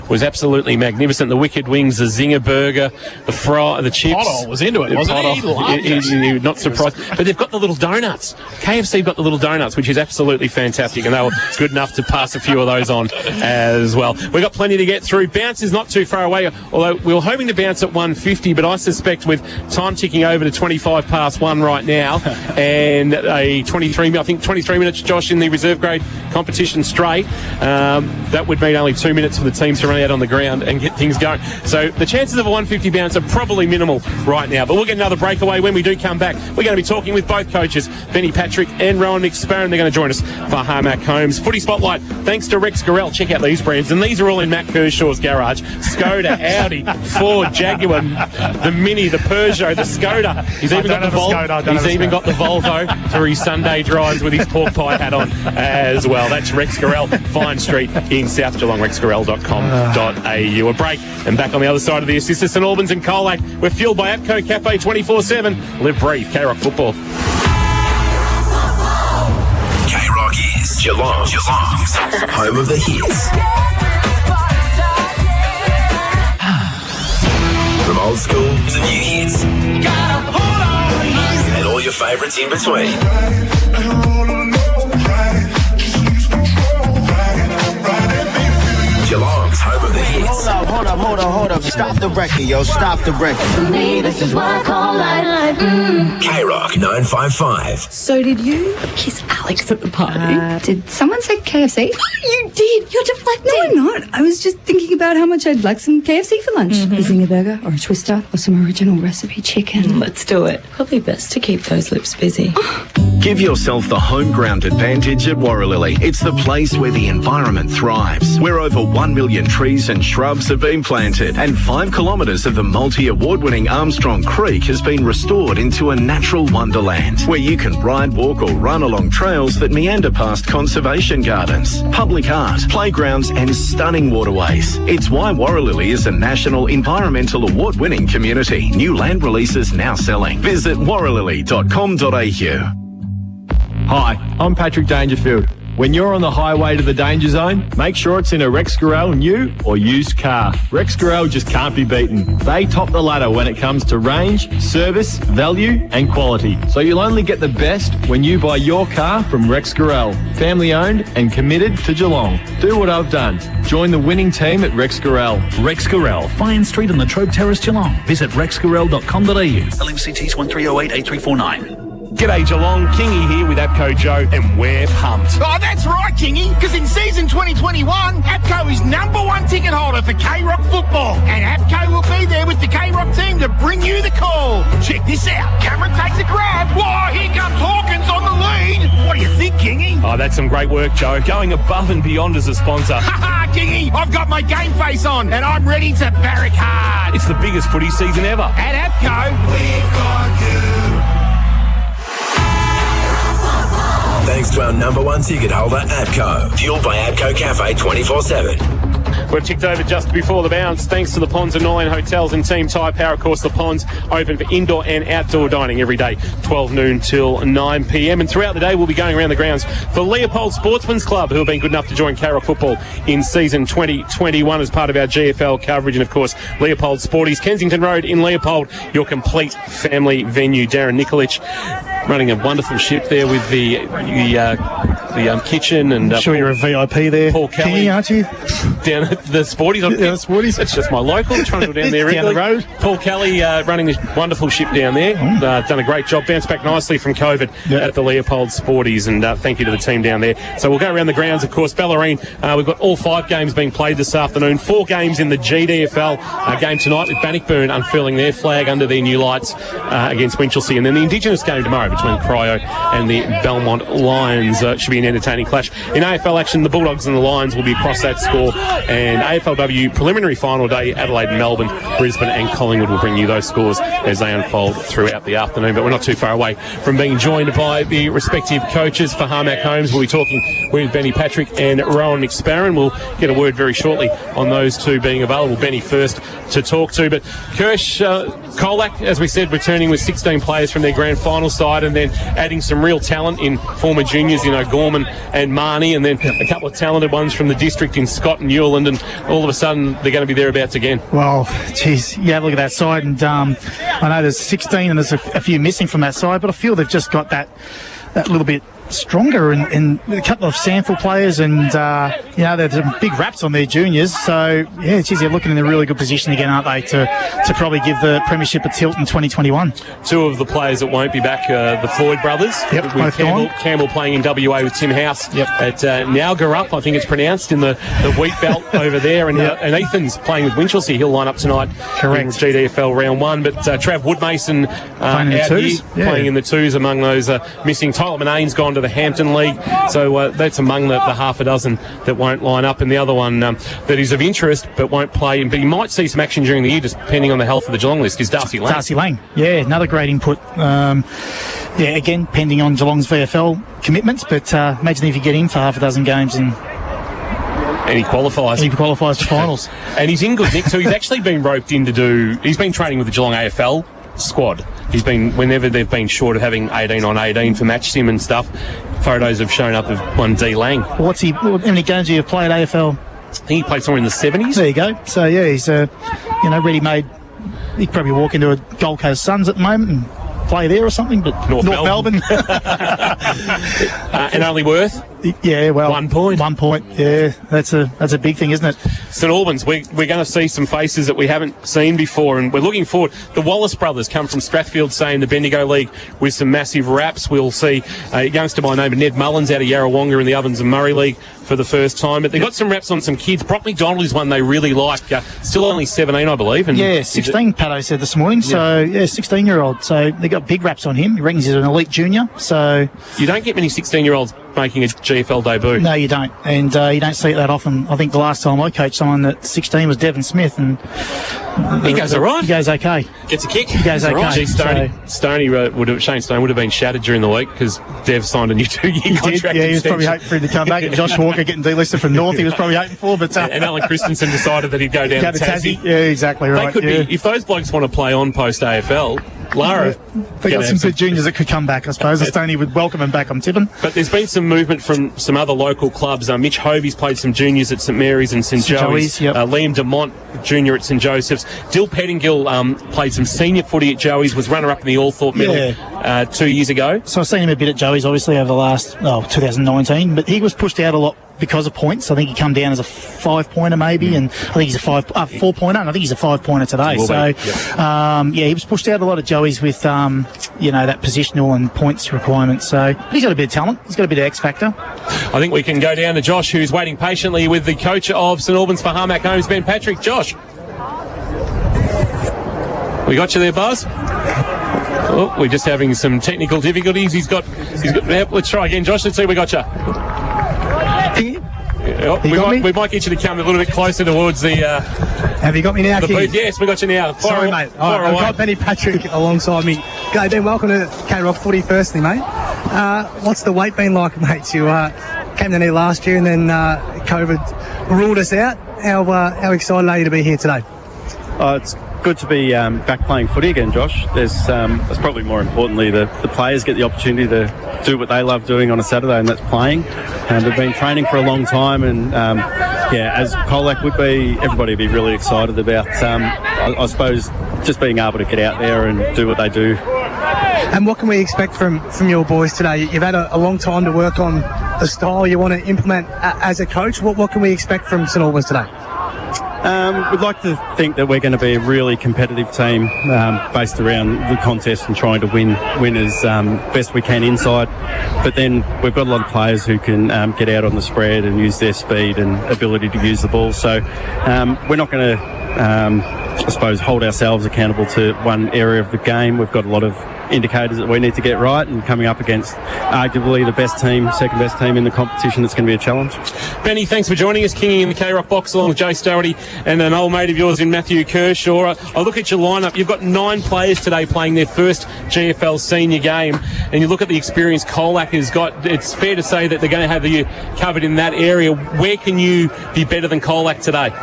was absolutely magnificent. The wicked wings, the zinger burger, the fry, the chips. Potter was into it, wasn't he? He loved it. Not surprised. But they've got the little donuts. KFC got the little donuts, which is absolutely fantastic, and they were good enough to pass a few of those on as well. We've got plenty to get through. Bounce is not too far away, although we were hoping to bounce at 1:50, but I suspect with time ticking over to 25 past 1 right now, and a 23 minutes, Josh, in the reserve grade competition straight, that would mean only 2 minutes for the teams to run out on the ground and get things going. So the chances of a 150 bounce are probably minimal right now, but we'll get another breakaway when we do come back. We're going to be talking with both coaches, Benny Patrick and Rowan McSparron. They're going to join us for Harmac Homes. Footy Spotlight, thanks to Rex Gorell. Check out these brands, and these are all in Matt Kershaw's garage. Skoda, Audi, Ford, Jaguar, the Mini, the Peugeot, the Skoda. He's even got the Volvo. He's even got the Volvo for his Sunday drives with his pork pie hat on as well. That's Rex Gorell, Fine Street in South Geelong, rexgorell.com.au. A break, and back on the other side of the assist, St Albans and Colac. We're fueled by APCO Cafe 24/7. Live, breathe, K-Rock football. K-Rock is Geelong's home of the hits. From old school to new hits. And all your favourites in between. Geelong's home of the hits. Hold up. Stop the record, yo. Stop the record. For me, this is what I call life. K-Rock 955. So did you kiss Alex at the party? Did someone say KFC? You did. You're deflecting. No, I'm not. I was just thinking about how much I'd like some KFC for lunch. A zinger burger or a twister or some original recipe chicken. Let's do it. Probably best to keep those lips busy. Give yourself the home ground advantage at Warralilly. It's the place where the environment thrives, where over 1 million trees and shrubs have been planted, and 5 kilometres of the multi-award-winning Armstrong Creek has been restored into a natural wonderland, where you can ride, walk or run along trails that meander past conservation gardens, public art, playgrounds and stunning waterways. It's why Warralilly is a national environmental award-winning community. New land releases now selling. Visit warralilly.com.au. Hi, I'm Patrick Dangerfield. When you're on the highway to the danger zone, make sure it's in a Rex Gorell new or used car. Rex Gorell just can't be beaten. They top the ladder when it comes to range, service, value and quality. So you'll only get the best when you buy your car from Rex Gorell. Family owned and committed to Geelong. Do what I've done. Join the winning team at Rex Gorell. Rex Gorell, Fine Street on the Trobe Terrace, Geelong. Visit rexgorell.com.au. LMCTs 1308 8349. G'day Geelong, Kingy here with APCO Joe, and we're pumped. Oh, that's right, Kingy, because in season 2021, APCO is #1 ticket holder for K-Rock football, and APCO will be there with the K-Rock team to bring you the call. Check this out. Cameron takes a grab. Whoa, here comes Hawkins on the lead. What do you think, Kingy? Oh, that's some great work, Joe. Going above and beyond as a sponsor. Ha-ha, Kingy, I've got my game face on, and I'm ready to barrack hard. It's the biggest footy season ever. At APCO, we've got you. Thanks to our #1 ticket holder, APCO. Fueled by APCO Cafe 24/7. We've ticked over just before the bounce, thanks to the Ponds and Norland Hotels and Team Tyre Power. Of course, the Ponds open for indoor and outdoor dining every day, 12 noon till 9 p.m. And throughout the day, we'll be going around the grounds for Leopold Sportsman's Club, who have been good enough to join K-Rock football in season 2021 as part of our GFL coverage. And of course, Leopold Sporties, Kensington Road in Leopold, your complete family venue. Darren Nikolic running a wonderful ship there with the kitchen, and sure you're a VIP there, Paul Kelly, Kingy, aren't you? Down at the Sporties. Yeah, the Sporties. It's just my local. Trying to go down there regularly. Down the road. Paul Kelly running this wonderful ship down there. Done a great job. Bounced back nicely from COVID at the Leopold Sporties, and thank you to the team down there. So we'll go around the grounds, of course. Bellarine, we've got all 5 games being played this afternoon. 4 games in the GDFL. Game tonight with Bannockburn unfurling their flag under their new lights against Winchelsea, and then the Indigenous game tomorrow between Cryo and the Belmont Lions. Should be an entertaining clash. In AFL action, the Bulldogs and the Lions will be across that score, and AFLW preliminary final day, Adelaide, Melbourne, Brisbane and Collingwood will bring you those scores as they unfold throughout the afternoon. But we're not too far away from being joined by the respective coaches for Harmac Homes. We'll be talking with Benny Patrick and Rowan McSparron. We'll get a word very shortly on those two being available. Benny first to talk to, but Kirsch, Colac, as we said, returning with 16 players from their grand final side, and then adding some real talent in former juniors, Gorman and Marnie, and then a couple of talented ones from the district in Scott and Newland, and all of a sudden they're going to be thereabouts again. Well, geez, you have a look at that side, and I know there's 16 and there's a few missing from that side, but I feel they've just got that little bit stronger, and a couple of Sandford players, and there's some big raps on their juniors. So yeah, geez, they're looking in a really good position again, aren't they, to probably give the premiership a tilt in 2021. Two of the players that won't be back, the Floyd brothers. Yep, with Campbell playing in WA with Tim House at Nowgarup, I think it's pronounced, in the wheat belt over there, and Ethan's playing with Winchelsea. He'll line up tonight. Correct. In GFL round 1, but Trav Woodmason playing in the twos. Playing in the twos among those missing. Tyler Monane's gone to the Hampton League, so that's among the half a dozen that won't line up. And the other one that is of interest but won't play, but he might see some action during the year, just depending on the health of the Geelong list, is Darcy Lang. Darcy Lang, another great input. Again, pending on Geelong's VFL commitments, but imagine if you get him for half a dozen games and he qualifies. He qualifies for finals. And he's in good nick, so he's actually been roped in to do... He's been training with the Geelong AFL squad. He's been, whenever they've been short of having 18 on 18 for match sim and stuff, photos have shown up of one D Lang. How many games have you played AFL? I think he played somewhere in the 70s. There you go. So yeah, he's ready-made. He'd probably walk into a Gold Coast Suns at the moment and play there or something, but North Melbourne. And only worth? 1 point. 1 point. Yeah, that's a big thing, isn't it? St Albans, we're going to see some faces that we haven't seen before, and we're looking forward. The Wallace brothers come from Strathfield, say, in the Bendigo League with some massive raps. We'll see a youngster by the name of Ned Mullins out of Yarrawonga in the Ovens and Murray League for the first time. But they've got some raps on some kids. Brock McDonald is one they really like. Still only 17, I believe. And 16, Pato said this morning. So, 16-year-old. So they got big raps on him. He reckons he's an elite junior. So you don't get many 16-year-olds making a GFL debut. No, you don't. And you don't see it that often. I think the last time I coached someone at 16 was Devon Smith, and he goes all right. He goes okay. Gets a kick. He goes okay. Right. Shane Stone would have been shattered during the week because Dev signed a new 2-year contract. Yeah, he was probably hoping for him to come back. And Josh Walker getting delisted from North, he was probably hoping for. But and Alan Christensen decided that he'd go down to Tassie. Yeah, exactly right. They could be, if those blokes want to play on post AFL. Lara, they got some good juniors that could come back, I suppose. Stoney would welcome him back, I'm tipping. But there's been some movement from some other local clubs. Mitch Hovey's played some juniors at St Mary's and St Joey's. Liam Demont, junior at St Joseph's. Dill Pettingill played some senior footy at Joey's, was runner-up in the Allthorpe Medal 2 years ago. So I've seen him a bit at Joey's, obviously, over the last 2019, but he was pushed out a lot because of points. I think he come down as a 5-pointer maybe, and I think he's a 4-pointer, and I think he's a 5-pointer today. He was pushed out a lot of Joey's with that positional and points requirements. So he's got a bit of talent. He's got a bit of X factor. I think we can go down to Josh, who's waiting patiently with the coach of St Albans for Harmac Homes, Ben Patrick. Josh, we got you there, Buzz. Oh, we're just having some technical difficulties. He's got. Let's try again, Josh. Let's see. We got you. We might get you to come a little bit closer towards the. Have you got me now, King? Yes, we got you now. Sorry, mate. I've got Benny Patrick alongside me. Go, Ben, welcome to K-Rock Footy firstly, mate. What's the wait been like, mate? You came down here last year and then COVID ruled us out. How excited are you to be here today? It's good to be back playing footy again, Josh. That's probably more importantly, the players get the opportunity to do what they love doing on a Saturday, and that's playing. They've been training for a long time, and as Colac would be, everybody would be really excited about, I suppose, just being able to get out there and do what they do. And what can we expect from your boys today? You've had a long time to work on the style you want to implement as a coach. What can we expect from St Albans today? We'd like to think that we're going to be a really competitive team based around the contest and trying to win as best we can inside. But then we've got a lot of players who can get out on the spread and use their speed and ability to use the ball. So we're not going to, I suppose, hold ourselves accountable to one area of the game. We've got a lot of indicators that we need to get right, and coming up against arguably the best team, second best team in the competition, it's going to be a challenge. Benny, thanks for joining us, Kingy in the K-Rock box along with Jay Stowarty and an old mate of yours in Matthew Kershaw. I look at your lineup, you've got 9 players today playing their first GFL senior game, and you look at the experience Colac has got, it's fair to say that they're going to have you covered in that area. Where can you be better than Colac today?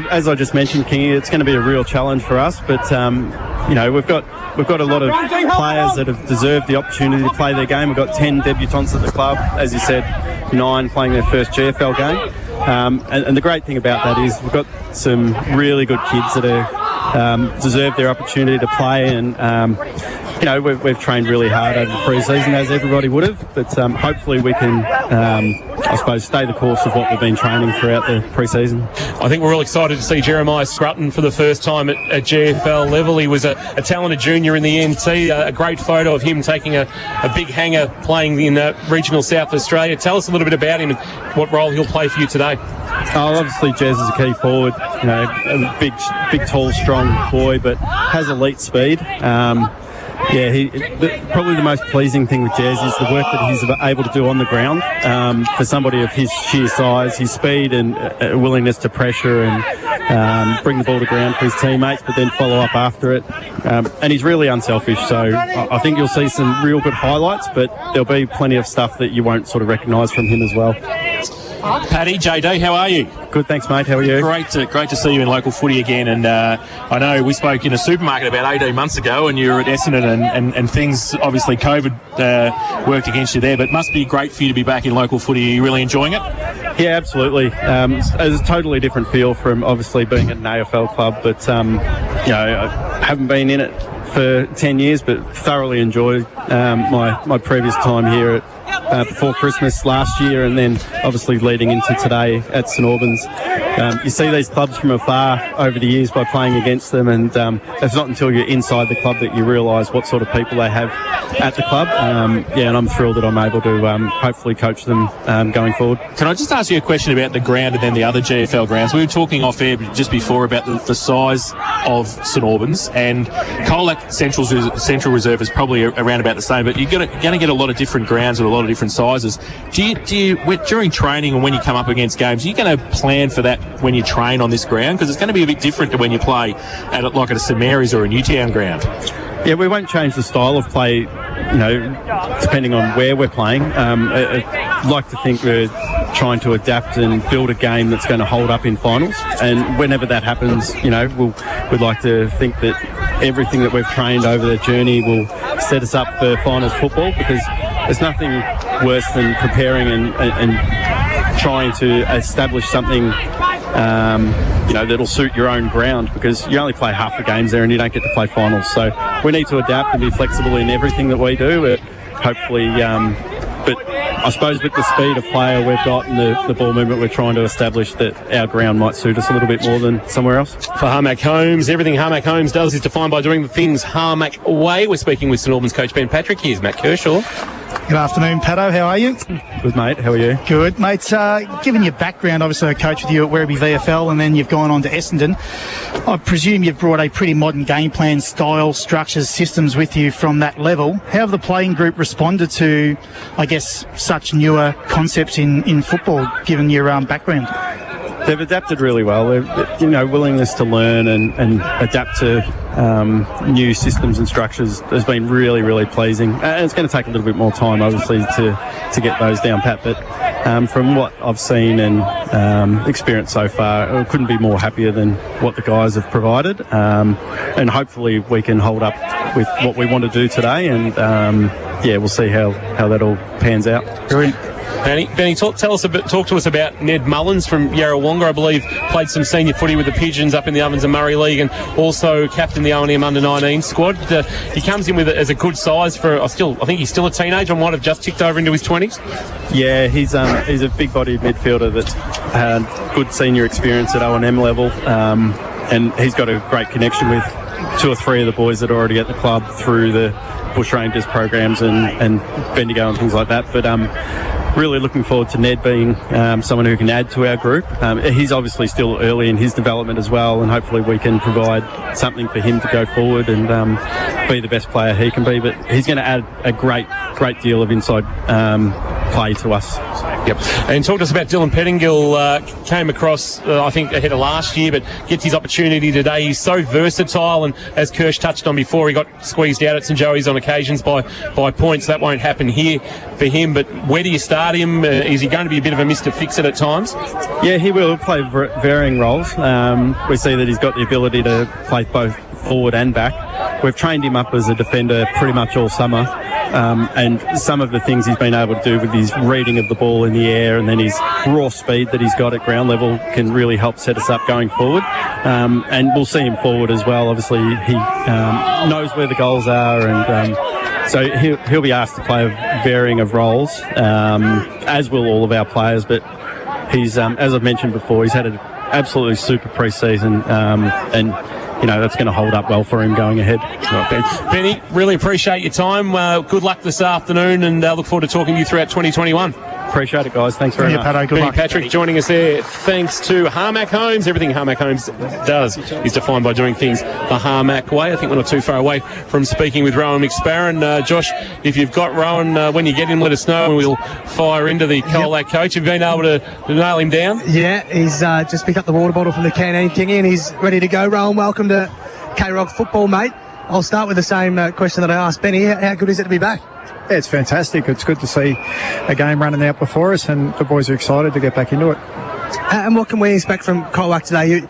As I just mentioned, Kingy, it's going to be a real challenge for us, but we've got a lot of players that have deserved the opportunity to play their game. We've got 10 debutants at the club, as you said, 9 playing their first GFL game. And the great thing about that is we've got some really good kids that are deserve their opportunity to play, and we've trained really hard over the pre-season, as everybody would have, but hopefully we can I suppose stay the course of what we've been training throughout the pre-season. I think we're all excited to see Jeremiah Scrutton for the first time at GFL level. He was a talented junior in the NT. A great photo of him taking a big hanger playing in regional South Australia. Tell us a little bit about him and what role he'll play for you today. Obviously Jez is a key forward, a big, tall, strong boy, but has elite speed. Probably the most pleasing thing with Jez is the work that he's able to do on the ground. For somebody of his sheer size, his speed and willingness to pressure and bring the ball to ground for his teammates, but then follow up after it. And he's really unselfish, so I think you'll see some real good highlights, but there'll be plenty of stuff that you won't sort of recognise from him as well. Paddy, JD, how are you? Good, thanks, mate. How are you? Great to see you in local footy again. And I know we spoke in a supermarket about 18 months ago, and you were at Essendon, and things, obviously COVID worked against you there, but it must be great for you to be back in local footy. Are you really enjoying it? Yeah, absolutely. It's a totally different feel from obviously being at an AFL club, but I haven't been in it for 10 years, but thoroughly enjoyed my previous time here before Christmas last year, and then obviously leading into today at St Albans. You see these clubs from afar over the years by playing against them, and it's not until you're inside the club that you realise what sort of people they have at the club. And I'm thrilled that I'm able to hopefully coach them going forward. Can I just ask you a question about the ground and then the other GFL grounds? We were talking off air just before about the size of St Albans, and Colac Central Reserve is probably around about the same, but you're going to get a lot of different grounds with a lot of different sizes. Do you during training and when you come up against games, are you going to plan for that when you train on this ground? Because it's going to be a bit different to when you play at a St Mary's or a Newtown ground. Yeah, we won't change the style of play, depending on where we're playing. I'd like to think we're trying to adapt and build a game that's going to hold up in finals. And whenever that happens, we'd like to think that everything that we've trained over the journey will set us up for finals football, because there's nothing worse than preparing and trying to establish something that'll suit your own ground, because you only play half the games there and you don't get to play finals. So we need to adapt and be flexible in everything that we do. Hopefully, but I suppose with the speed of player we've got and the ball movement we're trying to establish, that our ground might suit us a little bit more than somewhere else. For Harmac Homes, everything Harmac Homes does is defined by doing the things Harmac way. We're speaking with St Albans coach Ben Patrick. Here's Matt Kershaw. Good afternoon, Pato. How are you? Good, mate. How are you? Good, mate. Given your background, obviously I coached with you at Werribee VFL, and then you've gone on to Essendon. I presume you've brought a pretty modern game plan, style, structures, systems with you from that level. How have the playing group responded to, I guess, such newer concepts in football, given your background? They've adapted really well. Willingness to learn and adapt to new systems and structures has been really, really pleasing. And it's going to take a little bit more time, obviously, to get those down pat. But from what I've seen and experienced so far, I couldn't be more happier than what the guys have provided. And hopefully we can hold up with what we want to do today. And we'll see how that all pans out. Brilliant. Benny, talk to us about Ned Mullins from Yarrawonga. I believe played some senior footy with the Pigeons up in the Albans and Murray League, and also captained the O&M under-19 squad. He comes in as a good size for. I think he's still a teenager. Might have just ticked over into his 20s. Yeah, he's a big-bodied midfielder that's had good senior experience at O&M level, and he's got a great connection with 2 or 3 of the boys that are already at the club through the Bush Rangers programs and Bendigo and things like that. But really looking forward to Ned being someone who can add to our group. He's obviously still early in his development as well, and hopefully we can provide something for him to go forward and be the best player he can be. But he's going to add a great deal of inside play to us. Yep. And talk to us about Dylan Pettingill. Came across, I think, ahead of last year, but gets his opportunity today. He's so versatile, and as Kirsch touched on before, he got squeezed out at St Joey's on occasions by points. That won't happen here for him, but where do you start him? Is he going to be a bit of a Mr. Fix-It at times? Yeah, he will play varying roles. We see that he's got the ability to play both forward and back. we've trained him up as a defender pretty much all summer. And some of the things he's been able to do with his reading of the ball in the air and then his raw speed that he's got at ground level can really help set us up going forward. And we'll see him forward as well. Obviously, he knows where the goals are, and so he'll be asked to play a varying of roles, as will all of our players. But he's, as I've mentioned before, he's had an absolutely super pre-season, and that's going to hold up well for him going ahead. Benny, really appreciate your time. Good luck this afternoon, and look forward to talking to you throughout 2021. Appreciate it, guys. Thanks very much. Pato, good Benny luck. Patrick joining us there. Thanks to Harmac Homes. Everything Harmac Homes does is defined by doing things the Harmac way. I think we're not too far away from speaking with Rowan McSparron. Josh, if you've got Rowan, when you get in, let us know and we'll fire into the Colac coach. Have you been able to nail him down? Yeah, he's just picked up the water bottle from the canteen, Kingy, and he's ready to go. Rowan, welcome to K-Rock football, mate. I'll start with the same question that I asked Benny. How good is it to be back? Yeah, it's fantastic. It's good to see a game running out before us, and the boys are excited to get back into it. And what can we expect from Colac today? You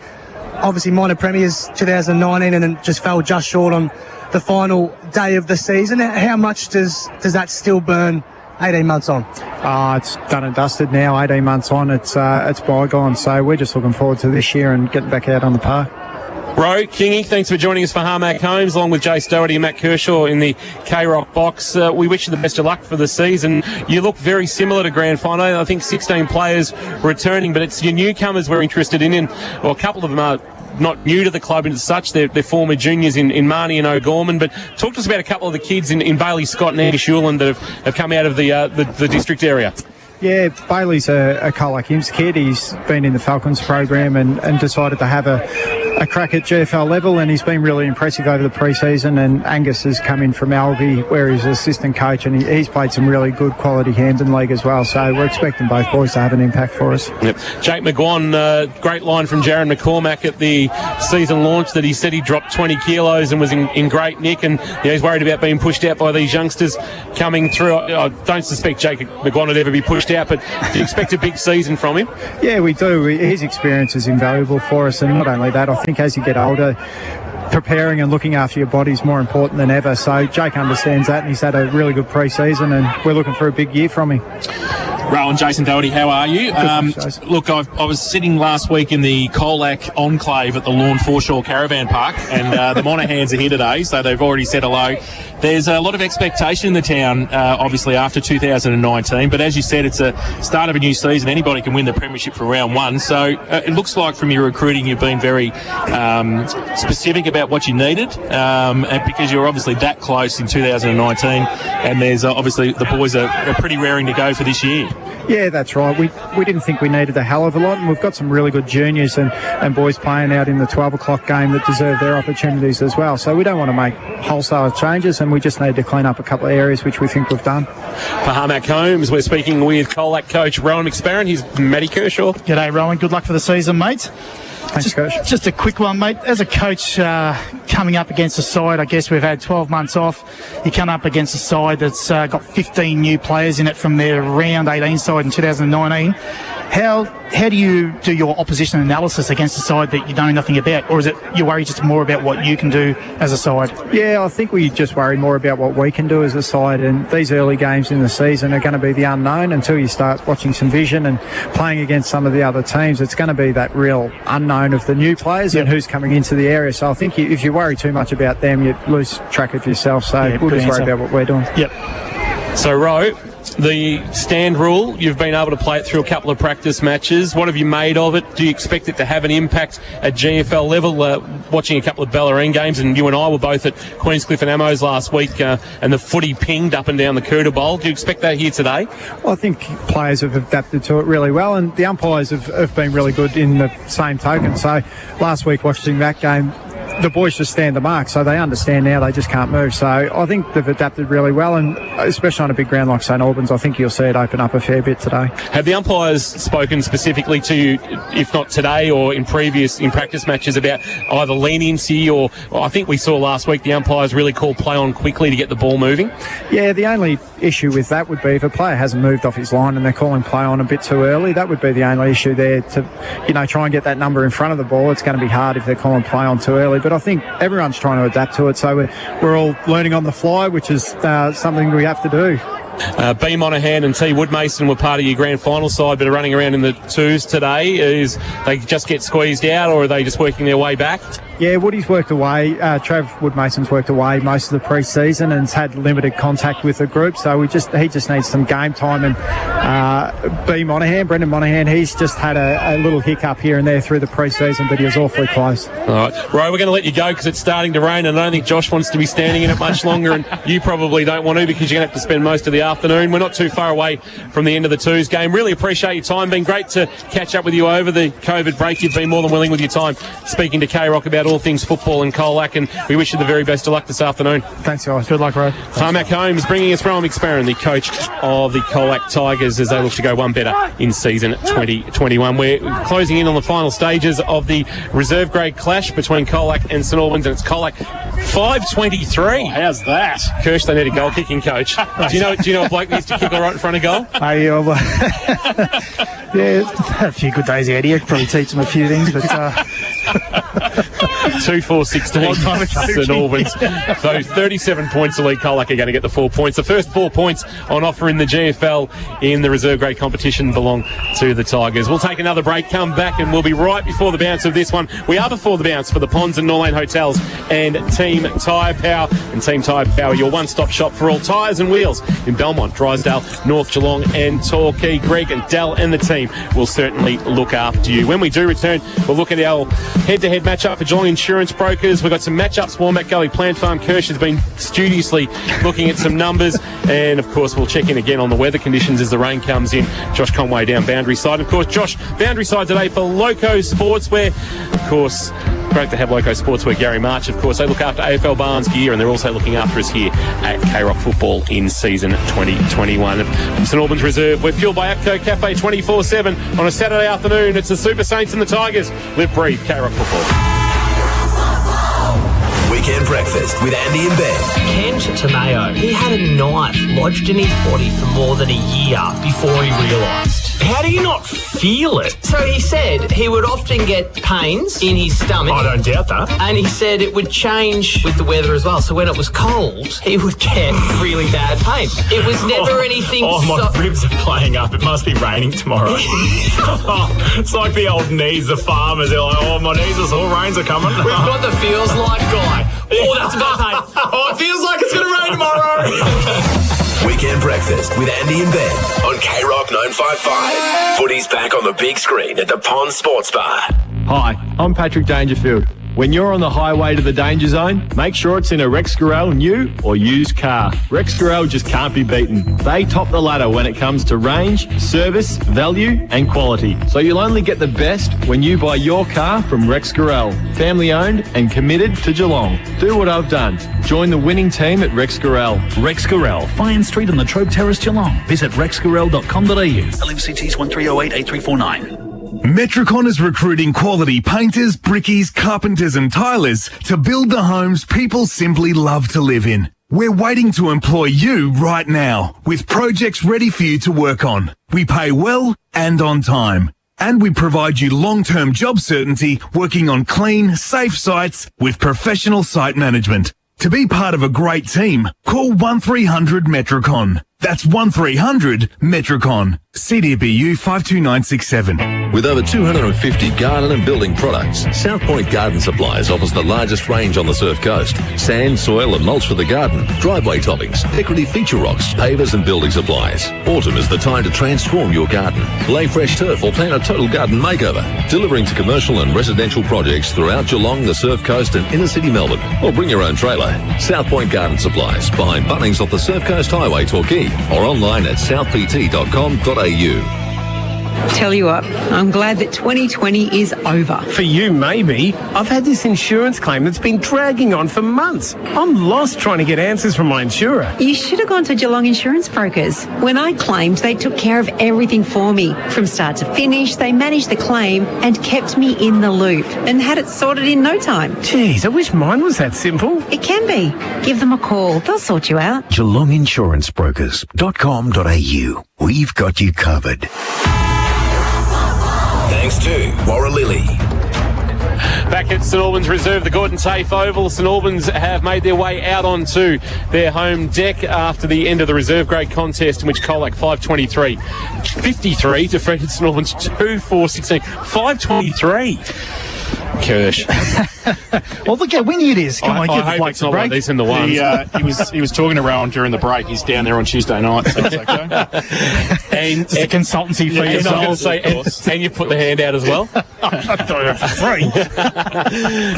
obviously minor premiers 2019 and then just fell just short on the final day of the season. How much does that still burn 18 months on? It's done and dusted now, 18 months on. It's bygone, so we're just looking forward to this year and getting back out on the park. Ro, Kingy, thanks for joining us for Harmac Homes, along with Jace Doherty and Matt Kershaw in the K-Rock box. We wish you the best of luck for the season. You look very similar to Grand Final. I think 16 players returning, but it's your newcomers we're interested in. Well, a couple of them are not new to the club and as such. They're former juniors in Marnie and O'Gorman. But talk to us about a couple of the kids in Bailey Scott and Andy Schuland that have come out of the district area. Yeah, Bailey's a Colac Imps kid. He's been in the Falcons program and decided to have a crack at GFL level, and he's been really impressive over the pre-season. And Angus has come in from Alvey, where he's assistant coach, and he's played some really good quality hands in league as well. So we're expecting both boys to have an impact for us. Yep. Jake McGuan, great line from Jaron McCormack at the season launch that he said he dropped 20 kilos and was in great nick, and he's worried about being pushed out by these youngsters coming through. I don't suspect Jake McGuan would ever be pushed out, but do you expect a big season from him? Yeah, we do. His experience is invaluable for us, and not only that, I think as you get older, preparing and looking after your body is more important than ever. So Jake understands that, and he's had a really good pre-season, and we're looking for a big year from him. Rowan, Jason Doherty, how are you? Look, I was sitting last week in the Colac enclave at the Lawn Foreshore Caravan Park, and the Monahans are here today, so they've already said hello. There's a lot of expectation in the town, obviously, after 2019, but as you said, it's a start of a new season. Anybody can win the premiership for round one, so it looks like from your recruiting you've been very specific about what you needed, and because you're obviously that close in 2019, and there's obviously the boys are pretty raring to go for this year. Yeah, that's right. We didn't think we needed a hell of a lot, and we've got some really good juniors and boys playing out in the 12 o'clock game that deserve their opportunities as well. So we don't want to make wholesale changes, and we just need to clean up a couple of areas, which we think we've done. For Harmac Homes, we're speaking with Colac coach Rowan McSparron. He's Matty Kershaw. G'day, Rowan. Good luck for the season, mate. Thanks, Coach. Just a quick one, mate. As a coach coming up against a side, I guess we've had 12 months off. You come up against a side that's got 15 new players in it from their round 18 side in 2019. How do you do your opposition analysis against a side that you know nothing about? Or is it you worry just more about what you can do as a side? Yeah, I think we just worry more about what we can do as a side, and these early games in the season are going to be the unknown until you start watching some vision and playing against some of the other teams. It's going to be that real unknown of the new players and who's coming into the area. So I think if you worry too much about them, you lose track of yourself. So we'll just worry about what we're doing. Yep. So, Ro, the stand rule, you've been able to play it through a couple of practice matches. What have you made of it? Do you expect it to have an impact at GFL level? Watching a couple of Bellarine games, and you and I were both at Queenscliff and Amos last week, and the footy pinged up and down the Cooter Bowl. Do you expect that here today? Well, I think players have adapted to it really well, and the umpires have been really good in the same token. So last week watching that game, the boys just stand the mark, so they understand now they just can't move. So I think they've adapted really well, and especially on a big ground like St Albans, I think you'll see it open up a fair bit today. Have the umpires spoken specifically to you, if not today or in practice matches, about either leniency or I think we saw last week the umpires really call play on quickly to get the ball moving? Yeah, the only issue with that would be if a player hasn't moved off his line and they're calling play on a bit too early. That would be the only issue there, to try and get that number in front of the ball. It's going to be hard if they're calling play on too early. but I think everyone's trying to adapt to it. So we're all learning on the fly, which is something we have to do. B. Monaghan and T. Woodmason were part of your grand final side, but are running around in the twos today. Is they just get squeezed out, or are they just working their way back? Yeah, Woody's worked away. Trav Woodmason's worked away most of the pre-season and has had limited contact with the group, so he just needs some game time. And B. Monaghan, Brendan Monaghan, he's just had a little hiccup here and there through the pre-season, but he was awfully close. All right, Ro, we're going to let you go because it's starting to rain, and I don't think Josh wants to be standing in it much longer, and you probably don't want to because you're going to have to spend most of the afternoon. We're not too far away from the end of the twos game. Really appreciate your time. Been great to catch up with you over the COVID break. You've been more than willing with your time speaking to K-Rock about all things football in Colac, and we wish you the very best of luck this afternoon. Thanks, guys. Good luck, Ro. Tarmac Holmes bringing us Rowan McSparron, the coach of the Colac Tigers, as they look to go one better in season 2021. We're closing in on the final stages of the reserve grade clash between Colac and St Albans, and it's Colac 5-23. How's that? Kirsch, they need a goal kicking coach. Do you know a bloke that used to kick right in front of goal? Yeah, had a few good days out here. Probably teach them a few things, but 2-4-16 St Albans. So 37 points, the lead. Colac are going to get the 4 points. The first 4 points on offer in the GFL in the reserve grade competition belong to the Tigers. We'll take another break, come back, and we'll be right before the bounce of this one. We are before the bounce for the Ponds and Norlane Hotels and Team Tyre Power. And Team Tyre Power, your one-stop shop for all tyres and wheels in Belmont, Drysdale, North Geelong and Torquay. Greg and Dell and the team will certainly look after you. When we do return, we'll look at our head-to-head matchup for Geelong Insurance Brokers. We've got some matchups. Wombat Gully Plant Farm. Kirsch has been studiously looking at some numbers, and of course we'll check in again on the weather conditions as the rain comes in. Josh Conway down Boundary Side. Of course, Josh, Boundary Side today for Loco Sportswear. Of course, great to have Loco Sportswear. Gary March, of course, they look after AFL Barnes gear, and they're also looking after us here at K-Rock Football in season 2021. St Albans Reserve, we're fueled by APCO Cafe 24/7 on a Saturday afternoon. It's the Super Saints and the Tigers. Live, breathe, K-Rock Football. Weekend breakfast with Andy and Ben. Ken Tameo, he had a knife lodged in his body for more than a year before he realised. How do you not feel it? So he said he would often get pains in his stomach. I don't doubt that. And he said it would change with the weather as well. So when it was cold, he would get really bad pain. It was never anything... my ribs are playing up. It must be raining tomorrow. It's like the old knees, the farmers. They're like, oh, my knees are sore, rains are coming. We've got the feels like guy. Oh, that's a bad pain. Oh, it feels like it's going to rain tomorrow. Weekend breakfast with Andy and Ben on K-Rock 955. Footy's back on the big screen at the Pond Sports Bar. Hi, I'm Patrick Dangerfield. When you're on the highway to the danger zone, make sure it's in a Rex Gorell new or used car. Rex Gorell just can't be beaten. They top the ladder when it comes to range, service, value and quality. So you'll only get the best when you buy your car from Rex Gorell. Family owned and committed to Geelong. Do what I've done. Join the winning team at Rex Gorell. Rex Gorell, Fine Street on the Trobe Terrace, Geelong. Visit rexgorell.com.au. LMCTs 1308 8349. Metricon is recruiting quality painters, brickies, carpenters and tilers to build the homes people simply love to live in. We're waiting to employ you right now with projects ready for you to work on. We pay well and on time. And we provide you long-term job certainty working on clean, safe sites with professional site management. To be part of a great team, call 1300 Metricon. That's 1300 Metricon. CDBU 52967. With over 250 garden and building products, South Point Garden Supplies offers the largest range on the Surf Coast. Sand, soil and mulch for the garden, driveway toppings, decorative feature rocks, pavers and building supplies. Autumn is the time to transform your garden. Lay fresh turf or plan a total garden makeover. Delivering to commercial and residential projects throughout Geelong, the Surf Coast and inner city Melbourne. Or bring your own trailer. South Point Garden Supplies, behind Bunnings off the Surf Coast Highway, Torquay. Or online at southpt.com.au. Tell you what, I'm glad that 2020 is over. For you, maybe. I've had this insurance claim that's been dragging on for months. I'm lost trying to get answers from my insurer. You should have gone to Geelong Insurance Brokers. When I claimed, they took care of everything for me. From start to finish, they managed the claim and kept me in the loop and had it sorted in no time. Geez, I wish mine was that simple. It can be. Give them a call. They'll sort you out. GeelongInsuranceBrokers.com.au. We've got you covered. Thanks to Warralilly. Back back at St Albans Reserve, the Gordon Tafe Oval. St Albans have made their way out onto their home deck after the end of the reserve grade contest, in which Colac 523 defeated St Albans 2-4-16. 523. Kirsch. Well, look how windy it is. Come on, give the hope bloke it's a not break. like this in the ones. He was talking around during the break. He's down there on Tuesday night. So it's okay. And it's a consultancy fee. And, and you put the hand out as well. I'm doing it for free.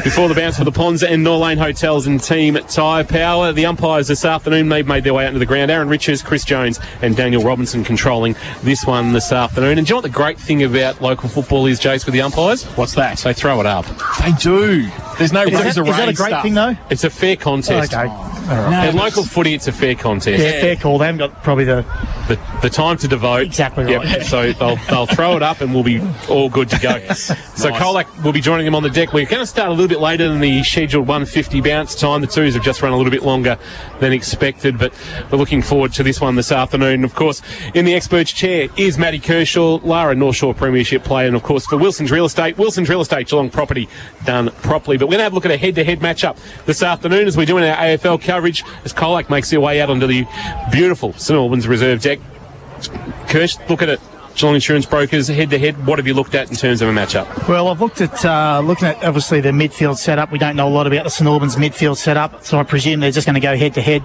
Before the bounce for the Ponds and Norlane Hotels and Team Tyre Power, the umpires this afternoon made their way out into the ground. Aaron Richards, Chris Jones and Daniel Robinson controlling this one this afternoon. And do you know what the great thing about local football is, Jace, with the umpires? What's that? They throw it up. They do. There's no Is that a great thing, though? It's a fair contest. Okay. In local footy, it's a fair contest. Yeah, fair call. They haven't got probably the time to devote. Exactly right. Yep. So they'll throw it up and we'll be all good to go. So Nice. Colac will be joining them on the deck. We're going to start a little bit later than the scheduled 1:50 bounce time. The twos have just run a little bit longer than expected, but we're looking forward to this one this afternoon. Of course, in the experts chair is Matty Kershaw, Lara North Shore Premiership player, and of course for Wilson's Real Estate, Geelong property done properly. But we're going to have a look at a head-to-head matchup this afternoon as we're doing our AFL coverage as Colac makes their way out onto the beautiful St Albans reserve deck. Kirsch, look at it. Geelong Insurance Brokers head-to-head. What have you looked at in terms of a matchup? Well, I've looked at obviously the midfield setup. We don't know a lot about the St Albans midfield setup, so I presume they're just going to go head-to-head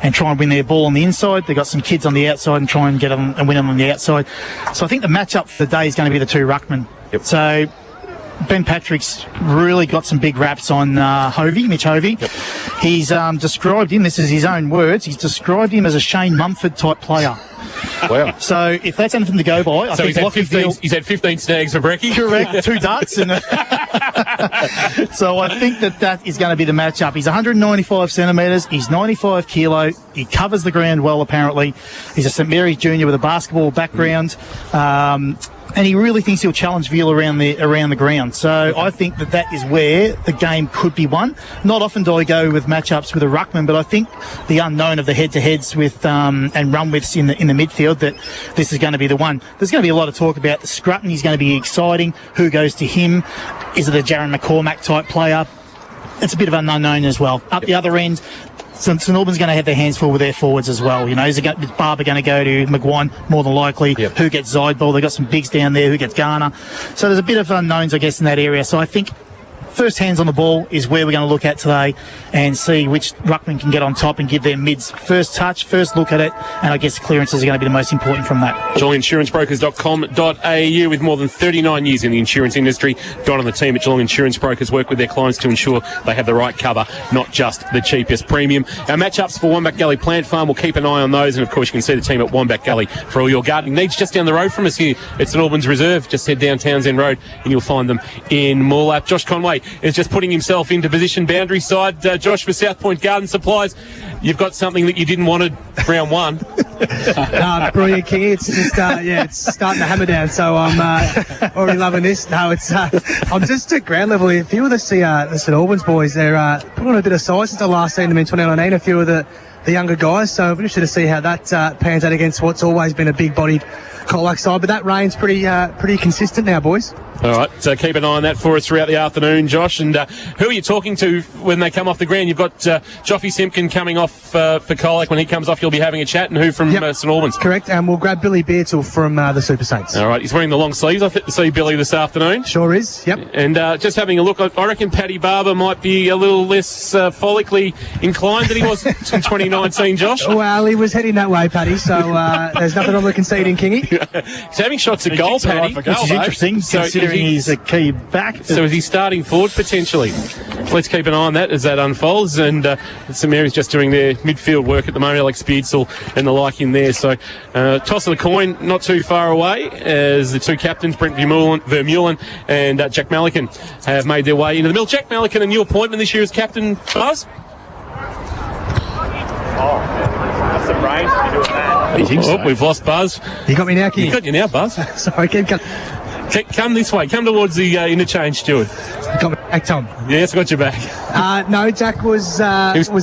and try and win their ball on the inside. They've got some kids on the outside and try and get them and win them on the outside. So I think the matchup for the day is going to be the two ruckmen. Yep. So Ben Patrick's really got some big raps on Mitch Hovey. Yep. He's described him, this is his own words, he's described him as a Shane Mumford type player. Wow. So if that's anything to go by, I think he's had 15 snags for brekkie. Correct, 2 darts. And so I think that is going to be the matchup. He's 195 centimetres, he's 95 kilo, he covers the ground well apparently. He's a St Mary's junior with a basketball background. And he really thinks he'll challenge Veal around the ground. So I think that is where the game could be won. Not often do I go with matchups with a ruckman, but I think the unknown of the head-to-heads with and run-withs in the midfield, that this is going to be the one. There's going to be a lot of talk about the Scrutton. He's going to be exciting. Who goes to him? Is it a Jaron McCormack type player? It's a bit of an unknown as well. Up the other end, St Albans going to have their hands full with their forwards as well. You know, is Barber going to go to McGuan more than likely? Yep. Who gets Zideball? They've got some bigs down there. Who gets Garner? So there's a bit of unknowns, I guess, in that area. So I think first hands on the ball is where we're going to look at today and see which ruckman can get on top and give their mids first touch, first look at it, and I guess clearances are going to be the most important from that. GeelongInsuranceBrokers.com.au, with more than 39 years in the insurance industry. Don and the team at Geelong Insurance Brokers work with their clients to ensure they have the right cover, not just the cheapest premium. Our matchups for Wombat Gully Plant Farm, we'll keep an eye on those, and of course you can see the team at Wombat Gully for all your gardening needs just down the road from us here at St Albans Reserve. Just head down Townsend Road and you'll find them in Moorlap. Josh Conway is just putting himself into position boundary side. Josh, for South Point Garden Supplies, you've got something that you didn't want at round one. Brilliant, King. It's just, it's starting to hammer down, so I'm already loving this. No, it's I'm just at ground level. If you were to see the St Albans boys, they're putting on a bit of size since I last seen them in 2019, a few of the younger guys, so I'm interested to see how that pans out against what's always been a big-bodied Colac side, but that rain's pretty consistent now, boys. All right, so keep an eye on that for us throughout the afternoon, Josh. And who are you talking to when they come off the ground? You've got Joffy Simpkin coming off for Colac. When he comes off, you'll be having a chat. And who from St Albans? Correct, and we'll grab Billy Beartle from the Super Saints. All right, he's wearing the long sleeves. I think to see Billy this afternoon. Sure is, yep. And just having a look, I reckon Paddy Barber might be a little less follically inclined than he was in 2019, Josh. Well, he was heading that way, Paddy, so there's nothing wrong with conceding, Kingy. He's having shots at goal, Paddy. Which is interesting, considering he's a key back. So is he starting forward potentially? So let's keep an eye on that as that unfolds. And St Mary's just doing their midfield work at the moment. Alex Beardsall and the like in there. So toss of the coin not too far away as the two captains, Brent Vermeulen and Jack Malikan, have made their way into the middle. Jack Malikan, a new appointment this year as captain, Buzz? That's some range to be doing that. We've lost Buzz. You got me now, King. You got you now, Buzz. Sorry, keep going. Come this way. Come towards the interchange, Stuart. Got me back, Tom. Yes, I got your back. No, Jack was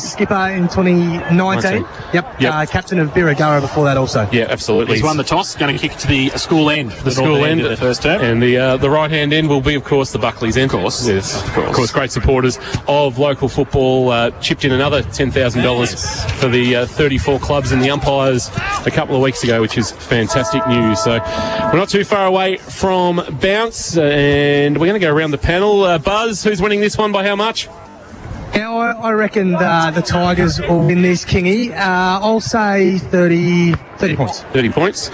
skipper in 2019. Yep. Captain of Birregurra before that also. Yeah, absolutely. He's won the toss. Going to kick to the school end. The school end of the first term. And the right-hand end will be, of course, the Buckley's end. Of course. Yes, of course. Great supporters of local football. Chipped in another $10,000 for the 34 clubs and the umpires a couple of weeks ago, which is fantastic news. So we're not too far away from bounce, and we're going to go around the panel. Buzz, who's winning this one by how much? Yeah, I reckon the Tigers will win this, Kingy. I'll say 30 points. 30 points.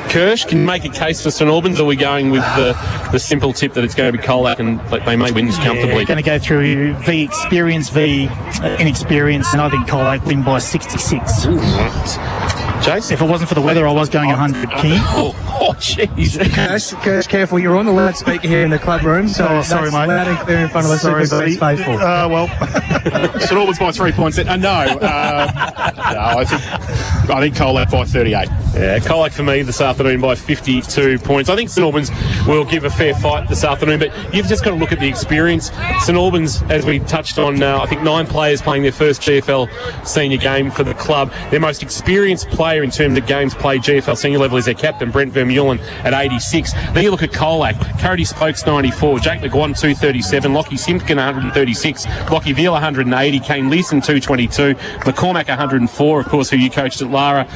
Kirsch, can you make a case for St Albans, or are we going with the simple tip that it's going to be Colac and they may win comfortably? Going to go through V experience, V inexperience, and I think Colac win by 66. Ooh, right. Jace? If it wasn't for the weather, I was going 100, King. Oh, jeez. Kirsch, careful, you're on the loudspeaker here in the club room, so sorry, mate. Loud and clear in front of us. Sorry, buddy. Faithful. Well. St Albans by 3 points. No, I think Colac by 38. Yeah, Colac for me this afternoon by 52 points. I think St Albans will give a fair fight this afternoon, but you've just got to look at the experience. St Albans, as we touched on, I think 9 players playing their first GFL senior game for the club. Their most experienced player in terms of games played GFL senior level is their captain, Brent Vermeulen, at 86. Then you look at Colac, Cody Spokes 94, Jake McGuan 237, Lockie Simpkin 136, Lockie Veal 180, Kane Leeson 222, McCormack 104, of course, who you coached at Lara,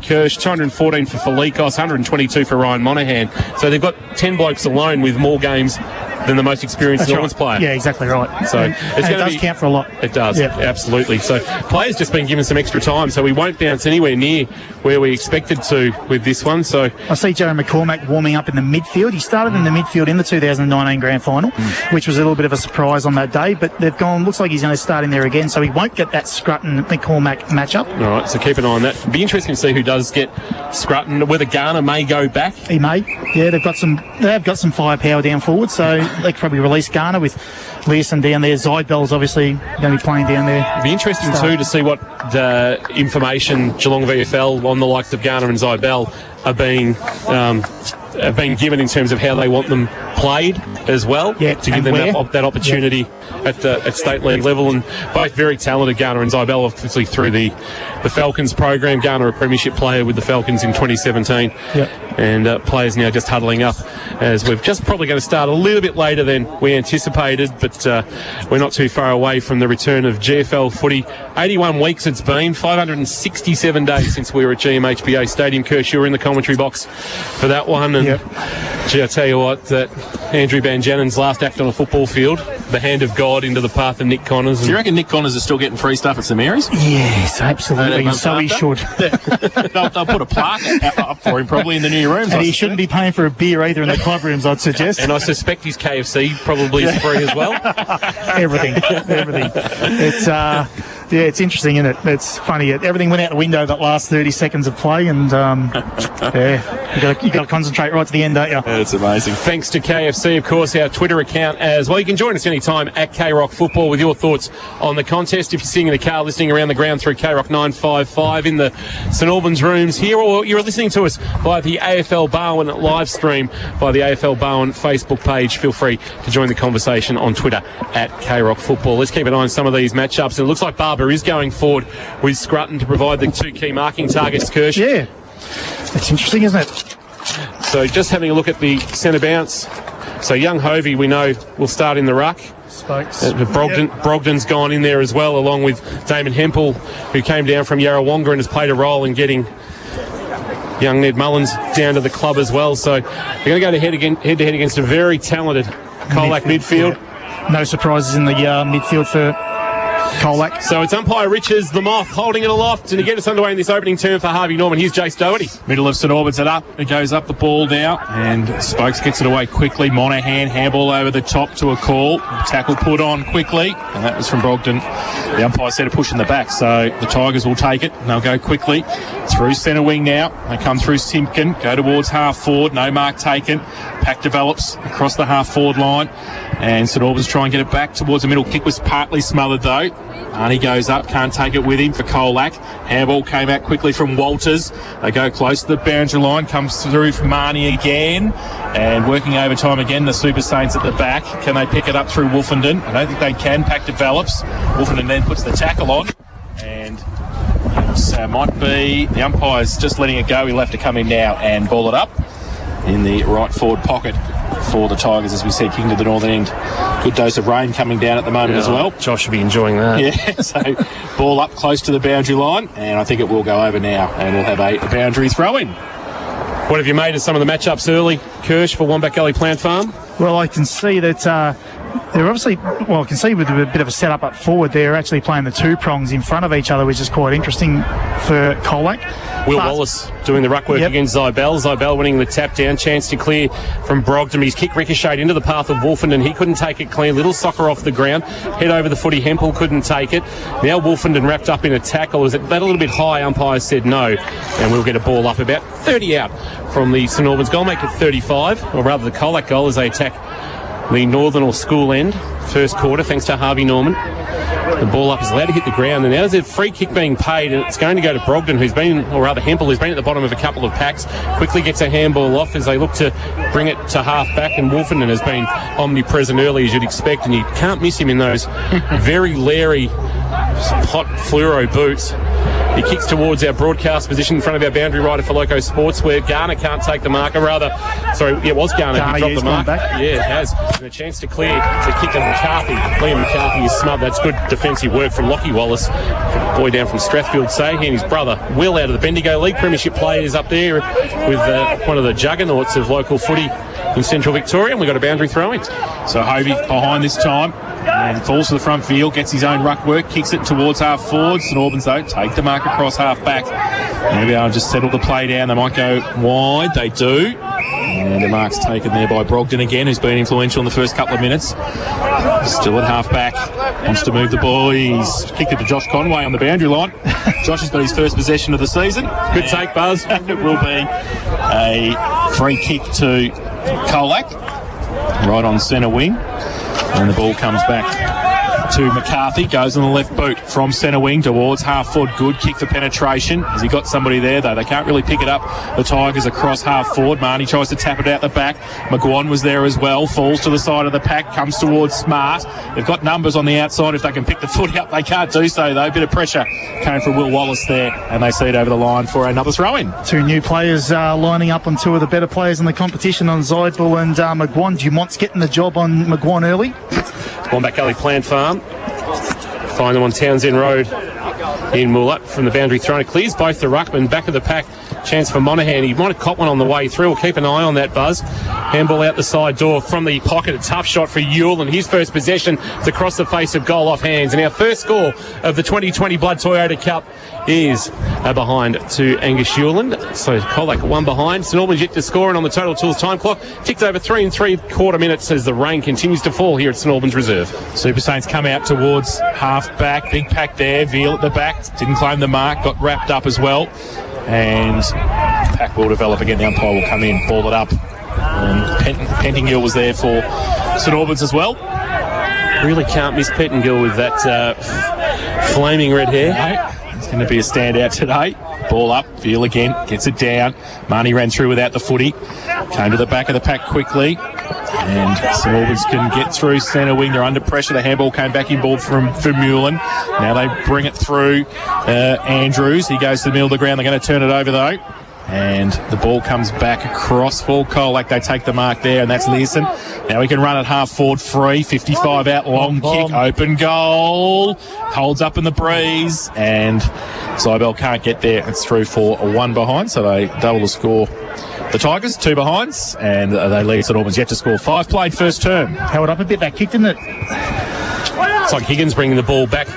Kirsch 214 for Felikos, 122 for Ryan Monahan. So they've got 10 blokes alone with more games than the most experienced Northlands player. Yeah, exactly right. So it does count for a lot. It does, yeah. Absolutely. So players just been given some extra time, so we won't bounce anywhere near where we expected to with this one. So I see Joe McCormack warming up in the midfield. He started in the midfield in the 2019 grand final, which was a little bit of a surprise on that day, but they've gone, looks like he's going to start in there again, so he won't get that Scrutton-McCormack matchup. All right, so keep an eye on that. It'll be interesting to see who does get Scrutton, whether Garner may go back. He may. Yeah, they have got some firepower down forward, so they could probably release Garner with Leeson down there. Zeidbell's obviously going to be playing down there. It'll be interesting too to see what information Geelong VFL on the likes of Garner and Zeidbell have been given in terms of how they want them played as well, to give them that opportunity at state league level. And both very talented, Garner and Zeidbell, obviously through the Falcons program. Garner a premiership player with the Falcons in 2017, and players now just huddling up as we've just probably going to start a little bit later than we anticipated, but we're not too far away from the return of GFL footy. 81 weeks it's been, 567 days since we were at GMHBA Stadium. Kirsch, you were in the commentary box for that one, and gee, I tell you what, that Andrew Banjanen's last act on a football field, the hand of God into the path of Nick Connors. Do you reckon Nick Connors is still getting free stuff at St Mary's? Yes, absolutely, and so he should. They'll put a plaque up for him probably in the new rooms. And he shouldn't be paying for a beer either in the club rooms, I'd suggest. And I suspect his KFC probably is free as well. Everything. It's interesting, isn't it? It's funny. Everything went out the window that last 30 seconds of play, and you got to concentrate right to the end, don't you? It's amazing. Thanks to KFC, of course, our Twitter account as well. You can join us anytime at K-Rock Football with your thoughts on the contest. If you're sitting in the car listening around the ground through K-Rock 955 in the St Albans rooms here, or you're listening to us via the AFL Barwon live stream by the AFL Barwon Facebook page, feel free to join the conversation on Twitter at K-Rock Football. Let's keep an eye on some of these matchups. And it looks like Barber is going forward with Scrutton to provide the 2 key marking targets, Kirsch. Yeah, it's interesting, isn't it? So just having a look at the centre bounce. So young Hovey, we know, will start in the ruck. Spokes. Brogdon's gone in there as well, along with Damon Hempel, who came down from Yarrawonga and has played a role in getting young Ned Mullins down to the club as well. So they're going to go head-to-head against a very talented Colac midfield. Yeah. No surprises in the midfield for Colac. So it's umpire Richards, the Moth, holding it aloft, and to get us underway in this opening term for Harvey Norman, here's Jace Doherty. Middle of St Albans, it goes up the ball now, and Spokes gets it away quickly. Monahan, handball over the top to a call. Tackle put on quickly, and that was from Brogdon. The umpire said a push in the back, so the Tigers will take it, and they'll go quickly through centre wing now. They come through Simpkin, go towards half forward, no mark taken. Pack develops across the half forward line, And St Albans try and get it back towards the middle. Kick was partly smothered though. Arnie goes up, can't take it with him for Colac. Handball came out quickly from Walters. They go close to the boundary line, comes through from Marnie again. And working overtime again, the Super Saints at the back. Can they pick it up through Wolfenden? I don't think they can. Pack develops. Wolfenden then puts the tackle on. And it might be the umpire's just letting it go. He'll have to come in now and ball it up in the right forward pocket for the Tigers, as we said, kicking to the northern end. Good dose of rain coming down at the moment as well. Josh should be enjoying that. Yeah, so ball up close to the boundary line, and I think it will go over now, and we'll have a boundary throw-in. What have you made of some of the matchups early, Kirsch, for Wombat Gully Plant Farm? Well, I can see that they're obviously, I can see with a bit of a setup up forward, they're actually playing the two prongs in front of each other, which is quite interesting for Colac. Will Wallace doing the ruck work against Zybel. Zybel winning the tap down, chance to clear from Brogdon. His kick ricocheted into the path of Wolfenden. He couldn't take it clean. Little soccer off the ground. Head over the footy. Hempel couldn't take it. Now Wolfenden wrapped up in a tackle. Was it that a little bit high? Umpire said no. And we'll get a ball up about 30 out from the St Albans goal, make it 35, or rather the Colac goal as they attack the northern or school end. First quarter, thanks to Harvey Norman. The ball up is allowed to hit the ground, and now there's a free kick being paid, and it's going to go to Brogdon, who's been, or rather Hempel, who's been at the bottom of a couple of packs. Quickly gets a handball off as they look to bring it to half back, and Wolfenden has been omnipresent early, as you'd expect, and you can't miss him in those very leery, hot fluoro boots. He kicks towards our broadcast position in front of our boundary rider for Loco Sports, where Garner can't take the marker. It was Garner who dropped the mark. Yeah, it has. And a chance to clear the kick to McCarthy. Liam McCarthy is smothered. That's good defensive work from Lockie Wallace. Boy down from Strathfield, say, he and his brother Will out of the Bendigo League. Premiership players up there with one of the juggernauts of local footy in Central Victoria, and we've got a boundary throw-in. So Hovey behind this time. And falls to the front field, gets his own ruck work, kicks it towards half forward. St Albans, though, take the mark across half back. Maybe I'll just settle the play down. They might go wide. They do. And the mark's taken there by Brogdon again, who's been influential in the first couple of minutes. Still at half back. Wants to move the ball. He's kicked it to Josh Conway on the boundary line. Josh has got his first possession of the season. Good take, Buzz. It will be a free kick to Colac, right on centre wing. And the ball comes back to McCarthy, goes on the left boot from centre wing towards half forward. Good kick for penetration. Has he got somebody there, though? They can't really pick it up. The Tigers across half forward. Marnie tries to tap it out the back. McGuan was there as well. Falls to the side of the pack, comes towards Smart. They've got numbers on the outside. If they can pick the footy up, they can't do so, though. Bit of pressure came from Will Wallace there, and they see it over the line for another throw-in. Two new players lining up on two of the better players in the competition on Zybel and McGuan. Dumont's getting the job on McGuan early. Wombat Gully Plant Farm. Find them on Townsend Road in Moollett from the boundary thrown. It clears both the ruckman, back of the pack. Chance for Monaghan. He might have caught one on the way through. We'll keep an eye on that, Buzz. Handball out the side door from the pocket. A tough shot for Yule, and his first possession is across the face of goal off hands. And our first score of the 2020 Blood Toyota Cup is behind to Angus Hewland. So Colac one behind. St Albans yet to score, and on the Total Tools time clock ticked over 3 3/4 minutes as the rain continues to fall here at St Albans Reserve. Super Saints come out towards half back. Big pack there. Veal at the back. Didn't claim the mark. Got wrapped up as well. And pack will develop again. The umpire will come in, ball it up. And Pentingill was there for St Albans as well. Really can't miss Pettingill with that flaming red hair. No, it's going to be a standout today. Ball up, Veal again, gets it down. Marnie ran through without the footy. Came to the back of the pack quickly. And St Albans can get through centre wing. They're under pressure. The handball came back in ball from Vermeulen. Now they bring it through Andrews. He goes to the middle of the ground. They're going to turn it over, though. And the ball comes back across for Colac. They take the mark there, and that's Learson. Now he can run at half forward free. 55 out, long kick, open goal. Holds up in the breeze, and Zybel can't get there. It's through for a 1 behind, so they double the score. The Tigers, 2 behinds, and they lead St Albans yet to score. 5 played first term. Held up a bit, that kick, didn't it? It's like Higgins bringing the ball back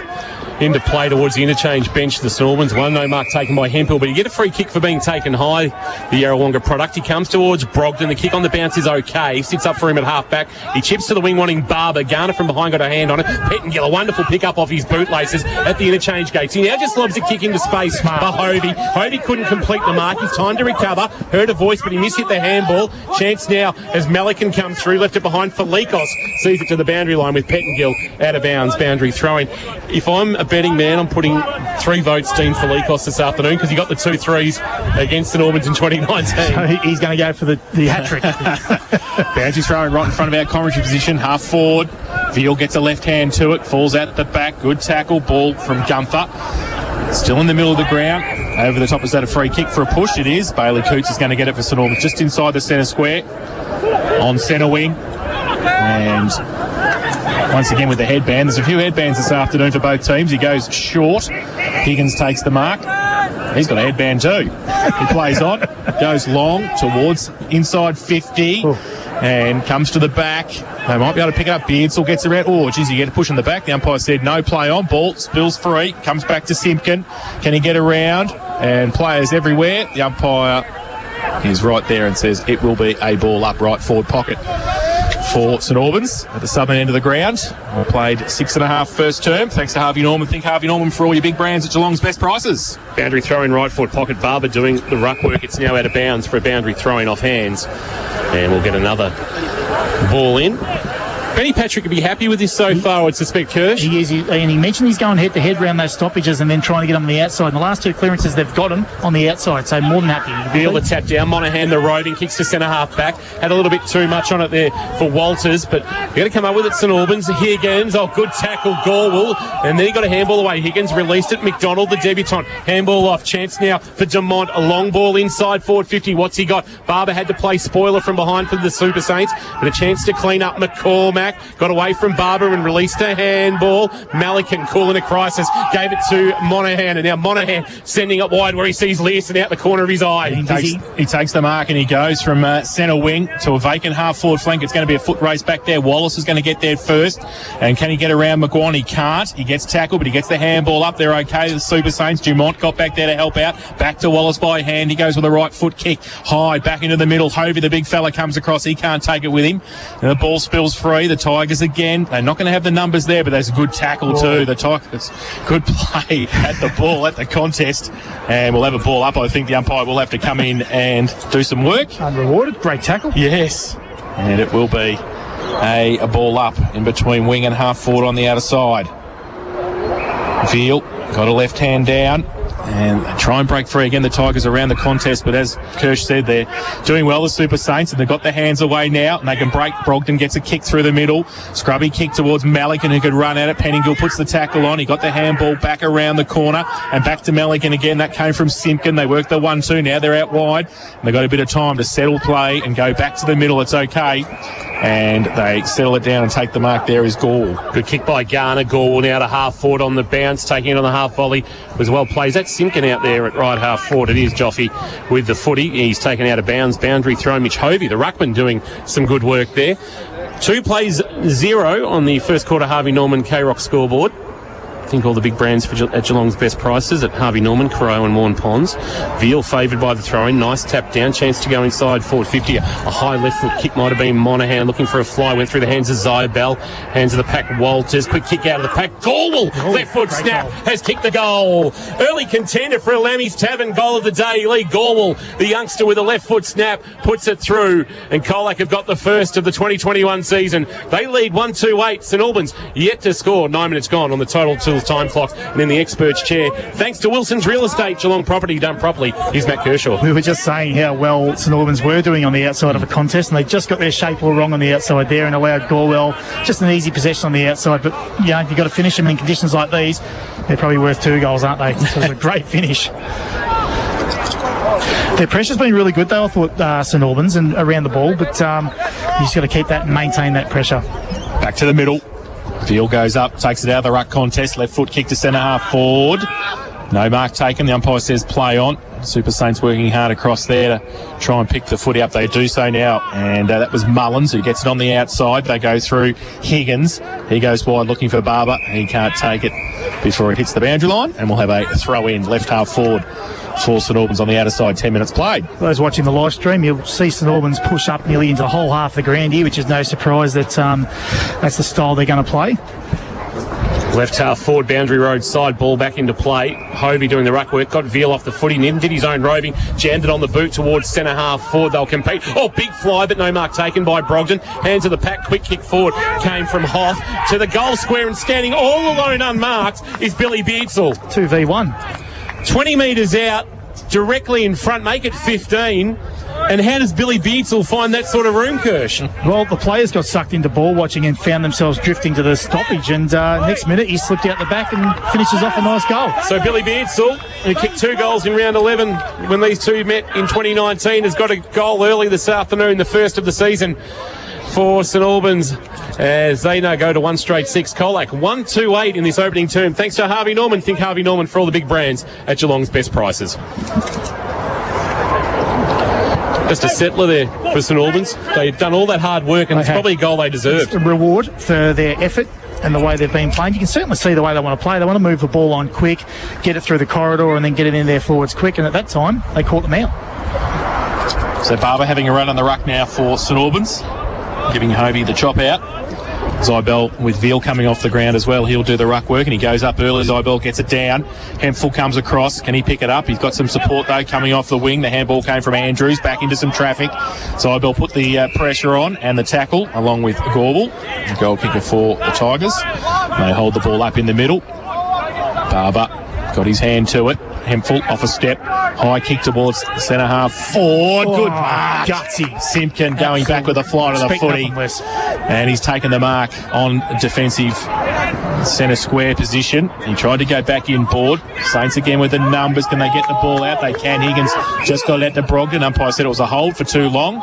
into play towards the interchange bench. The St Albans one, no mark taken by Hemphill, but you get a free kick for being taken high. The Yarrawonga product. He comes towards Brogden. The kick on the bounce is okay. Sits up for him at half back. He chips to the wing wanting Barber. Garner from behind got a hand on it. Pettingill, a wonderful pick up off his bootlaces at the interchange gates. He now just lobs a kick into space for Hovey. Hovey couldn't complete the mark. He's time to recover. Heard a voice, but he mishit the handball. Chance now as Malikan comes through. Left it behind for Likos. Sees it to the boundary line with Pettingill out of bounds. Boundary throwing. If I'm a betting man, I'm putting 3 votes Dean for Likos this afternoon because he got the 2 threes against St Albans in 2019. So he's going to go for the hat-trick. Bouncy throwing right in front of our commentary position, half forward. Veal gets a left hand to it, falls out the back. Good tackle, ball from Gunther. Still in the middle of the ground. Over the top, is that a free kick for a push? It is. Bailey Coots is going to get it for St Albans just inside the centre square. On centre wing. And once again with the headband. There's a few headbands this afternoon for both teams. He goes short. Higgins takes the mark. He's got a headband too. He plays on, goes long towards inside 50 and comes to the back. They might be able to pick it up. Beardsall gets around. Oh, geez, you get a push in the back. The umpire said no play on. Ball spills free. Comes back to Simpkin. Can he get around? And players everywhere. The umpire is right there and says it will be a ball up right forward pocket for St Albans at the southern end of the ground. I played 6.5 first term. Thanks to Harvey Norman. Think Harvey Norman for all your big brands at Geelong's best prices. Boundary throw in right forward pocket. Barber doing the ruck work. It's now out of bounds for a boundary throwing off hands. And we'll get another ball in. Benny Patrick would be happy with this so far, I would suspect, Kirsch. He is, and he mentioned he's going head-to-head around those stoppages and then trying to get them on the outside. And the last 2 clearances, they've got him on the outside, so more than happy. Beal the tap down. Monaghan the roving, kicks to centre half back. Had a little bit too much on it there for Walters, but you got to come up with it, St Albans. Higgins, good tackle, Gorwell. And then he got a handball away. Higgins released it. McDonald, the debutant. Handball off. Chance now for Dumont. A long ball inside forward 50. What's he got? Barber had to play spoiler from behind for the Super Saints, but a chance to clean up McCormack. Got away from Barber and released a handball. Malikan, cool in a crisis, gave it to Monaghan, and now Monaghan sending it wide where he sees Learson out the corner of his eye. He takes the mark and he goes from centre wing to a vacant half forward flank. It's going to be a foot race back there. Wallace is going to get there first, and can he get around McGuan? He can't. He gets tackled, but he gets the handball up there. Okay, the Super Saints. Dumont got back there to help out. Back to Wallace by hand. He goes with a right foot kick high back into the middle. Hovey, the big fella, comes across. He can't take it with him. And the ball spills free. The Tigers again. They're not going to have the numbers there, but there's a good tackle too. The Tigers, good play at the ball, at the contest. And we'll have a ball up. I think the umpire will have to come in and do some work. Unrewarded. Great tackle. Yes. And it will be a ball up in between wing and half forward on the outer side. Veal got a left hand down. And they try and break free again, the Tigers around the contest, but as Kirsch said, they're doing well, the Super Saints, and they've got their hands away now, and they can break. Brogden gets a kick through the middle. Scrubby kick towards Malikan, who could run at it. Pettingill puts the tackle on. He got the handball back around the corner, and back to Malikan again. That came from Simpkin. They worked the 1-2. Now they're out wide, and they've got a bit of time to settle play and go back to the middle. It's okay. And they settle it down and take the mark. There is Gorwell. Good kick by Garner. Gorwell now to half forward on the bounce, taking it on the half volley. Was well played. That's Simpkin out there at right half forward. It is Joffe with the footy. He's taken out of bounds. Boundary throw. Mitch Hovey, the ruckman, doing some good work there. 2 plays 0 on the first quarter Harvey Norman K-Rock scoreboard. I think all the big brands at Geelong's best prices at Harvey Norman, Crowe and Morn Ponds. Veal favoured by the throw-in. Nice tap down. Chance to go inside forward 50. A high left foot kick might have been Monaghan looking for a fly. Went through the hands of Zybel. Hands of the pack, Walters. Quick kick out of the pack. Gorwell. Left foot snap. Has kicked the goal. Early contender for a Lammy's Tavern goal of the day. Lee Gorwell, the youngster with a left foot snap, puts it through. And Colac have got the first of the 2021 season. They lead 1-2-8. St Albans yet to score. 9 minutes gone on the total time clock, and in the expert's chair, thanks to Wilson's Real Estate, Geelong property done properly. Here's Matt Kershaw. We were just saying how well St Albans were doing on the outside of a contest, and they just got their shape all wrong on the outside there and allowed Gorwell just an easy possession on the outside. But you know, you've got to finish them in conditions like these. They're probably worth 2 goals, aren't they? So it was a great finish. Their pressure's been really good, though, I thought, St Albans, and around the ball, but you just got to keep that and maintain that pressure. Back to the middle. Veal goes up, takes it out of the ruck contest. Left foot kick to centre half forward. No mark taken. The umpire says play on. Super Saints working hard across there to try and pick the footy up. They do so now. And that was Mullins who gets it on the outside. They go through Higgins. He goes wide looking for Barber. He can't take it before it hits the boundary line. And we'll have a throw in left half forward for St Albans on the outer side. 10 minutes played. For those watching the live stream, you'll see St Albans push up nearly into the whole half of the ground here, which is no surprise that that's the style they're going to play. Left half forward, boundary road side, ball back into play. Hovey doing the ruck work, got Veal off the footy, Nim did his own roving, jammed it on the boot towards centre half forward. They'll compete. Oh, big fly, but no mark taken by Brogden. Hands of the pack, quick kick forward, came from Hoff to the goal square, and standing all alone unmarked is Billy Beardsall. 2v1. 20 metres out, directly in front, make it 15. And how does Billy Beardsall find that sort of room, Kirsch? Well, the players got sucked into ball watching and found themselves drifting to the stoppage, and next minute he slipped out the back and finishes off a nice goal. So Billy Beardsall, who kicked 2 goals in round 11 when these two met in 2019, has got a goal early this afternoon, the first of the season for St Albans, as they now go to 1 straight 6. Colac 1-2-8 in this opening term. Thanks to Harvey Norman. Think Harvey Norman for all the big brands at Geelong's best prices. Just a settler there for St Albans. They've done all that hard work, and it's probably a goal they deserved. It's a reward for their effort and the way they've been playing. You can certainly see the way they want to play. They want to move the ball on quick, get it through the corridor, and then get it in their forwards quick. And at that time, they caught them out. So Barber having a run on the ruck now for St Albans, giving Hovey the chop out. Zybel with Veal coming off the ground as well. He'll do the ruck work, and he goes up early. Zybel gets it down. Hemphill comes across. Can he pick it up? He's got some support though coming off the wing. The handball came from Andrews back into some traffic. Zybel put the pressure on and the tackle along with Gorbel, the goal kicker for the Tigers. They hold the ball up in the middle. Barber got his hand to it. Hemphill off a step. High kick towards the centre half forward. Good mark. Gutsy. Simpkin going back with a fly to the footy. And he's taken the mark on defensive centre square position. He tried to go back in board. Saints again with the numbers. Can they get the ball out? They can. Higgins just got out to Brogden. Umpire said it was a hold for too long.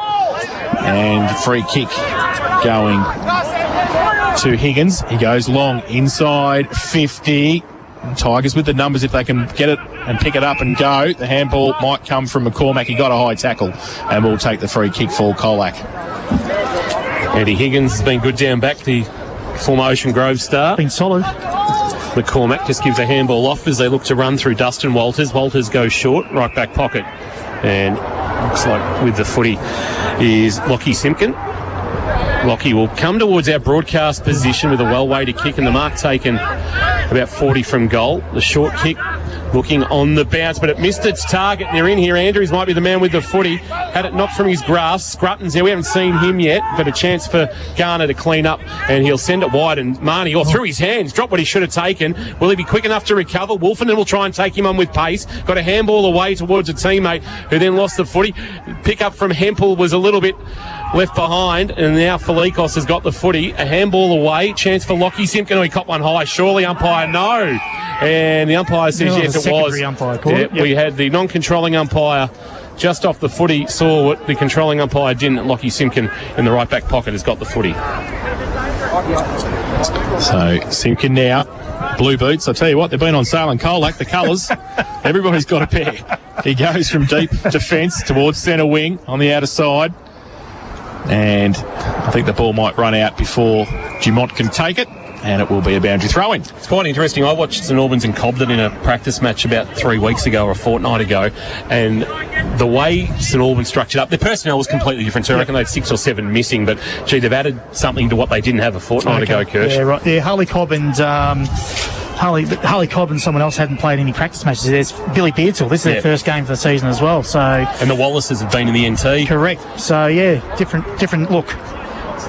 And free kick going to Higgins. He goes long inside 50. Tigers with the numbers if they can get it and pick it up and go. The handball might come from McCormack. He got a high tackle and will take the free kick for Colac. Eddie Higgins has been good down back, the former Ocean Grove star. Been solid. McCormack just gives a handball off as they look to run through Dustin Walters. Walters goes short, right back pocket. And looks like with the footy is Lockie Simpkin. Lockie will come towards our broadcast position with a well-weighted kick, and the mark taken about 40 from goal. The short kick looking on the bounce, but it missed its target. They're in here. Andrews might be the man with the footy. Had it knocked from his grasp. Scrutton's there. We haven't seen him yet, but a chance for Garner to clean up, and he'll send it wide. And Marnie, through his hands, dropped what he should have taken. Will he be quick enough to recover? Wolfenden will try and take him on with pace. Got a handball away towards a teammate who then lost the footy. Pick up from Hempel was a little bit left behind, and now Felikos has got the footy. A handball away. Chance for Lockie Simpkin. He caught one high. Surely, umpire, no. And the umpire says yes, it was. Umpire We had the non-controlling umpire just off the footy, saw what the controlling umpire didn't. Lockie Simpkin in the right back pocket has got the footy. So Simpkin now, blue boots. I tell you what, they've been on sale in Colac. The colours, everybody's got a pair. He goes from deep defence towards centre wing on the outer side. And I think the ball might run out before Dumont can take it, and it will be a boundary throw-in. It's quite interesting. I watched St Albans and Cobden in a practice match about 3 weeks ago or a fortnight ago, and the way St Albans structured up, their personnel was completely different. So I reckon they had 6 or 7 missing, but gee, they've added something to what they didn't have a fortnight ago, Kirsch. Yeah, right. Yeah, Harley Cobb and Harley Cobb and someone else hadn't played any practice matches. There's Billy Beardsall. This is their first game for the season as well. So, and the Wallaces have been in the NT. Correct. So yeah, different look.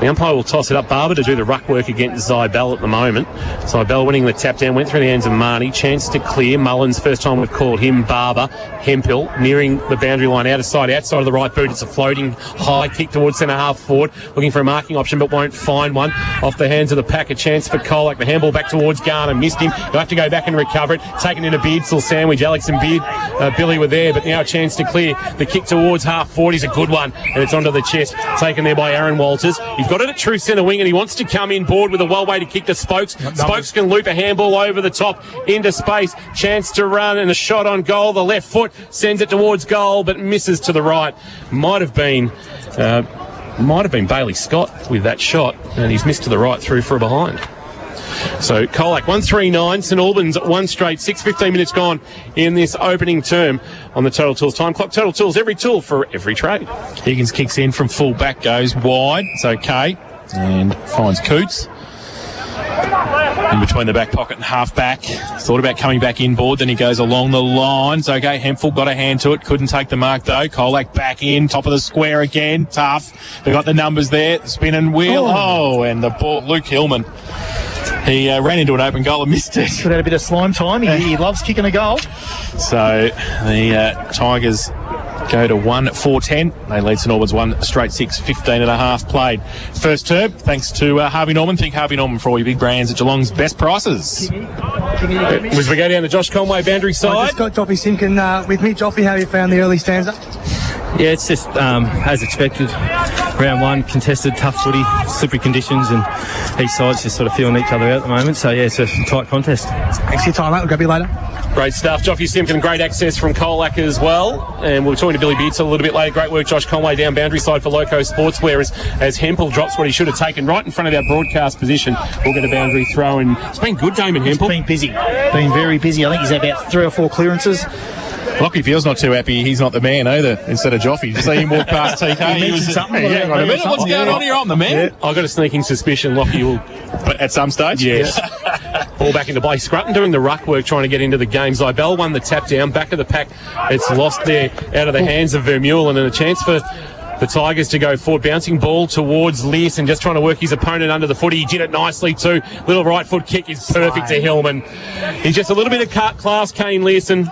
The umpire will toss it up. Barber to do the ruck work against Zybel at the moment. Zybel winning the tap down, went through the hands of Marnie. Chance to clear. Mullins, first time we've called him. Barber. Hemphill nearing the boundary line outside of the right boot. It's a floating high kick towards centre half forward. Looking for a marking option but won't find one. Off the hands of the pack. A chance for Colac. The handball back towards Garner. Missed him. He'll have to go back and recover it. Taken in a Beardsall sandwich. Alex and Billy were there, but now a chance to clear. The kick towards half forward is a good one, and it's onto the chest. Taken there by Aaron Walters. He You've got it at true centre wing, and he wants to come in board with a well-weighted kick to Spokes. Spokes can loop a handball over the top into space. Chance to run and a shot on goal. The left foot sends it towards goal, but misses to the right. Might have been Bailey Scott with that shot, and he's missed to the right through for a behind. So Colac 139, St Albans 1 straight, 15 minutes gone in this opening term on the Total Tools time clock. Total Tools, every tool for every trade. Higgins kicks in from full back, goes wide. It's okay. And finds Coots. In between the back pocket and half back. Thought about coming back inboard, then he goes along the lines. Okay, Hemphill got a hand to it. Couldn't take the mark though. Colac back in, top of the square again. Tough. They got the numbers there. Spin and wheel. Oh, and the ball, Luke Hillman. He ran into an open goal and missed it. Could have had a bit of slime time. He loves kicking a goal. So the Tigers go to 1-4-10. They lead St Albans 1 straight 6, 15 and a half played. First term, thanks to Harvey Norman. Think Harvey Norman for all your big brands at Geelong's best prices. As we go down the Josh Conway boundary side. I just got Joffy Simpkin with me. Joffy, how have you found the early stanza? Yeah, it's just as expected. Round one, contested, tough footy, slippery conditions, and each side's just sort of feeling each other out at the moment. So, yeah, it's a tight contest. Thanks for your time, mate. We'll grab you later. Great stuff. Joffy Simpkin, great access from Colac as well. And we're talking to Billy Beatts a little bit later. Great work, Josh Conway, down boundary side for Loco Sportswear as Hempel drops what he should have taken right in front of our broadcast position. We'll get a boundary throw. And it's been good, Damon Hempel. He's been busy. Been very busy. I think he's had about 3 or 4 clearances. Lockie feels not too happy he's not the man either instead of Joffy. You see him walk past TK. He was something. Hang on a minute. What's going on here? I'm the man. Yeah. I've got a sneaking suspicion Lockie will... But at some stage? Yes. Ball back into play. Scrutton doing the ruck work, trying to get into the game. Zybel won the tap down. Back of the pack. It's lost there out of the hands of Vermeulen, and a chance for the Tigers to go forward. Bouncing ball towards Learson and just trying to work his opponent under the footy. He did it nicely too. Little right foot kick is perfect to Hillman. He's just a little bit of class, Kane Learson.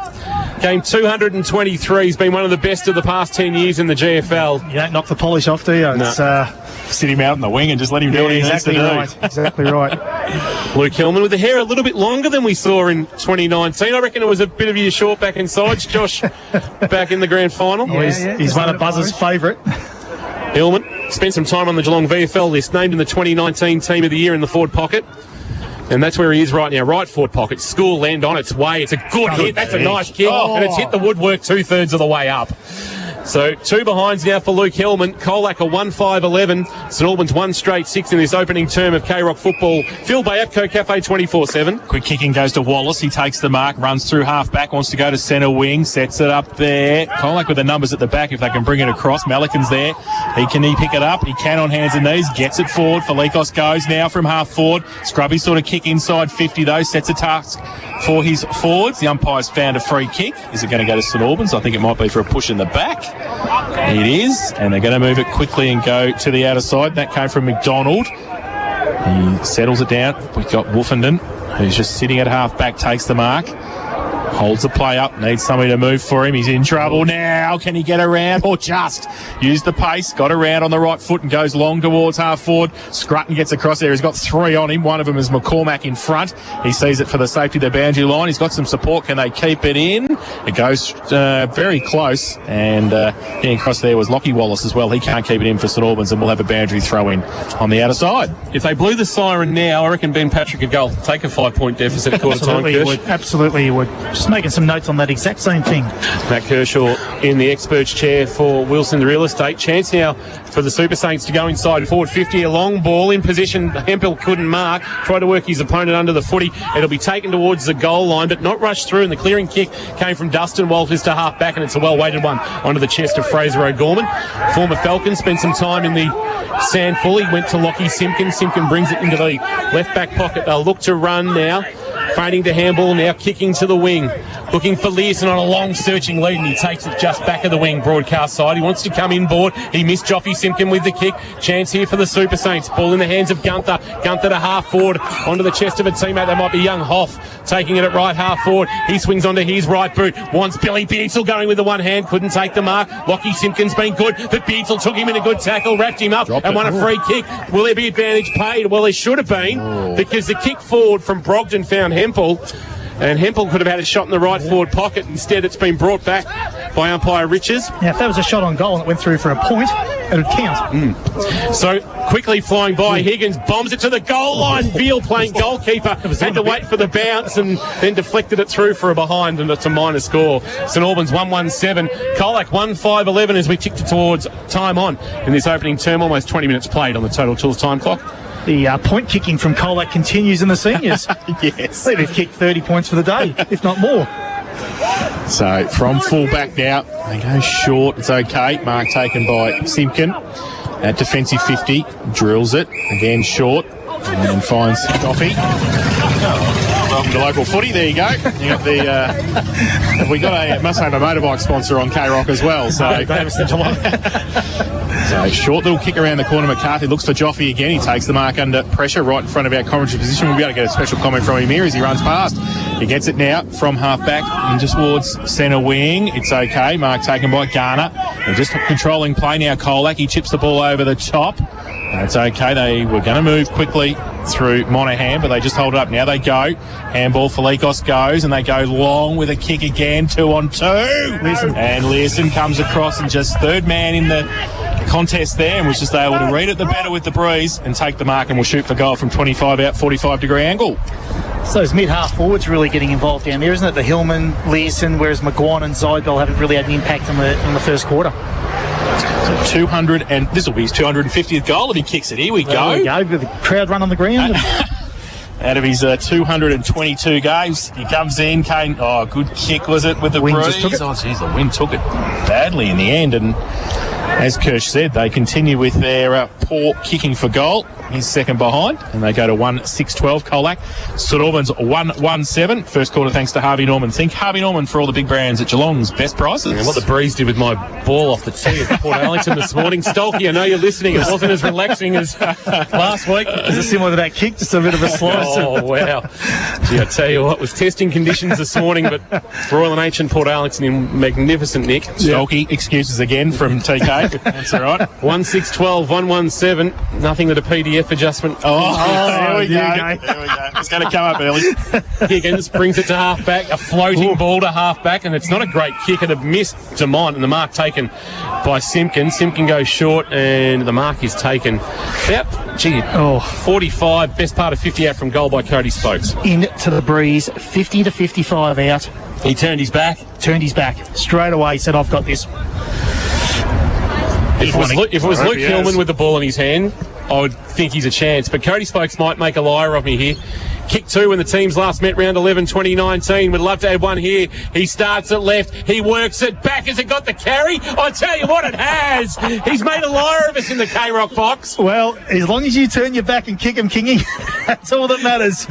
Game 223. He's been one of the best of the past 10 years in the GFL. You don't knock the polish off, do you? No. It's, sit him out in the wing and just let him do what he needs to do. Right. Exactly right. Luke Hillman with the hair a little bit longer than we saw in 2019. I reckon it was a bit of your short back and sides, Josh, back in the grand final. He's one of Buzz's favourite. Hillman spent some time on the Geelong VFL list, named in the 2019 Team of the Year in the forward pocket. And that's where he is right now, right forward pocket. School land on its way. It's a good hit. That's a nice kick. And it's hit the woodwork 2/3 of the way up. So 2 behinds now for Luke Hillman. Colac a 1-5-11. St Albans 1 straight 6 in this opening term of K-Rock football. Fueled by Epco Cafe 24/7. Quick kicking goes to Wallace. He takes the mark, runs through half back, wants to go to centre wing, sets it up there. Colac with the numbers at the back if they can bring it across. Malikan's there. Can he pick it up? He can on hands and knees. Gets it forward. Felikos goes now from half forward. Scrubby sort of kick inside 50 though. Sets a task for his forwards. The umpire's found a free kick. Is it going to go to St Albans? I think it might be for a push in the back. It is, and they're going to move it quickly and go to the outer side. That came from McDonald. He settles it down. We've got Woofenden, who's just sitting at half back, takes the mark. Holds the play up, needs somebody to move for him. He's in trouble now. Can he get around? Or just use the pace, got around on the right foot and goes long towards half forward. Scrutton gets across there. He's got 3 on him. One of them is McCormack in front. He sees it for the safety of the boundary line. He's got some support. Can they keep it in? It goes very close. And getting across there was Lockie Wallace as well. He can't keep it in for St Albans, and we'll have a boundary throw in on the outer side. If they blew the siren now, I reckon Ben Patrick could go take a 5-point deficit at quarter time. Absolutely, he would. Just making some notes on that exact same thing. Matt Kershaw in the expert's chair for Wilson Real Estate. Chance now for the Super Saints to go inside forward 50. A long ball in position. Hempel couldn't mark. Tried to work his opponent under the footy. It'll be taken towards the goal line, but not rushed through. And the clearing kick came from Dustin Walters to half back, and it's a well-weighted one onto the chest of Fraser O'Gorman. Former Falcon spent some time in the sand fully. Went to Lockie Simpkin. Simpkin brings it into the left back pocket. They'll look to run now. Feigning to handball now, kicking to the wing. Looking for Learson on a long searching lead, and he takes it just back of the wing, broadcast side. He wants to come inboard. He missed Joffy Simpkin with the kick. Chance here for the Super Saints. Ball in the hands of Gunther. Gunther to half forward onto the chest of a teammate. That might be young Hoff taking it at right half forward. He swings onto his right boot. Wants Billy Beatle going with the one hand. Couldn't take the mark. Lockie Simpkin's been good, but Beatle took him in a good tackle, wrapped him up, and won a free kick. Will there be advantage paid? Well, there should have been, because the kick forward from Brogdon found Hempel. And Hempel could have had a shot in the right forward pocket. Instead, it's been brought back by umpire Riches. Now, if that was a shot on goal and it went through for a point, it would count. So, quickly flying by, Higgins bombs it to the goal line. Veal playing goalkeeper. Had to wait for the bounce and then deflected it through for a behind, and it's a minor score. St Albans 1-1-7. Colac 1-5-11 as we ticked it towards time on in this opening term. Almost 20 minutes played on the Total Tools time clock. The point kicking from Colac continues in the seniors. Yes. They've kicked 30 points for the day, if not more. So from full back now, they go short. It's okay. Mark taken by Simpkin at defensive 50. Drills it. Again short. And then finds Coffee. Welcome to local footy. There you go. You got the. We got a must have a motorbike sponsor on K-Rock as well. So. So short little kick around the corner. McCarthy looks for Joffe again. He takes the mark under pressure right in front of our commentary position. We'll be able to get a special comment from him here as he runs past. He gets it now from half back and just towards centre wing. It's okay. Mark taken by Garner. They're just controlling play now. Colac. He chips the ball over the top. That's okay. They were going to move quickly through Monaghan, but they just hold it up. Now they go. Handball, Felikos goes, and they go long with a kick again. 2-on-2. And Learson comes across and just third man in the contest there and was just able to read it the better with the breeze and take the mark, and will shoot for goal from 25 out, 45-degree angle. So those mid-half forwards really getting involved down there, isn't it? The Hillman, Learson, whereas McGuan and Zybel haven't really had an impact on the first quarter. So 200, and this will be his 250th goal if he kicks it. Here we go. There we go, with the crowd run on the ground. Out of his 222 games, he comes in. Kane, good kick was it with the wind breeze? just took it. Oh, geez, the wind took it badly in the end. And as Kirsch said, they continue with their poor kicking for goal. He's second behind, and they go to 1-6-12. Colac. St Albans 1-1-7. First quarter thanks to Harvey Norman. Think Harvey Norman for all the big brands at Geelong's best prices. And what the breeze did with my ball off the tee at Port Arlington this morning. Stolky, I know you're listening. It wasn't as relaxing as last week. Is it similar to that kick? Just a bit of a slice. Oh, wow. Gee, I tell you what, it was testing conditions this morning, but Royal and H and Port Arlington in magnificent nick. Stolky, excuses again from TK. That's all right. 1-6-12, 1-1-7. Nothing that a PDF adjustment. There we go. It's going to come up early. Higgins brings it to half-back, a floating ball to half-back, and it's not a great kick. It had missed Demont, and the mark taken by Simpkin. Simpkin goes short, and the mark is taken. Yep. 45, best part of 50 out from goal by Cody Spokes. Into the breeze, 50 to 55 out. He turned his back. Straight away, said, I've got this. If it was Luke Hillman with the ball in his hand, I would think he's a chance. But Cody Spokes might make a liar of me here. Kick two when the teams last met round 11 2019. Would love to have one here. He starts it left. He works it back. Has it got the carry? I tell you what, it has. He's made a liar of us in the K-Rock box. Well, as long as you turn your back and kick him, Kingy, that's all that matters.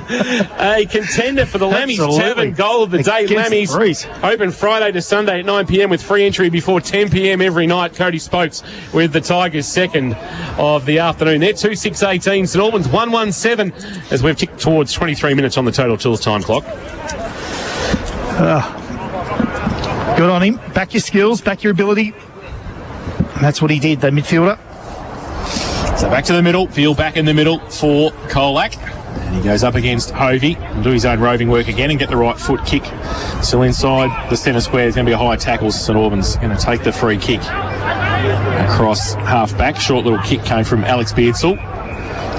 A contender for the Lammies Tavern goal of the day. Lammies open Friday to Sunday at 9 p.m. with free entry before 10 p.m. every night. Cody Spokes with the Tigers second of the afternoon. They're 2-6-18. St Albans 1-1-7 as we've ticked towards 23 minutes on the Total Tools time clock. Good on him. Back your skills, back your ability. And that's what he did, the midfielder. So back to the middle. Veal back in the middle for Colac. And he goes up against Hovey and do his own roving work again and get the right foot kick. Still inside the centre square. There's going to be a high tackle. St Albans going to take the free kick across half back. Short little kick came from Alex Beardsall.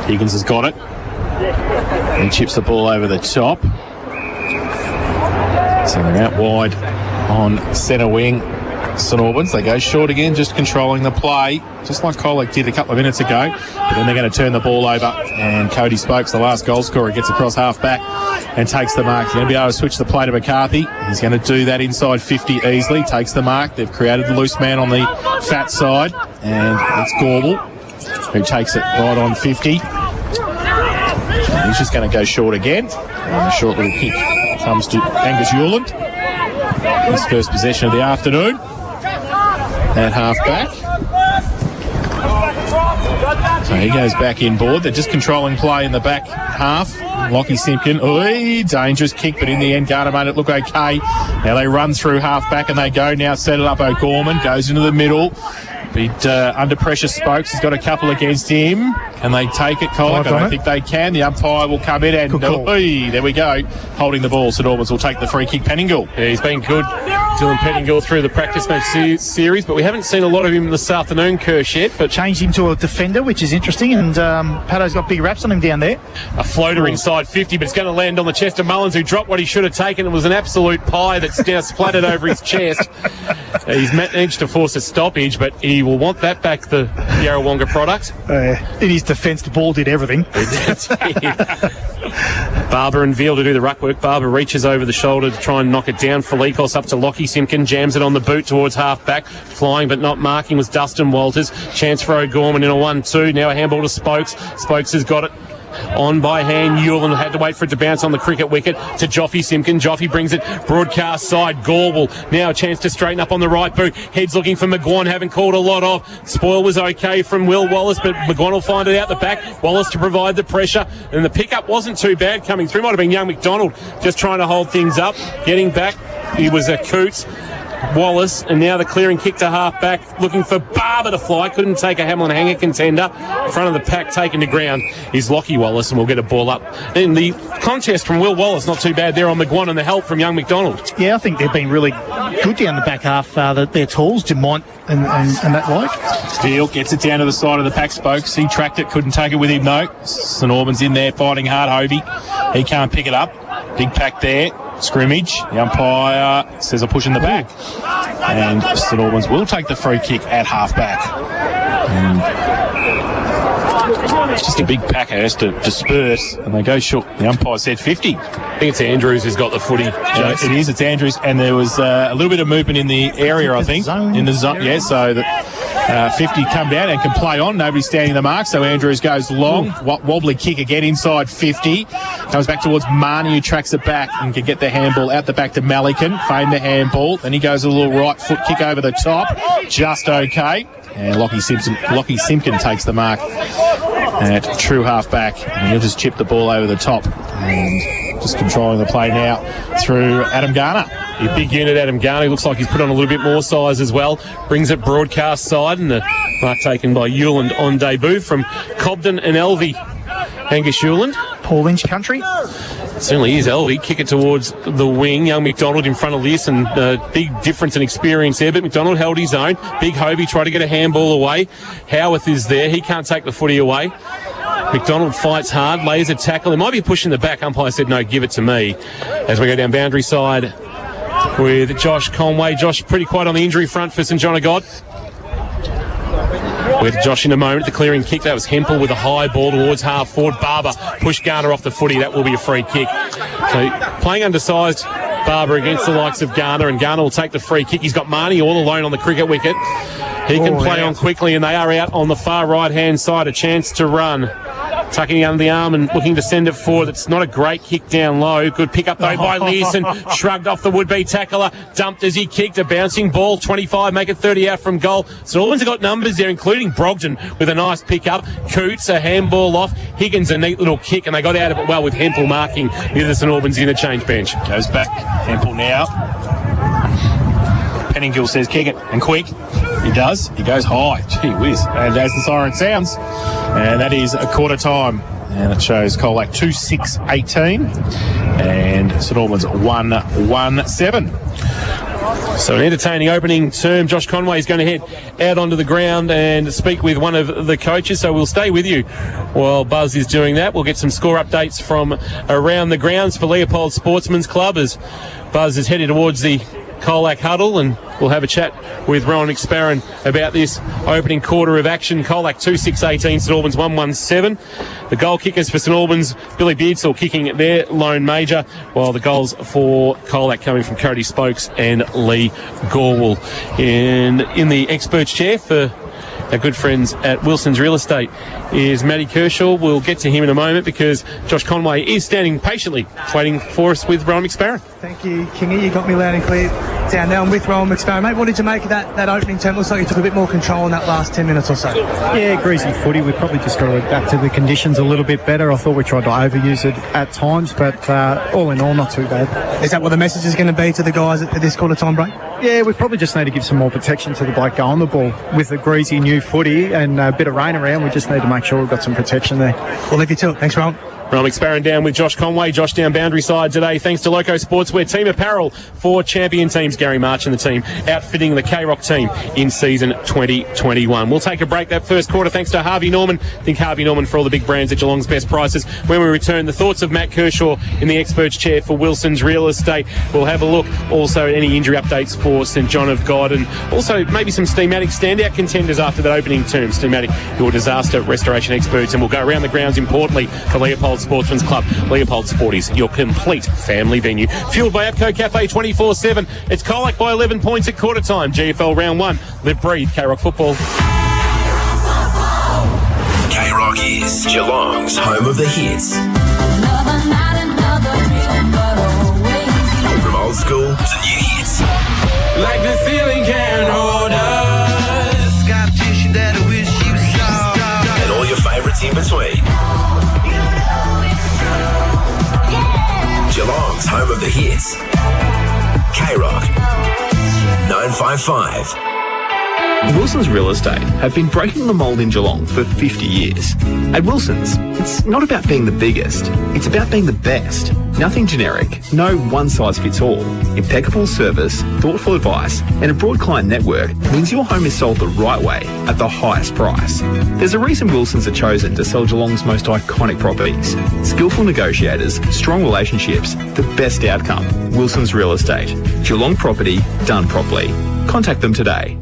Higgins has got it. He chips the ball over the top. So they're out wide on centre wing. St Albans, they go short again, just controlling the play, just like Colac did a couple of minutes ago. But then they're going to turn the ball over, and Cody Spokes, the last goal scorer, gets across half back and takes the mark. He's going to be able to switch the play to McCarthy. He's going to do that inside 50 easily, takes the mark. They've created the loose man on the fat side, and it's Gorbel who takes it right on 50. And he's just going to go short again, and a short little kick comes to Angus Hewland. His first possession of the afternoon at half back. So he goes back inboard. They're just controlling play in the back half. Lockie Simpkin, dangerous kick, but in the end Garner made it look okay. Now they run through half back and they go now, set it up. O'Gorman goes into the middle. Beat under pressure Spokes. He's got a couple against him. Can they take it, Colac? I don't think they can. The umpire will come in and there we go. Holding the ball. St Albans will take the free kick. Pettingill. Yeah, he's been good, Dylan Pettingill, through the practice match series, but we haven't seen a lot of him this afternoon, Kirsch, yet. But changed him to a defender, which is interesting, and Paddo's got big raps on him down there. A floater inside 50, but it's going to land on the chest of Mullins, who dropped what he should have taken. It was an absolute pie that's now splattered over his chest. He's managed to force a stoppage, but he will want that back, the Yarrawonga product. In his defence, the ball did everything. Barber and Veal to do the ruck work. Barber reaches over the shoulder to try and knock it down. Felikos up to Lockie Simpkin, jams it on the boot towards half-back. Flying but not marking was Dustin Walters. Chance for O'Gorman in a 1-2. Now a handball to Spokes. Spokes has got it on by hand. Newland had to wait for it to bounce on the cricket wicket to Joffy Simpkin. Joffy brings it broadcast side. Gorbel now a chance to straighten up on the right boot. Heads looking for McGuan, haven't called a lot of. Spoil was okay from Will Wallace, but McGuan will find it out the back. Wallace to provide the pressure, and the pickup wasn't too bad coming through. Might have been young McDonald just trying to hold things up. Getting back, he was a Coots. Wallace, and now the clearing kick to half-back, looking for Barber to fly. Couldn't take a Hamlin hanger contender. Front of the pack taken to ground is Lockie Wallace, and we'll get a ball up. And the contest from Will Wallace, not too bad there on McGuan, and the help from young McDonald. Yeah, I think they've been really good down the back half. Their tools, Dumont and that like. Steele gets it down to the side of the pack. Spokes. He tracked it, couldn't take it with him, no. St Albans in there fighting hard. Hovey, he can't pick it up. Big pack there. Scrimmage. The umpire says a push in the back. And St Albans will take the free kick at half-back. Just a big packer has to disperse, and they go short. The umpire said 50. I think it's Andrews who's got the footy. It is. It's Andrews, and there was a little bit of movement in the area, I think. In the zone, yeah. So that 50 come down and can play on. Nobody's standing the mark, so Andrews goes long. Wobbly kick again inside 50. Comes back towards Marnie, who tracks it back and can get the handball out the back to Malikan. Feign the handball. Then he goes a little right foot kick over the top. Just okay. And Lockie Simpkin takes the mark at true half-back. And he'll just chip the ball over the top. And just controlling the play now through Adam Garner. A big unit, Adam Garner. Looks like he's put on a little bit more size as well. Brings it broadcast side, and the mark taken by Hewland on debut from Cobden and Elvey. Angus Hewland. Paul Lynch country. Certainly is Elvey. Kick it towards the wing. Young McDonald in front of this, and big difference in experience there, but McDonald held his own. Big Hovey tried to get a handball away. Howarth is there. He can't take the footy away. McDonald fights hard, lays a tackle. He might be pushing the back. Umpire said, no, give it to me. As we go down boundary side with Josh Conway. Josh pretty quiet on the injury front for St John of God. With Josh in a moment, the clearing kick. That was Hempel with a high ball towards half forward. Barber pushed Garner off the footy. That will be a free kick. So playing undersized Barber against the likes of Garner, and Garner will take the free kick. He's got Marnie all alone on the cricket wicket. He can play on quickly, and they are out on the far right-hand side. A chance to run. Tucking under the arm and looking to send it forward. It's not a great kick down low. Good pick up though by Learson. Shrugged off the would-be tackler. Dumped as he kicked. A bouncing ball. 25, make it 30 out from goal. St Albans have got numbers there, including Brogden with a nice pick up. Coots, a handball off. Higgins, a neat little kick, and they got out of it well with Hempel marking near the St Albans interchange bench. Goes back. Hempel now. Pettingill says kick it, and quick. He does. He goes high. Gee whiz. And as the siren sounds, and that is a quarter time. And it shows Colac 2-6-18 and St Albans 1-1-7. So an entertaining opening term. Josh Conway is going to head out onto the ground and speak with one of the coaches. So we'll stay with you while Buzz is doing that. We'll get some score updates from around the grounds for Leopold Sportsman's Club as Buzz is headed towards the Colac huddle, and we'll have a chat with Rowan McSparron about this opening quarter of action. Colac 2-6-18, St Albans 1-1-7. The goal kickers for St Albans, Billy Beardsall kicking their lone major, while the goals for Colac coming from Cody Spokes and Lee Gorwell. And in the experts chair for our good friends at Wilson's Real Estate is Matty Kershaw. We'll get to him in a moment because Josh Conway is standing patiently waiting for us with Rowan McSparron. Thank you, Kingy. You got me loud and clear. down there. I'm with Rowan McSparrow. Mate, what did you make of that opening term? Looks like you took a bit more control in that last 10 minutes or so. Yeah, greasy footy. We probably just got to adapt to the conditions a little bit better. I thought we tried to overuse it at times, but all in all, not too bad. Is that what the message is going to be to the guys at this quarter time break? Yeah, we probably just need to give some more protection to the bloke going the ball. With the greasy new footy and a bit of rain around, we just need to make sure we've got some protection there. We'll leave you to it. Thanks, Rowan. Rowan McSparrow down with Josh Conway. Josh down boundary side today thanks to Loco Sportswear Team Apparel for champion teams. Gary March and the team outfitting the K-Rock team in season 2021. We'll take a break that first quarter thanks to Harvey Norman. Think Harvey Norman for all the big brands at Geelong's best prices. When we return, the thoughts of Matt Kershaw in the experts chair for Wilson's Real Estate. We'll have a look also at any injury updates for St John of God and also maybe some Steamatic standout contenders after that opening term. Steamatic, your disaster restoration experts, and we'll go around the grounds importantly for Leopold Sportsman's Club. Leopold Sporties, your complete family venue. Fueled by Apco Cafe 24/7. It's Colac by 11 points at quarter time. GFL round 1. Live, breathe, K-Rock football. K-Rock is Geelong's home of the hits. From old school to new hits. Like the ceiling can't hold us. Got tissue that I wish you saw. And all your favourites in between. Geelong's home of the hits. K-Rock 955. Wilson's Real Estate have been breaking the mould in Geelong for 50 years. At Wilson's, it's not about being the biggest, it's about being the best. Nothing generic, no one-size-fits-all. Impeccable service, thoughtful advice, and a broad client network means your home is sold the right way at the highest price. There's a reason Wilson's are chosen to sell Geelong's most iconic properties. Skillful negotiators, strong relationships, the best outcome. Wilson's Real Estate. Geelong property done properly. Contact them today.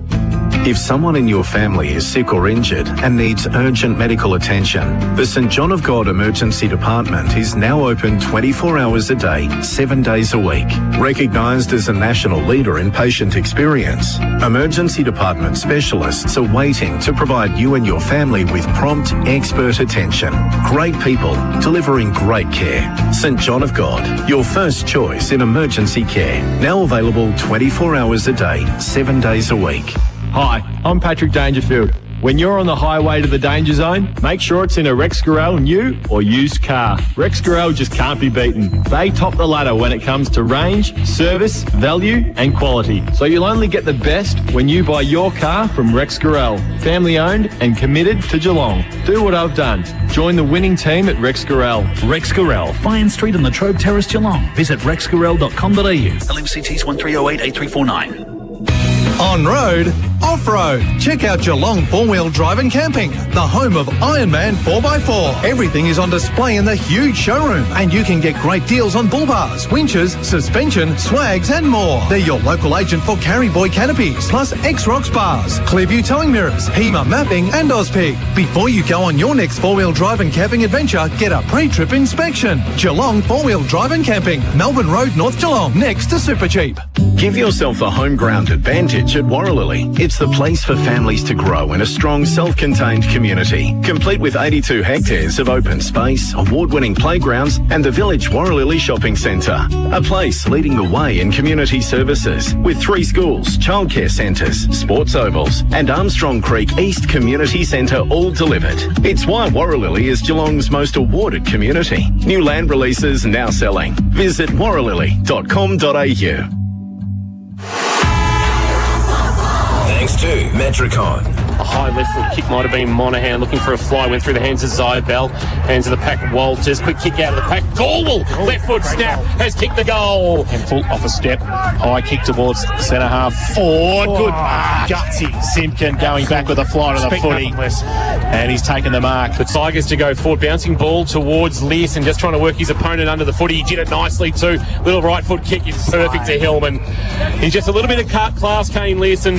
If someone in your family is sick or injured and needs urgent medical attention, the St John of God Emergency Department is now open 24 hours a day, 7 days a week. Recognised as a national leader in patient experience, emergency department specialists are waiting to provide you and your family with prompt, expert attention. Great people delivering great care. St John of God, your first choice in emergency care. Now available 24 hours a day, 7 days a week. Hi, I'm Patrick Dangerfield. When you're on the highway to the danger zone, make sure it's in a Rex Gorell new or used car. Rex Gorell just can't be beaten. They top the ladder when it comes to range, service, value and quality. So you'll only get the best when you buy your car from Rex Gorell. Family owned and committed to Geelong. Do what I've done. Join the winning team at Rex Gorell. Rex Gorell, Fine Street in Latrobe Terrace, Geelong. Visit rexgorell.com.au. LMCTs 1308 8349. On road, off-road. Check out Geelong 4-Wheel Drive and Camping, the home of Ironman 4x4. Everything is on display in the huge showroom, and you can get great deals on bull bars, winches, suspension, swags, and more. They're your local agent for Carry Boy canopies, plus X-Rocks bars, Clearview towing mirrors, HEMA mapping, and Ozpig. Before you go on your next 4-wheel drive and camping adventure, get a pre-trip inspection. Geelong 4-Wheel Drive and Camping, Melbourne Road, North Geelong, next to Supercheap. Give yourself a home ground advantage at Warralilly. It's the place for families to grow in a strong, self-contained community, complete with 82 hectares of open space, award-winning playgrounds, and the Village Warralilly Shopping Centre. A place leading the way in community services, with 3 schools, childcare centres, sports ovals, and Armstrong Creek East Community Centre all delivered. It's why Warralilly is Geelong's most awarded community. New land releases now selling. Visit warralilly.com.au. Thanks to Metricon. A high left foot kick might have been Monahan looking for a fly, went through the hands of Zybel, hands of the pack Walters, quick kick out of the pack, Galwell, left foot snap, has kicked the goal. And full off a step, high kick towards centre half forward, good mark. Gutsy, Simpkin going back with a fly to the footy, and he's taken the mark. The Tigers to go forward, bouncing ball towards Learson and just trying to work his opponent under the footy. He did it nicely too. Little right foot kick is perfect to Hillman. He's just a little bit of class, Kane Learson.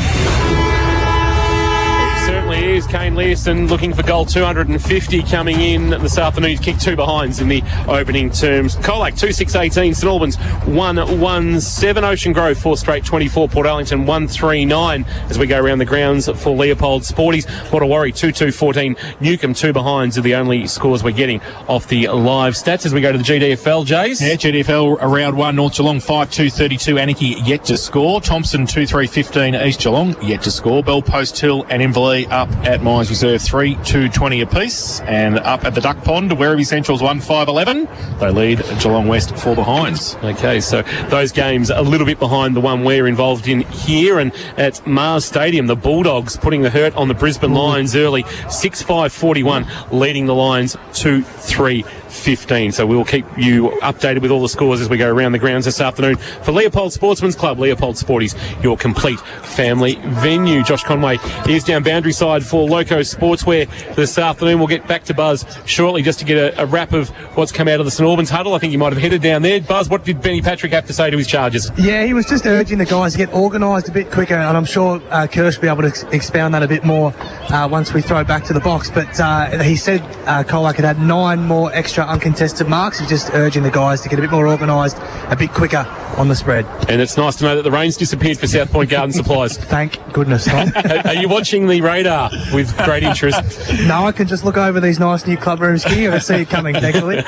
certainly is. Kane Learson looking for goal 250 coming in this afternoon. He's kicked 2 behinds in the opening terms. Colac 2-6-18. St Albans 1-1-7. Ocean Grove 4 straight 24. Port Arlington 1-3-9 as we go around the grounds for Leopold Sporties. Wattawarri 2-2-14. Newcombe 2 behinds are the only scores we're getting off the live stats as we go to the GDFL, Jays. Yeah, GDFL around 1, North Geelong 5-2-32. Anarchy yet to score. Thompson 2-3-15. East Geelong yet to score. Bell Post Hill and Inverleigh up at Mines Reserve 3-2-20 apiece. And up at the Duck Pond, Werribee Central's 1-5-11. They lead Geelong West 4 behinds. Okay, so those games a little bit behind the one we're involved in here. And at Mars Stadium, the Bulldogs putting the hurt on the Brisbane Lions early. 6-5-41, leading the Lions 2-3-15. So we'll keep you updated with all the scores as we go around the grounds this afternoon. For Leopold Sportsman's Club, Leopold Sporties, your complete family venue. Josh Conway is down boundary side for Loco Sportswear this afternoon. We'll get back to Buzz shortly just to get a wrap of what's come out of the St Albans huddle. I think you might have headed down there. Buzz, what did Benny Patrick have to say to his charges? Yeah, he was just urging the guys to get organised a bit quicker, and I'm sure Kirsch will be able to expound that a bit more once we throw back to the box. But he said Colac had 9 more extra uncontested marks. He's just urging the guys to get a bit more organised, a bit quicker on the spread. And it's nice to know that the rain's disappeared for South Point Garden Supplies. Thank goodness, Tom. Are you watching the radar with great interest? No, I can just look over these nice new club rooms here and see it coming next week.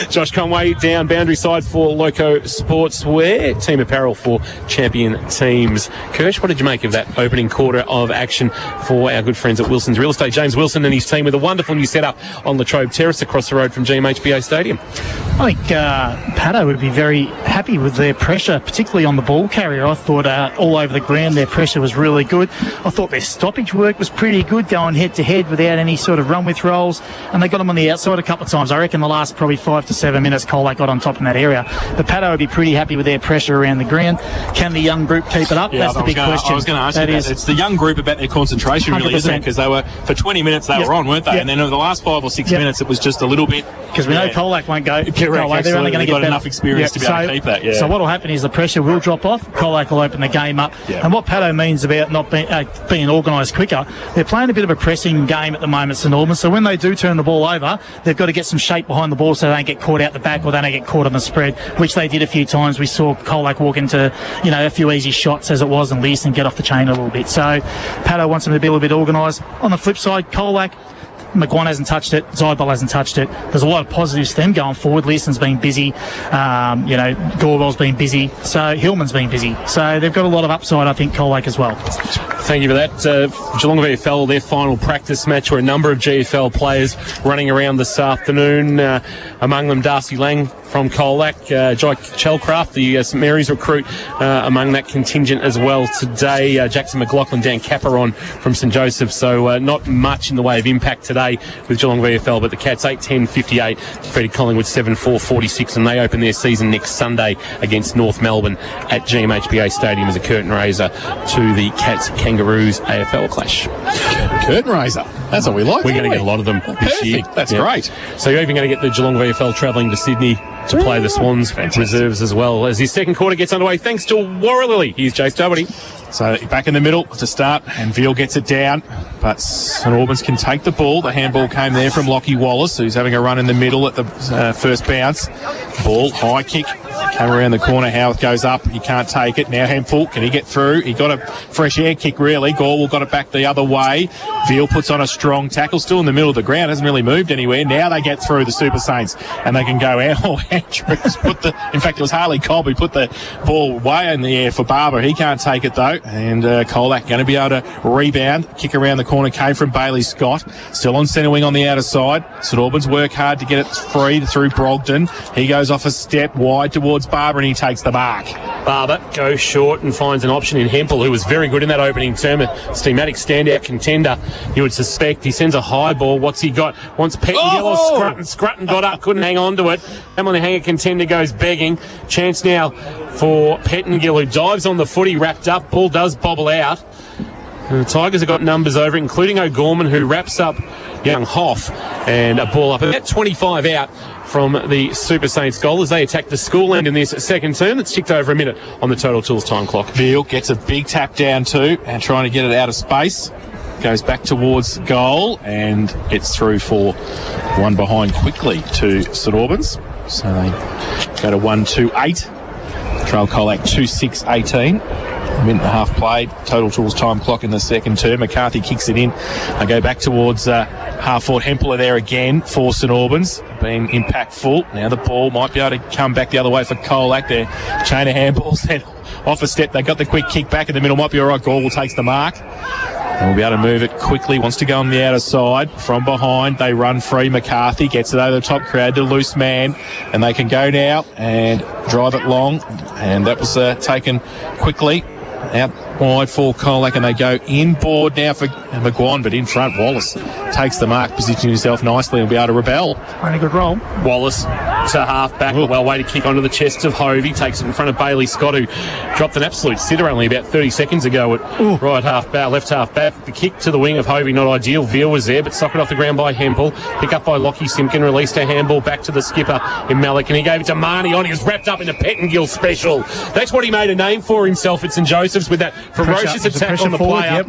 Josh Conway down boundary side for Loco Sportswear, team apparel for champion teams. Kirsch, what did you make of that opening quarter of action for our good friends at Wilson's Real Estate? James Wilson and his team with a wonderful new setup on Latrobe Terrace across the road from GMHBA Stadium. I think Paddo would be very happy with their pressure, particularly on the ball carrier. I thought all over the ground their pressure was really good. I thought their stoppage work was pretty good, going head-to-head without any sort of run-with rolls, and they got them on the outside a couple of times. I reckon the last probably 5 to 7 minutes, Colac got on top in that area. But Paddo would be pretty happy with their pressure around the ground. Can the young group keep it up? Yeah, That's the big question. I was going to ask you that. It's the young group about their concentration, really, isn't it? Because they were, for 20 minutes, they were on, weren't they? And then over the last 5 or 6 minutes, it was just a little bit... Because we know Colac won't go. Correct, they're only going to get got enough experience to be able to keep that. So what will happen is the pressure will drop off. Colac will open the game up. And what Paddo means about not being organised quicker, they're playing a bit of a pressing game at the moment, St Albans. So when they do turn the ball over, they've got to get some shape behind the ball so they don't get caught out the back or they don't get caught on the spread, which they did a few times. We saw Colac walk into, a few easy shots as it was and Learson get off the chain a little bit. So Paddo wants them to be a little bit organised. On the flip side, Colac, McGuan hasn't touched it. Zybal hasn't touched it. There's a lot of positives to them going forward. Learson's been busy. Gorwell's been busy. So Hillman's been busy. So they've got a lot of upside, I think, Colac as well. Thank you for that. Geelong VFL, their final practice match where a number of GFL players running around this afternoon. Among them, Darcy Lang from Colac, Jai Chelcraft, the St Mary's recruit, among that contingent as well today. Jackson McLaughlin, Dan Caperon from St Joseph. So not much in the way of impact today with Geelong VFL, but the Cats 8-10-58 defeated Collingwood 7-4-46, and they open their season next Sunday against North Melbourne at GMHBA Stadium as a curtain raiser to the Cats Kangaroos AFL clash. Curtain raiser. That's what we like. We're going to get a lot of them this year. That's great. So you're even going to get the Geelong VFL travelling to Sydney to play the Swans reserves as well as his second quarter gets underway. Thanks to Warralilly. Here's Jace Doherty. So back in the middle to start, and Veal gets it down, but St Albans can take the ball. The handball came there from Lockie Wallace, who's having a run in the middle at the first bounce. Ball, high kick, came around the corner. Howarth goes up, he can't take it. Now Hempel, can he get through? He got a fresh air kick, really. Gorwell got it back the other way. Veal puts on a strong tackle, still in the middle of the ground, hasn't really moved anywhere. Now they get through the Super Saints, and they can go out. Andrews in fact, it was Harley Cobb who put the ball way in the air for Barber. He can't take it, though. And Colac going to be able to rebound. Kick around the corner came from Bailey Scott. Still on centre wing on the outer side. St Albans work hard to get it free through Brogdon. He goes off a step wide towards Barber, and he takes the mark. Barber goes short and finds an option in Hempel, who was very good in that opening term. A schematic standout contender, you would suspect. He sends a high ball. What's he got? Wants Pettengill or Scrutton got up, couldn't hang on to it. Emily Hanger contender goes begging. Chance now for Pettengill, who dives on the footy, wrapped up. Ball does bobble out. And the Tigers have got numbers over, including O'Gorman, who wraps up young Hoff, and a ball up about 25 out from the Super Saints goal as they attack the school end in this second term. It's ticked over a minute on the Total Tools time clock. Veal gets a big tap down too and trying to get it out of space. goes back towards goal, and it's through for one behind quickly to St Albans. So they go to 1-2-8. Trail Colac 2-6-18. A minute and a half played. Total tools time clock in the second term. McCarthy kicks it in. They go back towards half-forward. Hempel are there again for St Albans, being impactful. Now the ball might be able to come back the other way for Colac. Their chain of handballs. Then off a step, they got the quick kick back in the middle. Might be all right. Gorwell takes the mark. And we'll be able to move it quickly. Wants to go on the outer side. From behind, they run free. McCarthy gets it over the top crowd to loose man. And they can go now and drive it long. And that was taken quickly. Out wide for Colac, and they go inboard now for McGuan, but in front, Wallace takes the mark, positioning himself nicely and will be able to rebel. Playing a good role. Wallace to half back, a well-weighted kick onto the chest of Hovey, takes it in front of Bailey Scott, who dropped an absolute sitter only about 30 seconds ago at right half back, left half back. The kick to the wing of Hovey, not ideal. Veal was there, but socked off the ground by Hempel. Pick up by Lockie Simpkin, released a handball back to the skipper in Malik, and he gave it to Marnie on. He was wrapped up in a Pettingill special. That's what he made a name for himself at St Joseph's, with that ferocious attack on the player.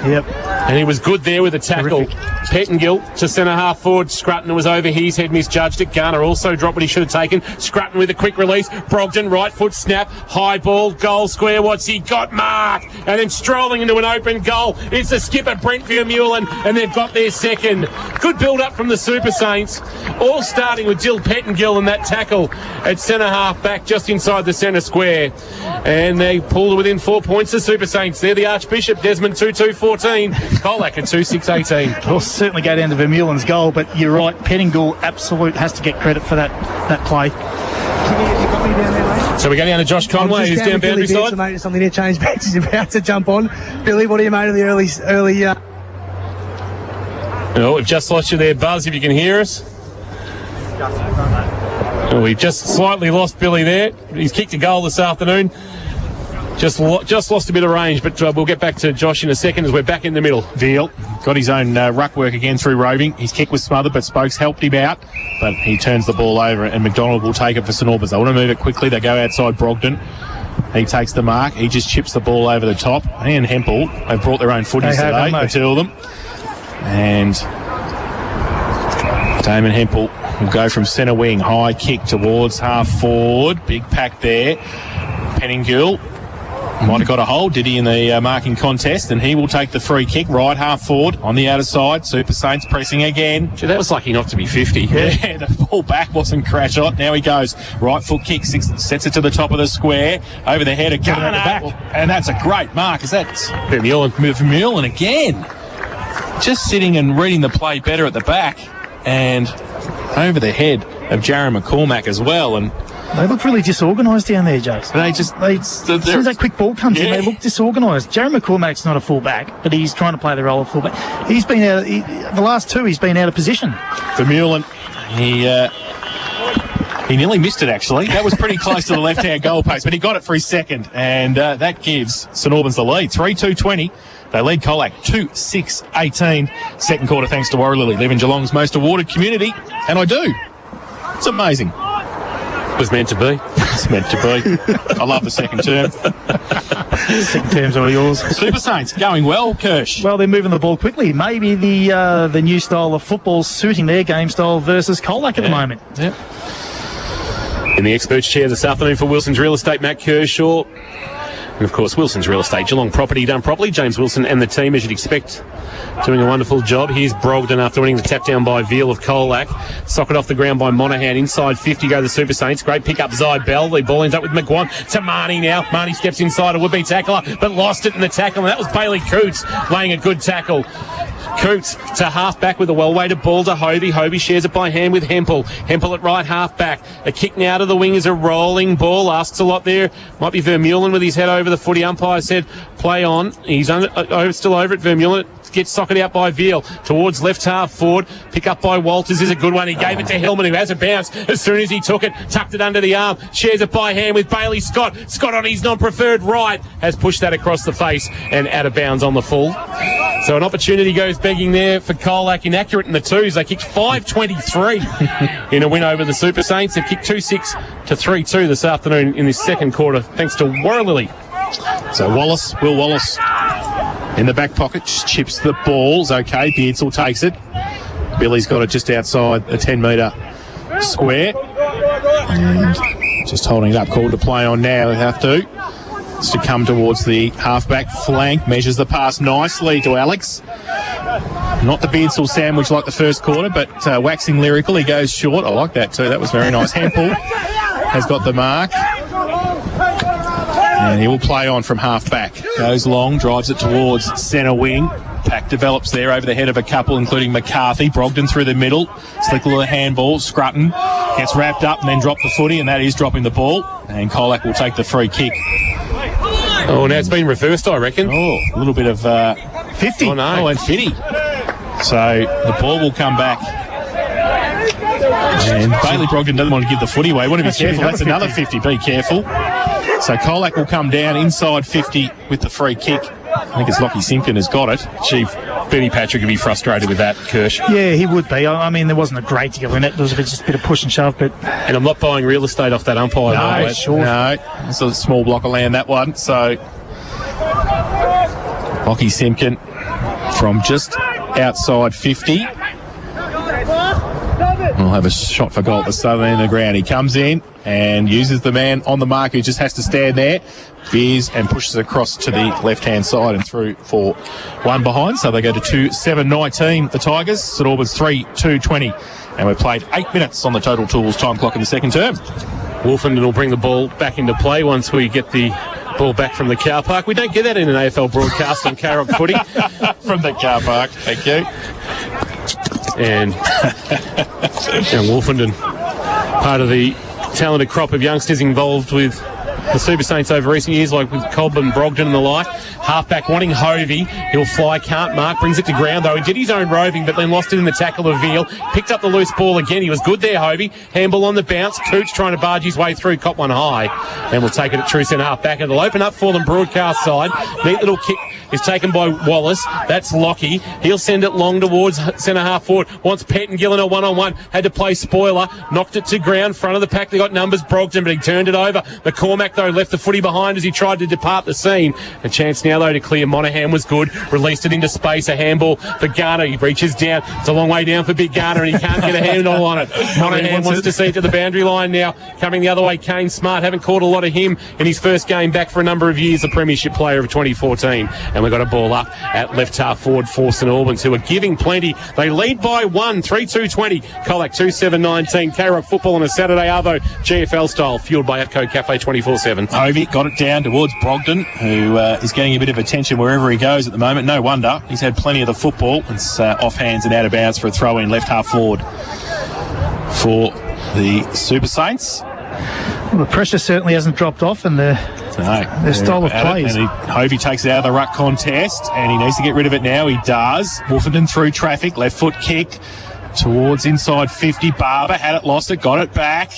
Yep. And he was good there with a tackle. Pettingill to centre half forward. Scrutton was over his head, misjudged it. Garner also dropped what he should have taken. Scrutton with a quick release. Brogdon, right foot snap. High ball, goal square. What's he got? Mark. And then strolling into an open goal. It's the skipper, Brent Vermeulen, and they've got their second. Good build up from the Super Saints. All starting with Jill Pettingill and that tackle at centre half back just inside the centre square. And they pulled within 4 points, the Super Saints. They're the Archbishop. Desmond 2-2-14. Colac at 2-6-18. We'll certainly go down to Vermeulen's goal, but you're right, Pettingill has to get credit for that play. So we go down to Josh Conway, who's down boundary side. Mate, something to change backs. He's about to jump on. Billy, what do you made of the early? Oh, we've just lost you there, Buzz, if you can hear us. Oh, we've just slightly lost Billy there. He's kicked a goal this afternoon. Just lost a bit of range, but we'll get back to Josh in a second as we're back in the middle. Veal got his own ruck work again through roving. His kick was smothered, but Spokes helped him out. But he turns the ball over, and McDonald will take it for St Albans. They want to move it quickly. They go outside Brogdon. He takes the mark. He just chips the ball over the top. And Hempel, they've brought their own footies today, the two of them. And Damon Hempel will go from centre wing. High kick towards half forward. Big pack there. Pettingill might have got a hold, did he, in the marking contest, and he will take the free kick right half forward on the outer side. Super Saints pressing again. Gee, that was lucky not to be 50. Yeah, the ball back wasn't crash hot. Now he goes right foot kick, sets it to the top of the square, over the head of Garner, and that's a great mark. Is that Vermeulen again? Just sitting and reading the play better at the back, and over the head of Jaron McCormack as well, and they look really disorganised down there, Jace. As soon as that quick ball comes in, they look disorganised. Jaron McCormack's not a fullback, but he's trying to play the role of fullback. He's been out. The last two, he's been out of position. Vermeulen, he nearly missed it, actually. That was pretty close to the left-hand goal post, but he got it for his second, and that gives St Albans the lead. 3-2-20. They lead Colac 2-6-18. Second quarter, thanks to Warralilly. Live in Geelong's most awarded community, and I do. It's amazing. It was meant to be. It's meant to be. I love the second term. Second term's all yours. Super Saints going well, Kirsch. Well, they're moving the ball quickly. Maybe the new style of football suiting their game style versus Colac at the moment. Yeah. In the experts chair this afternoon for Wilson's Real Estate, Matt Kershaw. And, of course, Wilson's Real Estate, Geelong property done properly. James Wilson and the team, as you'd expect, doing a wonderful job. Here's Brogdon after winning the tap down by Veal of Colac. Socket off the ground by Monaghan. Inside 50 go the Super Saints. Great pick up Zy Bell. The ball ends up with McGuan to Marnie now. Marnie steps inside a would-be tackler, but lost it in the tackle. And that was Bailey Coots laying a good tackle. Coots to half back with a well-weighted ball to Hovey. Hovey shares it by hand with Hempel. Hempel at right half back. A kick now to the wing is a rolling ball. Asks a lot there. Might be Vermeulen with his head over the footy. Umpire said play on. He's still over it. Vermeulen gets socket out by Veal towards left half forward. Pick up by Walters is a good one. He gave it to Hillman, who has a bounce as soon as he took it. Tucked it under the arm. Shares it by hand with Bailey Scott. Scott on his non-preferred right has pushed that across the face and out of bounds on the full. So an opportunity goes begging there for Colac. Inaccurate in the twos. They kicked 5.23 in a win over the Super Saints. They've kicked 2-6 to 3-2 this afternoon in this second quarter, thanks to Warralilly. So Will Wallace In the back pocket, just chips the balls. Okay, Beardsall takes it. Billy's got it just outside the 10-metre square. And just holding it up, called to play on now. We have to. It's to come towards the halfback flank. Measures the pass nicely to Alex. Not the Beardsall sandwich like the first quarter, but waxing lyrical. He goes short. I like that too. That was very nice. Hempel has got the mark. And he will play on from half-back. Goes long, drives it towards centre wing. Pack develops there over the head of a couple, including McCarthy. Brogden through the middle. Slick little handball. Scrutton gets wrapped up and then dropped the footy, and that is dropping the ball. And Colac will take the free kick. Oh, now it's been reversed, I reckon. Oh, a little bit of 50. Oh, no. Oh, and 50. So the ball will come back. And Bailey Brogden doesn't want to give the footy away. Want to be careful. That's another 50. Be careful. So Colac will come down inside 50 with the free kick. I think it's Lockie Simpkin has got it. Chief Benny Patrick would be frustrated with that, Kirsch. Yeah, he would be. I mean, there wasn't a great deal in it. There was just a bit of push and shove. But And I'm not buying real estate off that umpire. No, sure. No, it's a small block of land, that one. So Lockie Simpkin from just outside 50. We'll have a shot for goal at the southern end of the ground. He comes in and uses the man on the mark who just has to stand there, veers and pushes across to the left-hand side and through for one behind. So they go to 2-7-19, the Tigers. St Albans 3-2-20. And we've played 8 minutes on the Total Tools time clock in the second term. Wolfenden will bring the ball back into play once we get the ball back from the car park. We don't get that in an AFL broadcast on K-Rock footy. From the car park, thank you. And Wolfenden, part of the talented crop of youngsters involved with the Super Saints over recent years, like with Cobb and Brogden and the like. Halfback wanting Hovey. He'll fly, can't mark, brings it to ground though. He did his own roving, but then lost it in the tackle of Veal. Picked up the loose ball again. He was good there, Hovey. Handball on the bounce. Cooch trying to barge his way through, caught one high. And we'll take it at true centre half back. And it'll open up for them broadcast side. Neat little kick is taken by Wallace. That's Lockie. He'll send it long towards centre half forward. Wants Pett and Gillen a one-on-one. Had to play spoiler. Knocked it to ground. Front of the pack. They got numbers. Brogden, but he turned it over. McCormack, though, left the footy behind as he tried to depart the scene. A chance now, though, to clear. Monaghan was good. Released it into space. A handball for Garner. He reaches down. It's a long way down for Big Garner, and he can't get a handle on it. Monaghan wants to see it to the boundary line now. Coming the other way, Kane Smart. Haven't caught a lot of him in his first game back for a number of years, the Premiership player of 2014. And we've got a ball up at left half forward for St Albans, who are giving plenty. They lead by 1, 3-2-20. Colac 2-7-19. K-Rock football on a Saturday Arvo, GFL style, fueled by Atco Cafe 24/7. Hovey got it down towards Brogden, who is getting a bit of attention wherever he goes at the moment. No wonder. He's had plenty of the football. It's off hands and out of bounds for a throw-in left half forward for the Super Saints. Well, the pressure certainly hasn't dropped off, and their style of play is... Hovey takes it out of the ruck contest, and he needs to get rid of it now. He does. Wolfenden through traffic, left foot kick towards inside 50. Barber had it, lost it, got it back.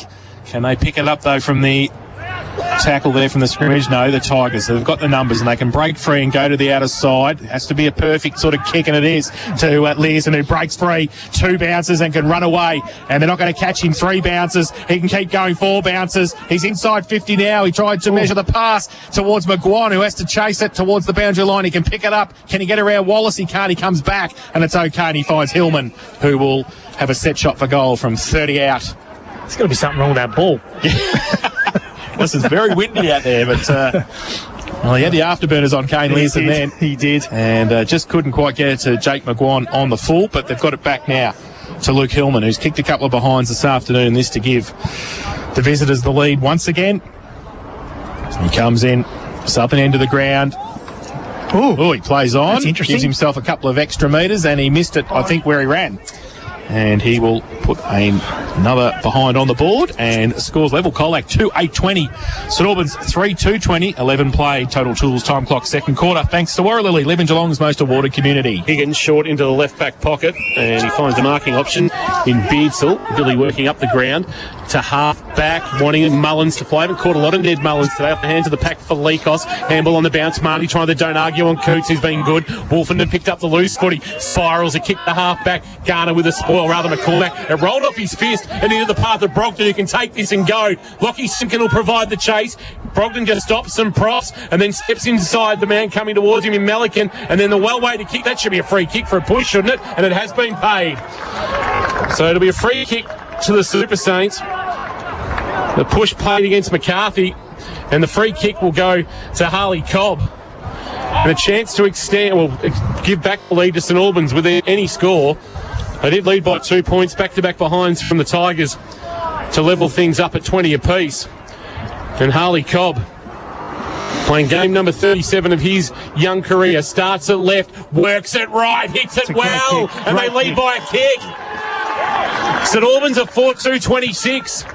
Can they pick it up, though, from the tackle there from the scrimmage? No, the Tigers. They've got the numbers and they can break free and go to the outer side. It has to be a perfect sort of kick, and it is to Learson, who breaks free. 2 bounces and can run away, and they're not going to catch him. 3 bounces. He can keep going. 4 bounces. He's inside 50 now. He tried to measure the pass towards McGuire, who has to chase it towards the boundary line. He can pick it up. Can he get around Wallace? He can't. He comes back, and it's okay, and he finds Hillman, who will have a set shot for goal from 30 out. There's got to be something wrong with that ball. This is very windy out there, but well, he had the afterburners on Kane Learson then. He did. And just couldn't quite get it to Jake McGuire on the full, but they've got it back now to Luke Hillman, who's kicked a couple of behinds this afternoon. This to give the visitors the lead once again. He comes in, southern end of the ground. Oh, he plays on. That's interesting. Gives himself a couple of extra metres, and he missed it, I think, where he ran. And he will put another behind on the board, and scores level. Colac 2-8-20. St Albans 3-2-20. 11 played. Total Tools time clock second quarter. Thanks to Warralilly, Live in Geelong's most awarded community. Higgins short into the left back pocket, and he finds a marking option in Beardsall. Billy working up the ground to half back, wanting Mullins to play. Haven't caught a lot of Ned Mullins today. Off the hands of the pack for Leikos. Handball on the bounce. Marty trying to don't argue on Coots, who's been good. Wolfenden picked up the loose footy. Spirals a kick to half back. Garner with a spoil, rather McCormack. It rolled off his fist and into the path of Brogden, who can take this and go. Lockie Simpkin will provide the chase. Brogdon just stops some props and then steps inside the man coming towards him in Melican, and then the well-weighted kick. That should be a free kick for a push, shouldn't it? And it has been paid. So it'll be a free kick to the Super Saints. The push played against McCarthy, and the free kick will go to Harley Cobb. And a chance to give back the lead to St Albans with any score. They did lead by 2 points, back-to-back behinds from the Tigers to level things up at 20 apiece. And Harley Cobb, playing game number 37 of his young career, starts at left, works it right, hits it well, and they lead by a kick. St Albans are 4-2-26.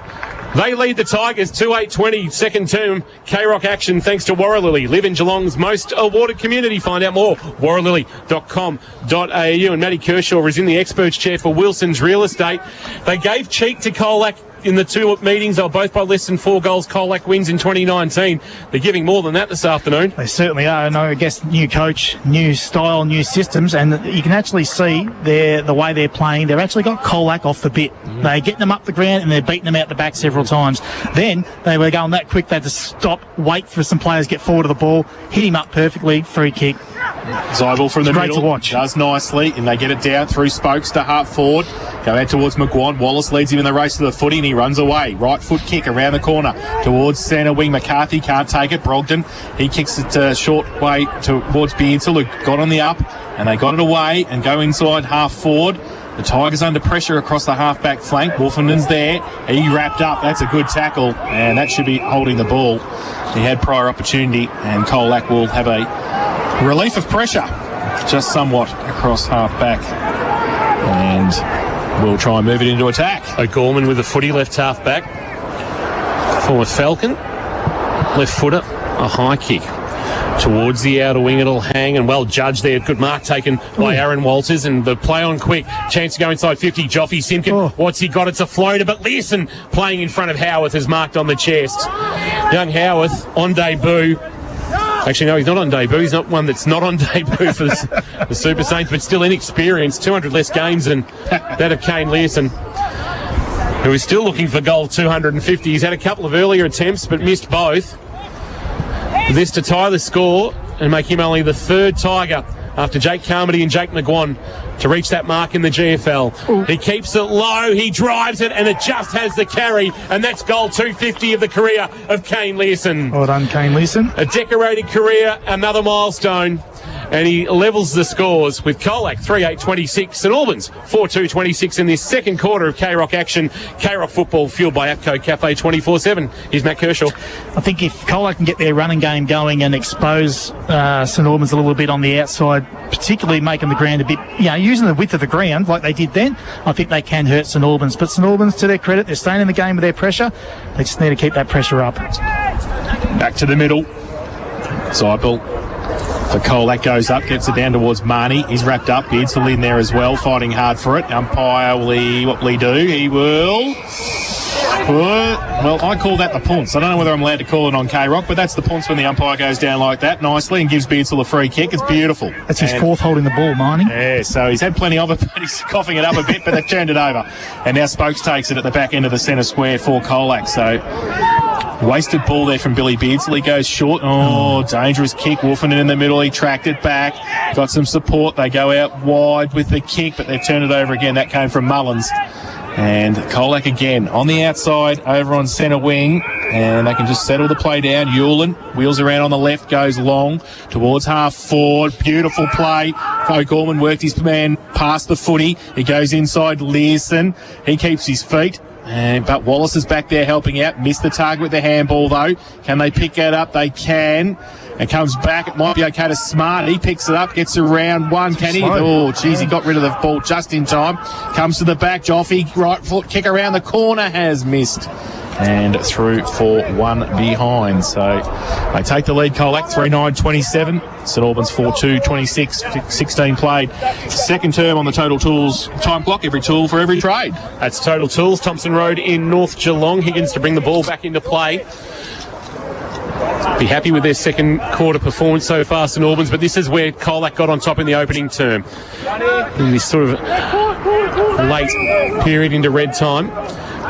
They lead the Tigers 2-8-20, second term K-Rock action thanks to Warralilly. Live in Geelong's most awarded community. Find out more, warralilly.com.au. And Matty Kershaw is in the experts chair for Wilson's Real Estate. They gave cheek to Colac in the two meetings. They were both by less than 4 goals. Colac wins in 2019. They're giving more than that this afternoon. They certainly are. And I guess new coach, new style, new systems, and you can actually see the way they're playing. They've actually got Colac off the bit. They're getting them up the ground and they're beating them out the back several times. Then they were going that quick. They had to stop, wait for some players to get forward of the ball, hit him up perfectly, free kick. Zybel from the It's great middle to watch. does nicely, and they get it down through Spokes to half forward. Go out towards McGuan. Wallace leads him in the race to the footy, and he runs away. Right foot kick around the corner towards centre wing. McCarthy can't take it. Brogdon, he kicks it short way towards Biensel, who got on the up, and they got it away and go inside half forward. The Tigers under pressure across the half-back flank. Wolfenden's there. He wrapped up. That's a good tackle, and that should be holding the ball. He had prior opportunity, and Colac will have a relief of pressure just somewhat across half-back, and we'll try and move it into attack. O'Gorman with the footy, left half-back. Former Falcon. Left footer, a high kick. Towards the outer wing, it'll hang, and well judged there. Good mark taken by Aaron Walters, and the play on quick. Chance to go inside 50. Joffy Simpkin, what's he got? It's a floater, but Learson playing in front of Howarth is marked on the chest. Young Howarth on debut. Actually, no, he's not on debut. He's not one that's not on debut for the Super Saints, but still inexperienced. 200 less games than that of Kane Learson, who is still looking for goal 250. He's had a couple of earlier attempts, but missed both. This to tie the score and make him only the third Tiger after Jake Carmody and Jake McGuan to reach that mark in the GFL. He keeps it low, he drives it, and it just has the carry, and that's goal 250 of the career of Kane Learson. Well done, Kane Learson. A decorated career, another milestone, and he levels the scores with Colac 3-8-26, St Albans 4-2-26 in this second quarter of K-Rock action. K-Rock football fueled by APCO Cafe 24/7. Here's Matt Kershaw. I think if Colac can get their running game going and expose St Albans a little bit on the outside, particularly making the ground a bit, using the width of the ground like they did then, I think they can hurt St Albans. But St Albans, to their credit, they're staying in the game with their pressure. They just need to keep that pressure up. Back to the middle. Zybel for Colac goes up, gets it down towards Marnie. He's wrapped up. Beardsall in there as well, fighting hard for it. Umpire, what will he do? He will... Well, I call that the punts. I don't know whether I'm allowed to call it on K-Rock, but that's the punts when the umpire goes down like that nicely and gives Beardsall a free kick. It's beautiful. That's his fourth holding the ball, Marnie. Yeah, so he's had plenty of it, but he's coughing it up a bit, but they've turned it over. And now Spokes takes it at the back end of the centre square for Colac. So wasted ball there from Billy Beardsall. He goes short. Oh, dangerous kick. Wolfenden in the middle. He tracked it back. Got some support. They go out wide with the kick, but they've turned it over again. That came from Mullins. And Colac again on the outside over on centre wing, and they can just settle the play down. Hewlin wheels around on the left, goes long towards half forward. Beautiful play. O'Gorman worked his man past the footy. He goes inside Learson. He keeps his feet. But Wallace is back there helping out. Missed the target with the handball though. Can they pick that up? They can. And comes back. It might be okay to Smart. He picks it up, gets around one. Can he? Oh, geez, he got rid of the ball just in time. Comes to the back. Joffy, right foot kick around the corner, has missed. And through for one behind. So they take the lead, Colac, 3-9-27. St Albans 4-2-26, 16 played. Second term on the Total Tools time clock. Every tool for every trade. That's Total Tools, Thompson Road in North Geelong. Higgins to bring the ball back into play. Be happy with their second quarter performance so far, St Albans, but this is where Colac got on top in the opening term. In this sort of late period into red time.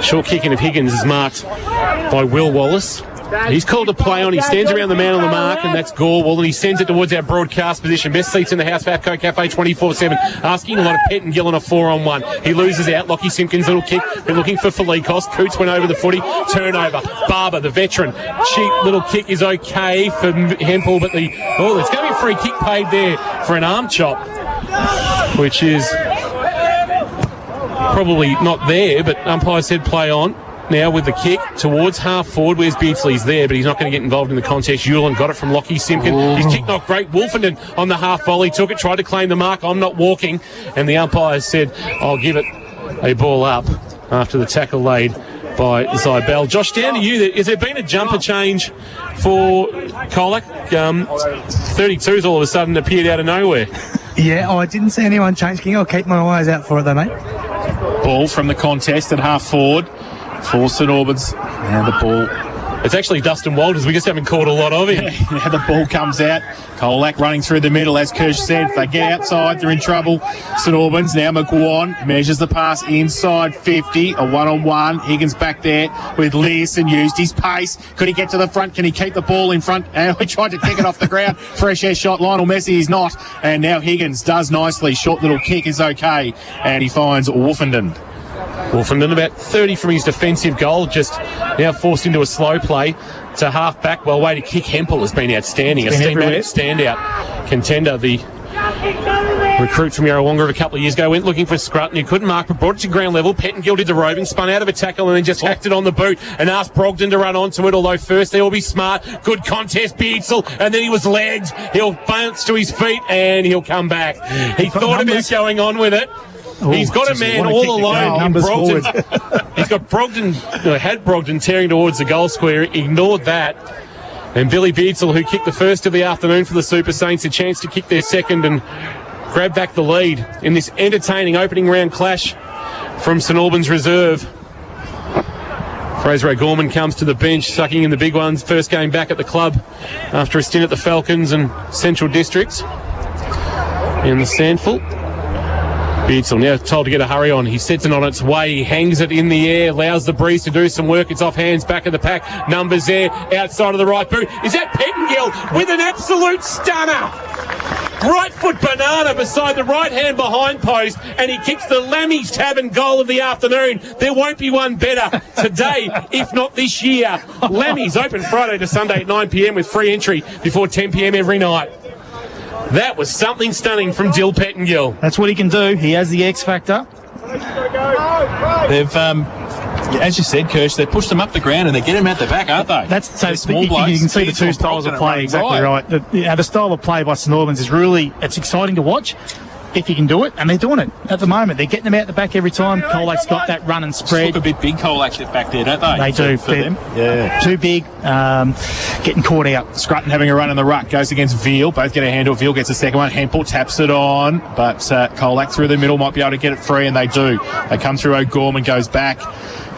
Short kicking of Higgins is marked by Will Wallace. He's called a play on. He stands around the man on the mark, and that's Gorwall, and he sends it towards our broadcast position. Best seats in the house for APCO Cafe 24/7. Asking a lot of Pettengill on a 4-on-1. He loses out. Lockie Simpkins, little kick. They're looking for Felikos. Coots went over the footy. Turnover. Barber, the veteran. Cheap little kick is okay for Hempel, but there's going to be a free kick paid there for an arm chop, which is probably not there, but umpire said play on. Now with the kick towards half forward. Where's Beardsley's there, but he's not going to get involved in the contest. Hewlin got it from Lockie Simpkin. His kick not great. Wolfenden on the half volley took it, tried to claim the mark. I'm not walking. And the umpire said, I'll give it a ball up after the tackle laid by Zybell. Josh, down to you. Has there been a jumper change for Colac? 32's all of a sudden appeared out of nowhere. Yeah, I didn't see anyone change. King. I'll keep my eyes out for it though, mate. Ball from the contest at half forward for St Albans. And the ball. It's actually Dustin Walters. We just haven't caught a lot of him. Yeah, the ball comes out. Colac running through the middle, as Kirsch said. If they get outside, they're in trouble. St Albans, now McGuan measures the pass inside 50. A one-on-one. Higgins back there with Learson, used his pace. Could he get to the front? Can he keep the ball in front? And he tried to kick it off the ground. Fresh air shot. Lionel Messi is not. And now Higgins does nicely. Short little kick is okay. And he finds Wolfenden. Wolfenden about 30 from his defensive goal, just now forced into a slow play to half back. Well, way to kick. Hempel has been outstanding. A steamatic standout contender. The recruit from Yarrawonga of a couple of years ago went looking for Scrutton, who couldn't mark, but brought it to ground level. Pettengill did the roving, spun out of a tackle and then just hacked it on the boot and asked Brogdon to run onto it, although first they will be smart. Good contest, Beardsell, and then he was legged. He'll bounce to his feet and he'll come back. He thought about going on with it. He's got a man all alone in Brogdon. He's got Brogdon, had Brogdon tearing towards the goal square, ignored that. And Billy Beardsell, who kicked the first of the afternoon for the Super Saints, a chance to kick their second and grab back the lead in this entertaining opening round clash from St Albans reserve. Fraser O'Gorman comes to the bench, sucking in the big ones. First game back at the club after a stint at the Falcons and Central Districts in the Sandful. Beardsell now told to get a hurry on. He sets it on its way. He hangs it in the air, allows the breeze to do some work. It's off hands, back of the pack. Numbers there, outside of the right boot. Is that Pettengill with an absolute stunner? Right foot banana beside the right hand behind post, and he kicks the Lammy's Tavern goal of the afternoon. There won't be one better today, if not this year. Lammy's open Friday to Sunday at 9 p.m. with free entry before 10 p.m. every night. That was something stunning from Dill Pettengill. That's what he can do. He has the X factor. They've, as you said, Kirsch, they pushed them up the ground and they get him out the back, aren't they? That's so small blokes. You can see the two styles of play. Exactly right. The style of play by St Albans is it's exciting to watch. If you can do it, and they're doing it at the moment. They're getting them out the back every time. Colac's got that run and spread. Just look a bit big, Colac, back there, don't they? They do. For them. Yeah. Too big, getting caught out. Scrutton having a run in the ruck, goes against Veal. Both get a handle. Veal gets a second one. Hempel taps it on, but Colac through the middle might be able to get it free, and they do. They come through O'Gorman, goes back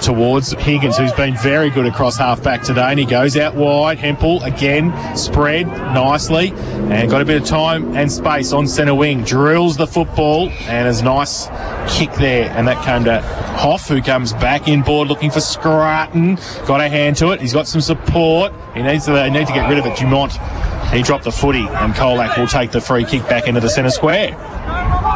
towards Higgins, who's been very good across half-back today, and he goes out wide. Hempel, again, spread nicely, and got a bit of time and space on centre wing. Drills the football, and a nice kick there, and that came to Hoff, who comes back inboard looking for Scrutton. Got a hand to it. He's got some support. They need to get rid of it. Dumont, he dropped the footy, and Colac will take the free kick back into the centre square.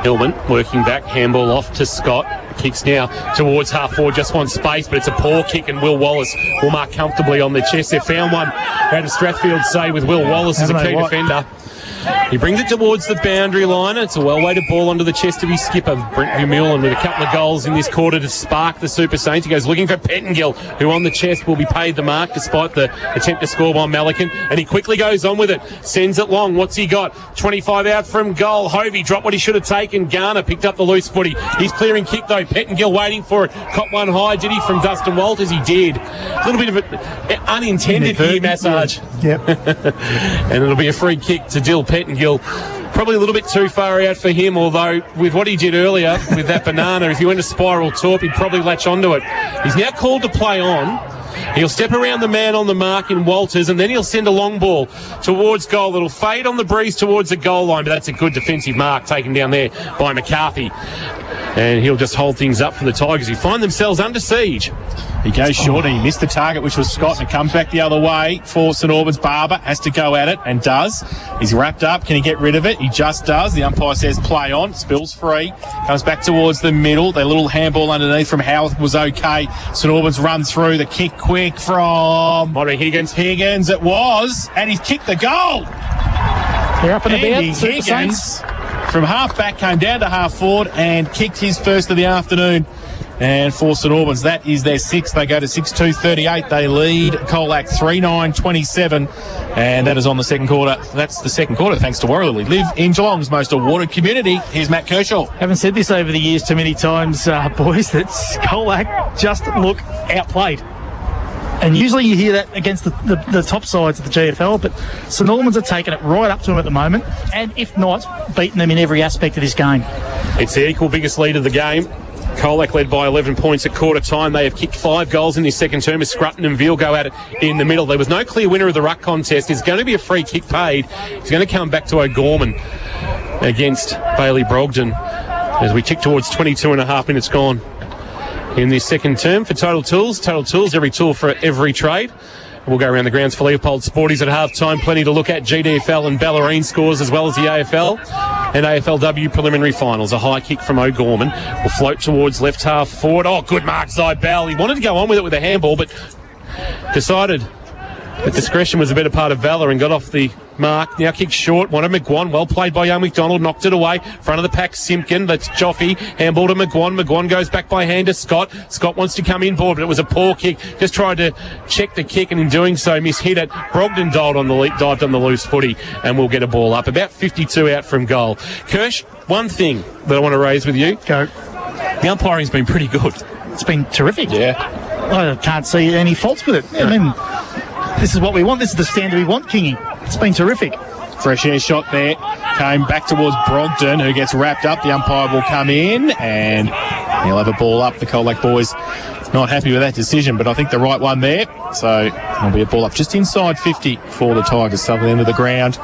Hillman working back, handball off to Scott. Kicks now towards half forward, just wants space, but it's a poor kick, and Will Wallace will mark comfortably on the chest. They found one out of Strathfield, say, with Will Wallace as a key defender. He brings it towards the boundary line. It's a well-weighted ball onto the chest of his skipper, Brent Vermeulen, with a couple of goals in this quarter to spark the Super Saints. He goes looking for Pettengill, who on the chest will be paid the mark despite the attempt to score by Melican. And he quickly goes on with it, sends it long. What's he got? 25 out from goal. Hovey dropped what he should have taken. Garner picked up the loose footy. He's clearing kick though. Pettengill waiting for it. Caught one high, did he, from Dustin Walters? He did. A little bit of an unintended ear massage. Yep. And it'll be a free kick to Dill Pettengill. Probably a little bit too far out for him, although with what he did earlier with that banana, if he went to spiral torp, he'd probably latch onto it. He's now called to play on. He'll step around the man on the mark in Walters, and then he'll send a long ball towards goal. It'll fade on the breeze towards the goal line, but that's a good defensive mark taken down there by McCarthy. And he'll just hold things up for the Tigers, who find themselves under siege. He goes short and he missed the target, which was Scott, and it comes back the other way for St Albans. Barber has to go at it and does. He's wrapped up. Can he get rid of it? He just does. The umpire says play on. Spills free. Comes back towards the middle. Their little handball underneath from Howarth was okay. St Albans run through. The kick quick from Higgins. Higgins it was. And he's kicked the goal. They're up and Andy about. Higgins from half back came down to half forward and kicked his first of the afternoon. And for St Albans, that is their sixth. They go to 6-2-38. They lead Colac 3-9-27. And that is on the second quarter. That's the second quarter, thanks to Warralilly. Live in Geelong's most awarded community. Here's Matt Kershaw. Haven't said this over the years too many times, boys, that Colac just look outplayed. And usually you hear that against the top sides of the GFL, but St Albans are taking it right up to them at the moment, and if not, beating them in every aspect of this game. It's the equal biggest lead of the game. Colac led by 11 points at quarter time. They have kicked 5 goals in this second term as Scrutton and Veal go at it in the middle. There was no clear winner of the ruck contest. It's going to be a free kick paid. It's going to come back to O'Gorman against Bailey Brogden as we tick towards 22.5 minutes gone in this second term for Total Tools. Total Tools, every tool for every trade. We'll go around the grounds for Leopold Sporties at half-time. Plenty to look at. GDFL and Ballerine scores as well as the AFL and AFLW preliminary finals. A high kick from O'Gorman will float towards left half forward. Oh, good mark, Zybell. He wanted to go on with it with a handball, but decided that discretion was a better part of valour and got off the mark. Now kicked short. One of McGuan. Well played by young McDonald. Knocked it away. Front of the pack, Simpkin. That's Joffe. Handball to McGuan. McGuan goes back by hand to Scott. Scott wants to come inboard, but it was a poor kick. Just tried to check the kick and in doing so mishit it. Brogden dived on the loose footy and we'll get a ball up. About 52 out from goal. Kirsch, one thing that I want to raise with you. Go. The umpiring's been pretty good. It's been terrific. Yeah. I can't see any faults with it. I mean, this is what we want. This is the standard we want, Kingy. It's been terrific. Fresh air shot there. Came back towards Brogden, who gets wrapped up. The umpire will come in and he'll have a ball up. The Colac boys not happy with that decision, but I think the right one there. So there'll be a ball up just inside 50 for the Tigers, southern end of the ground.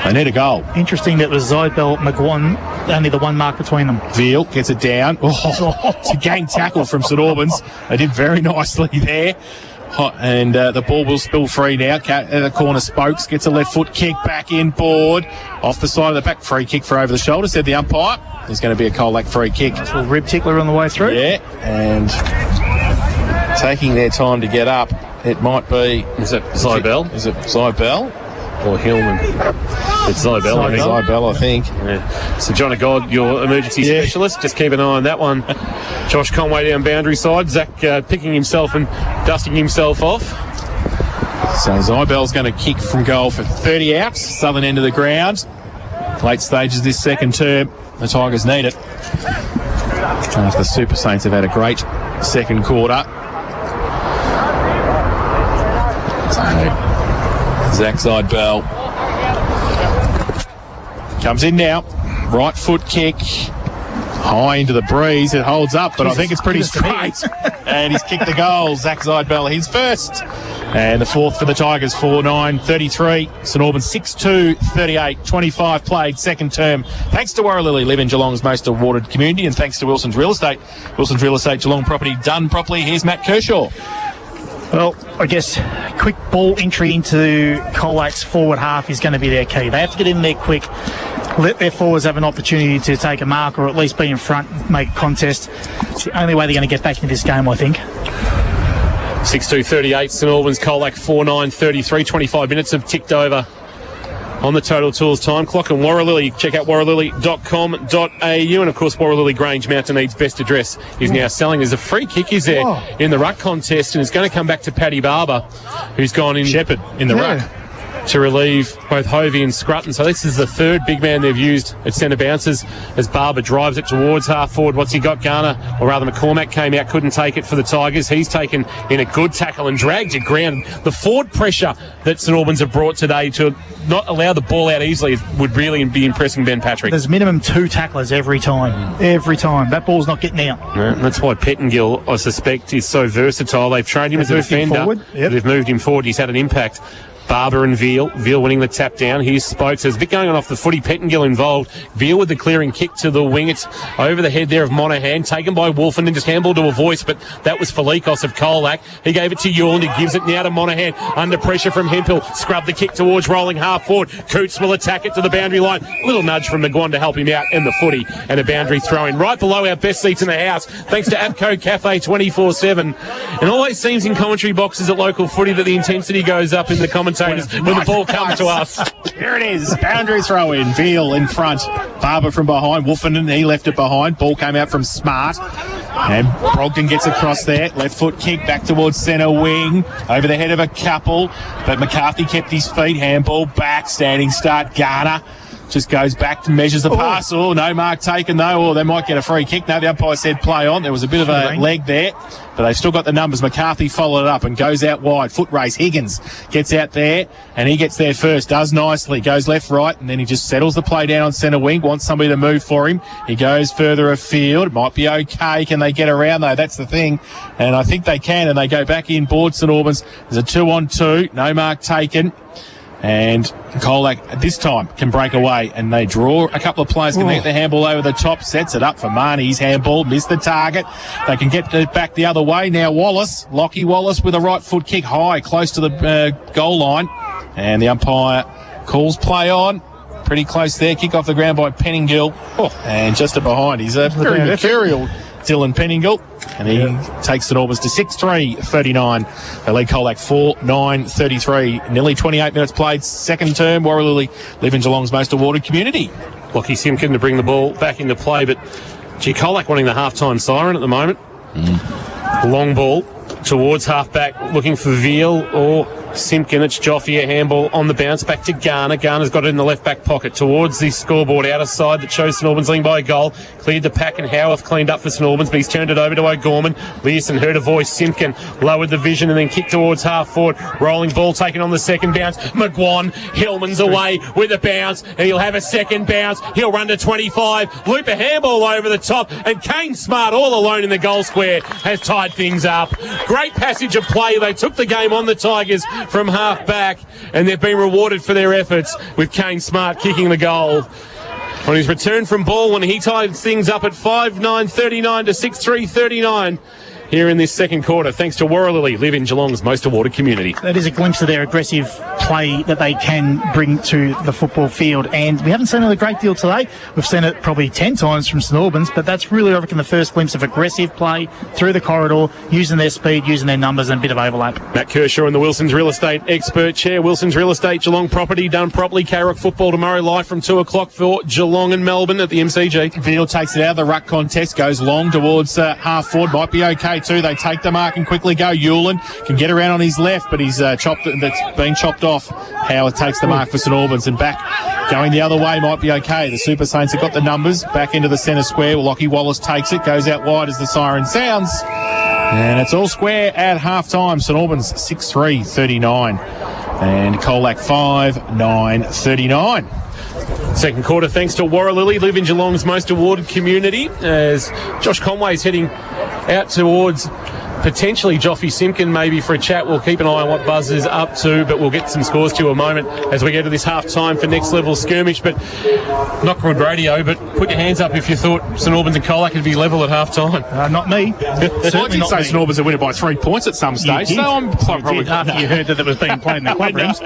They need a goal. Interesting that was Zybell, McGuan, only the one mark between them. Veal gets it down. Oh, it's a gang tackle from St Albans. They did very nicely there. And the ball will spill free now. The corner Spokes gets a left foot kick back inboard. Off the side of the back. Free kick for over the shoulder, said the umpire. There's going to be a Colac free kick. Nice little rib tickler on the way through. Yeah, and taking their time to get up. It might be... Is it Zybell? Is it Zybell? Or Hillman? It's Zybell, I think. Yeah. So John God, your emergency specialist, just keep an eye on that one. Josh Conway down boundary side. Zach picking himself and dusting himself off. So Zybell's going to kick from goal for 30 out, southern end of the ground. Late stages this second term. The Tigers need it. The Super Saints have had a great second quarter. Zach Zybell comes in now. Right foot kick. High into the breeze. It holds up, but I think it's pretty straight. And he's kicked the goal. Zach Zybell, his first. And the fourth for the Tigers, 4-9-33. St Albans 6-2-38. 25 played, second term. Thanks to Warralilly, live in Geelong's most awarded community, and thanks to Wilson's Real Estate. Wilson's Real Estate, Geelong property done properly. Here's Matt Kershaw. Well, I guess quick ball entry into Colac's forward half is going to be their key. They have to get in there quick, let their forwards have an opportunity to take a mark or at least be in front, make a contest. It's the only way they're going to get back into this game, I think. 6-2-38, St Albans, Colac 4-9-33. 25 minutes have ticked over on the Total Tools time clock. And Warralilly, check out warralilly.com.au. And, of course, Warralilly Grange, Mountain Ede's best address, is now selling. There's a free kick, is there, in the ruck contest, and it's going to come back to Paddy Barber, who's gone in... Shepherd in the ruck. To relieve both Hovey and Scrutton. So this is the third big man they've used at centre bounces as Barber drives it towards half forward. What's he got? Garner, or rather McCormack, came out, couldn't take it for the Tigers. He's taken in a good tackle and dragged it ground. The forward pressure that St Albans have brought today to not allow the ball out easily would really be impressing Ben Patrick. There's minimum 2 tacklers every time. Every time. That ball's not getting out. Yeah, that's why Pettingill, I suspect, is so versatile. They've trained him as a defender. They've moved him forward. He's had an impact Barber and Veal. Veal winning the tap down. Here's Spokes. There's a bit going on off the footy. Pettingill involved. Veal with the clearing kick to the wing. It's over the head there of Monaghan. Taken by Wolf and then just handballed to a voice, but that was Felikos of Colac. He gave it to Yuland. He gives it now to Monaghan. Under pressure from Hemphill. Scrub the kick towards rolling half forward. Coots will attack it to the boundary line. Little nudge from McGuan to help him out in the footy. And a boundary throw in right below our best seats in the house. Thanks to APCO Cafe 24/7. It always seems in commentary boxes at local footy that the intensity goes up in the commentators when the ball comes to us. Here it is. Boundary throw in. Veal in front. Barber from behind. Wolfenden, he left it behind. Ball came out from Smart. And Brogdon gets across there. Left foot kick back towards centre wing. Over the head of a couple. But McCarthy kept his feet. Handball back. Standing start. Garner just goes back to measures the pass. Oh, no mark taken though. Oh, they might get a free kick. No, the umpire said play on. There was a bit of a leg there, but they've still got the numbers. McCarthy followed it up and goes out wide. Foot race. Higgins gets out there and he gets there first. Does nicely. Goes left, right, and then he just settles the play down on centre wing. Wants somebody to move for him. He goes further afield. It might be okay. Can they get around though? That's the thing. And I think they can, and they go back in board St Albans. There's a 2-on-2. No mark taken. And Colac this time can break away, and they draw a couple of players. Can they get the handball over the top? Sets it up for Marnie's handball. Missed the target. They can get it back the other way. Now Wallace, Lockie Wallace with a right foot kick high, close to the goal line. And the umpire calls play on. Pretty close there. Kick off the ground by Pettingill. And just behind. He's a very mercurial Dylan Pettingill. And he takes St Albans to 6-3-39. They lead Colac 4-9-33. Nearly 28 minutes played. Second term. Warralilly live in Geelong's most awarded community. Lockie Simpkin to bring the ball back into play, but Colac wanting the half-time siren at the moment. Long ball towards half-back, looking for Veal or Simpkin. It's Joffe, a handball on the bounce back to Garner. Garner's got it in the left-back pocket towards the scoreboard outer side that shows St Albans leading by a goal. Cleared the pack and Howarth cleaned up for St Albans, but he's turned it over to O'Gorman. Learson heard a voice. Simpkin lowered the vision and then kicked towards half forward. Rolling ball taken on the second bounce. McGuan, Hillman's away with a bounce, and he'll have a second bounce. He'll run to 25. Loop a handball over the top, and Kane Smart all alone in the goal square has tied things up. Great passage of play. They took the game on the Tigers from half back, and they've been rewarded for their efforts with Kane Smart kicking the goal on his return from ball when he tied things up at 5-9-39 to 6-3-39 here in this second quarter, thanks to Warralilly, live in Geelong's most awarded community. That is a glimpse of their aggressive play that they can bring to the football field, and we haven't seen it a great deal today. We've seen it probably 10 times from St Albans, but that's really, I reckon, the first glimpse of aggressive play through the corridor, using their speed, using their numbers, and a bit of overlap. Matt Kershaw and the Wilson's Real Estate Expert Chair. Wilson's Real Estate, Geelong property done properly. K-Rock football tomorrow live from 2 o'clock for Geelong and Melbourne at the MCG. Veal takes it out of the ruck contest, goes long towards half forward. Might be okay too. They take the mark and quickly go. Hewlin can get around on his left, but he's that's been chopped off. Howard takes the mark for St Albans, and back going the other way might be okay. The Super Saints have got the numbers. Back into the centre square. Lockie Wallace takes it, goes out wide as the siren sounds. And it's all square at half-time. St Albans 6-3-39. And Colac 5-9-39. Second quarter, thanks to Warralilly, live in Geelong's most awarded community, as Josh Conway's heading out towards potentially Joffe Simpkin maybe for a chat. We'll keep an eye on what Buzz is up to, but we'll get some scores to you in a moment as we go to this half-time for next level skirmish. But not good radio, but put your hands up if you thought St Albans and Colac would be level at half-time. Not me. I did say St Albans would win it by 3 points at some stage. You did. So I'm probably after you heard that it was being played in the club rooms.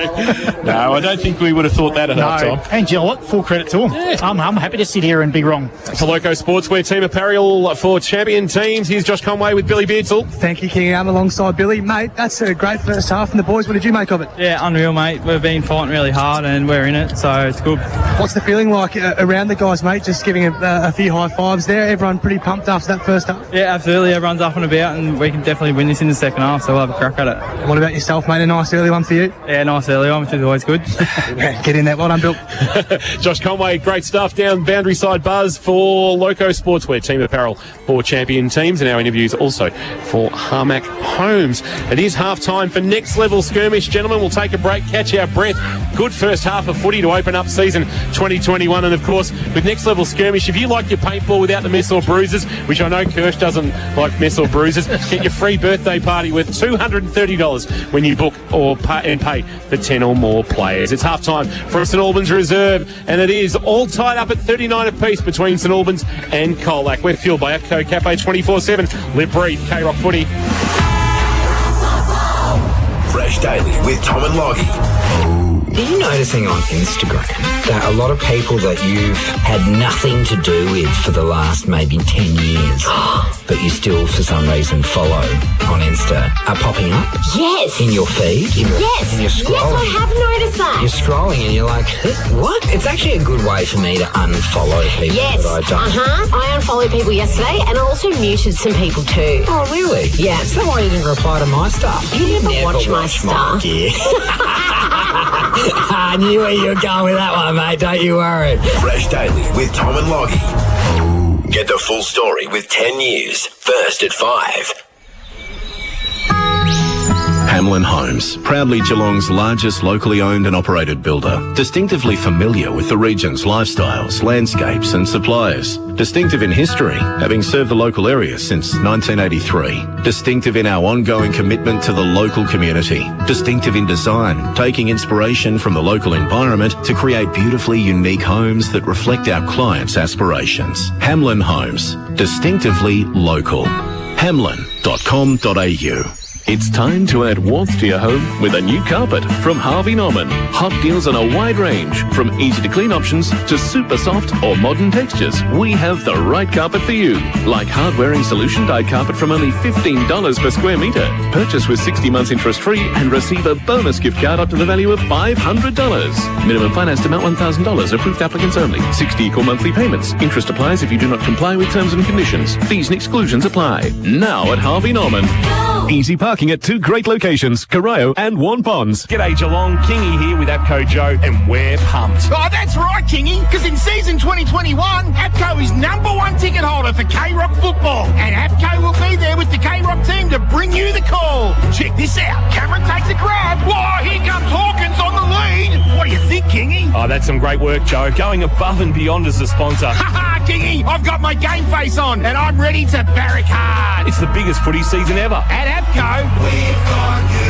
No, I don't think we would have thought that at half-time. And you know what? Full credit to them. Yeah. I'm happy to sit here and be wrong. For Loco Sportswear Team Apparel for champion teams, here's Josh Conway with Billy Beardsall. Thank you, King. I'm alongside Billy. Mate, that's a great first half. And the boys, what did you make of it? Yeah, unreal, mate. We've been fighting really hard and we're in it, so it's good. What's the feeling like around the guys, mate? Just giving a few high fives there. Everyone pretty pumped after that first half? Yeah, absolutely. Everyone's up and about, and we can definitely win this in the second half, so we'll have a crack at it. What about yourself, mate? A nice early one for you? Yeah, nice early one, which is always good. Get in there. Well done, Bill. Josh Conway, great stuff down boundary side Buzz for Loco Sportswear Team Apparel for champion teams, and our interviews also for Harmac Homes. It is half-time for Next Level Skirmish, gentlemen. We'll take a break, catch our breath. Good first half of footy to open up season 2021. And, of course, with Next Level Skirmish, if you like your paintball without the mess or bruises, which I know Kirsch doesn't like mess or bruises, get your free birthday party worth $230 when you book or pay for 10 or more players. It's half-time for St Albans Reserve, and it is all tied up at 39 apiece between St Albans and Colac. We're fueled by APCO Cafe 24/7. Live, breathe, K-Rock footy. Fresh Daily with Tom and Loggy. Are you noticing on Instagram that a lot of people that you've had nothing to do with for the last maybe 10 years, but you still for some reason follow on Insta, are popping up? Yes. In your feed? Yes. And you're scrolling. Yes, I have noticed that. You're scrolling and you're like, what? It's actually a good way for me to unfollow people Yes. that I don't. I unfollowed people yesterday and I also muted some people too. Oh, really? Yeah. Is that why you didn't reply to my stuff? You never watch my stuff. Yeah. I knew where you were going with that one, mate. Don't you worry. Fresh Daily with Tom and Loggy. Get the full story with 10 news. First at 5. Hamlin Homes, proudly Geelong's largest locally owned and operated builder. Distinctively familiar with the region's lifestyles, landscapes and suppliers. Distinctive in history, having served the local area since 1983. Distinctive in our ongoing commitment to the local community. Distinctive in design, taking inspiration from the local environment to create beautifully unique homes that reflect our clients' aspirations. Hamlin Homes, distinctively local. Hamlin.com.au. It's time to add warmth to your home with a new carpet from Harvey Norman. Hot deals on a wide range, from easy-to-clean options to super soft or modern textures. We have the right carpet for you, like hard-wearing solution dyed carpet from only $15 per square metre. Purchase with 60 months interest-free and receive a bonus gift card up to the value of $500. Minimum financed amount $1,000. Approved applicants only. 60 equal monthly payments. Interest applies if you do not comply with terms and conditions. Fees and exclusions apply. Now at Harvey Norman. Easy parking at two great locations, Corio and Warn Ponds. G'day Geelong, Kingy here with APCO Joe, and we're pumped. Oh, that's right, Kingy, because in season 2021, APCO is #1 ticket holder for K-Rock football, and APCO will be there with the K-Rock team to bring you the call. Check this out. Cameron takes a grab. Whoa, here comes Hawkins on the lead. What do you think, Kingy? Oh, that's some great work, Joe. Going above and beyond as a sponsor. Haha, Kingy, I've got my game face on, and I'm ready to barrack hard. It's the biggest footy season ever. At APCO, we've got you.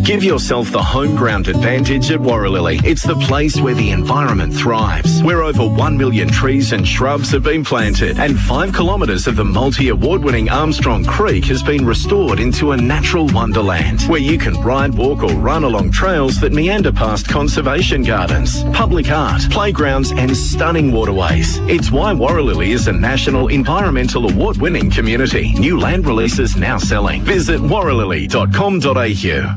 Give yourself the home ground advantage at Warralilly. It's the place where the environment thrives, where over 1 million trees and shrubs have been planted, and 5 kilometres of the multi-award-winning Armstrong Creek has been restored into a natural wonderland, where you can ride, walk or run along trails that meander past conservation gardens, public art, playgrounds and stunning waterways. It's why Warralilly is a national environmental award-winning community. New land releases now selling. Visit warralilly.com.au.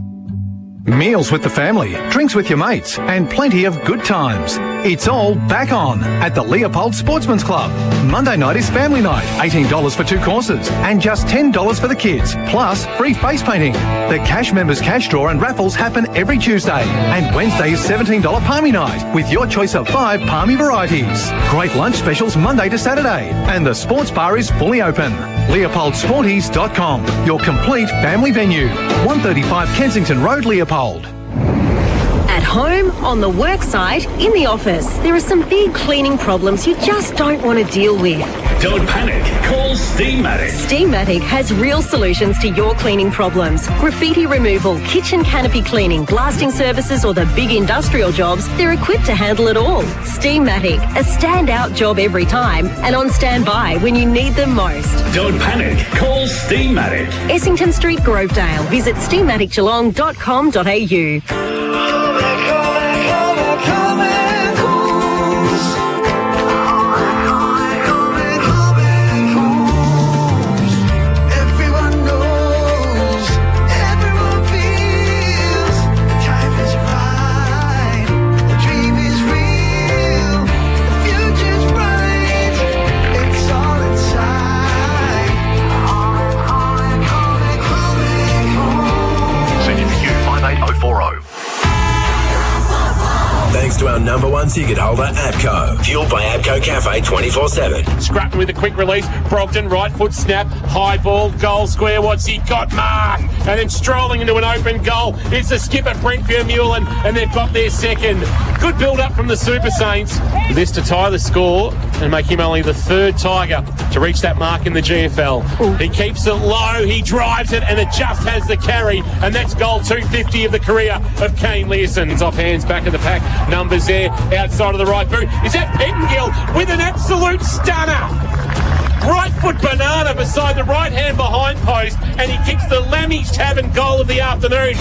Meals with the family, drinks with your mates, and plenty of good times. It's all back on at the Leopold Sportsman's Club. Monday night is family night, $18 for 2 courses, and just $10 for the kids, plus free face painting. The Cash Members Cash Draw and raffles happen every Tuesday, and Wednesday is $17 Palmy night, with your choice of 5 Palmy varieties. Great lunch specials Monday to Saturday, and the sports bar is fully open. LeopoldSporties.com, your complete family venue. 135 Kensington Road, Leopold. At home, on the work site, in the office, there are some big cleaning problems you just don't want to deal with. Don't panic. Call Steamatic. Steamatic has real solutions to your cleaning problems. Graffiti removal, kitchen canopy cleaning, blasting services or the big industrial jobs, they're equipped to handle it all. Steamatic, a standout job every time and on standby when you need them most. Don't panic. Call Steamatic. Essington Street, Grovedale. Visit steamaticgeelong.com.au. our number one ticket holder, APCO. Fueled by APCO Cafe 24/7. Scrapping with a quick release. Brogdon, right foot snap, high ball, goal square. What's he got? Mark! And then strolling into an open goal. It's the skipper, Brent Vermeulen, and they've got their second. Good build up from the Super Saints. This to tie the score and make him only the third Tiger to reach that mark in the GFL. He keeps it low, he drives it, and it just has the carry. And that's goal 250 of the career of Kane Learson. It's off hands, back of the pack. Numbers there, outside of the right boot. Is that Pettengill with an absolute stunner? Right foot banana beside the right hand behind post, and he kicks the Lammy's Tavern goal of the afternoon.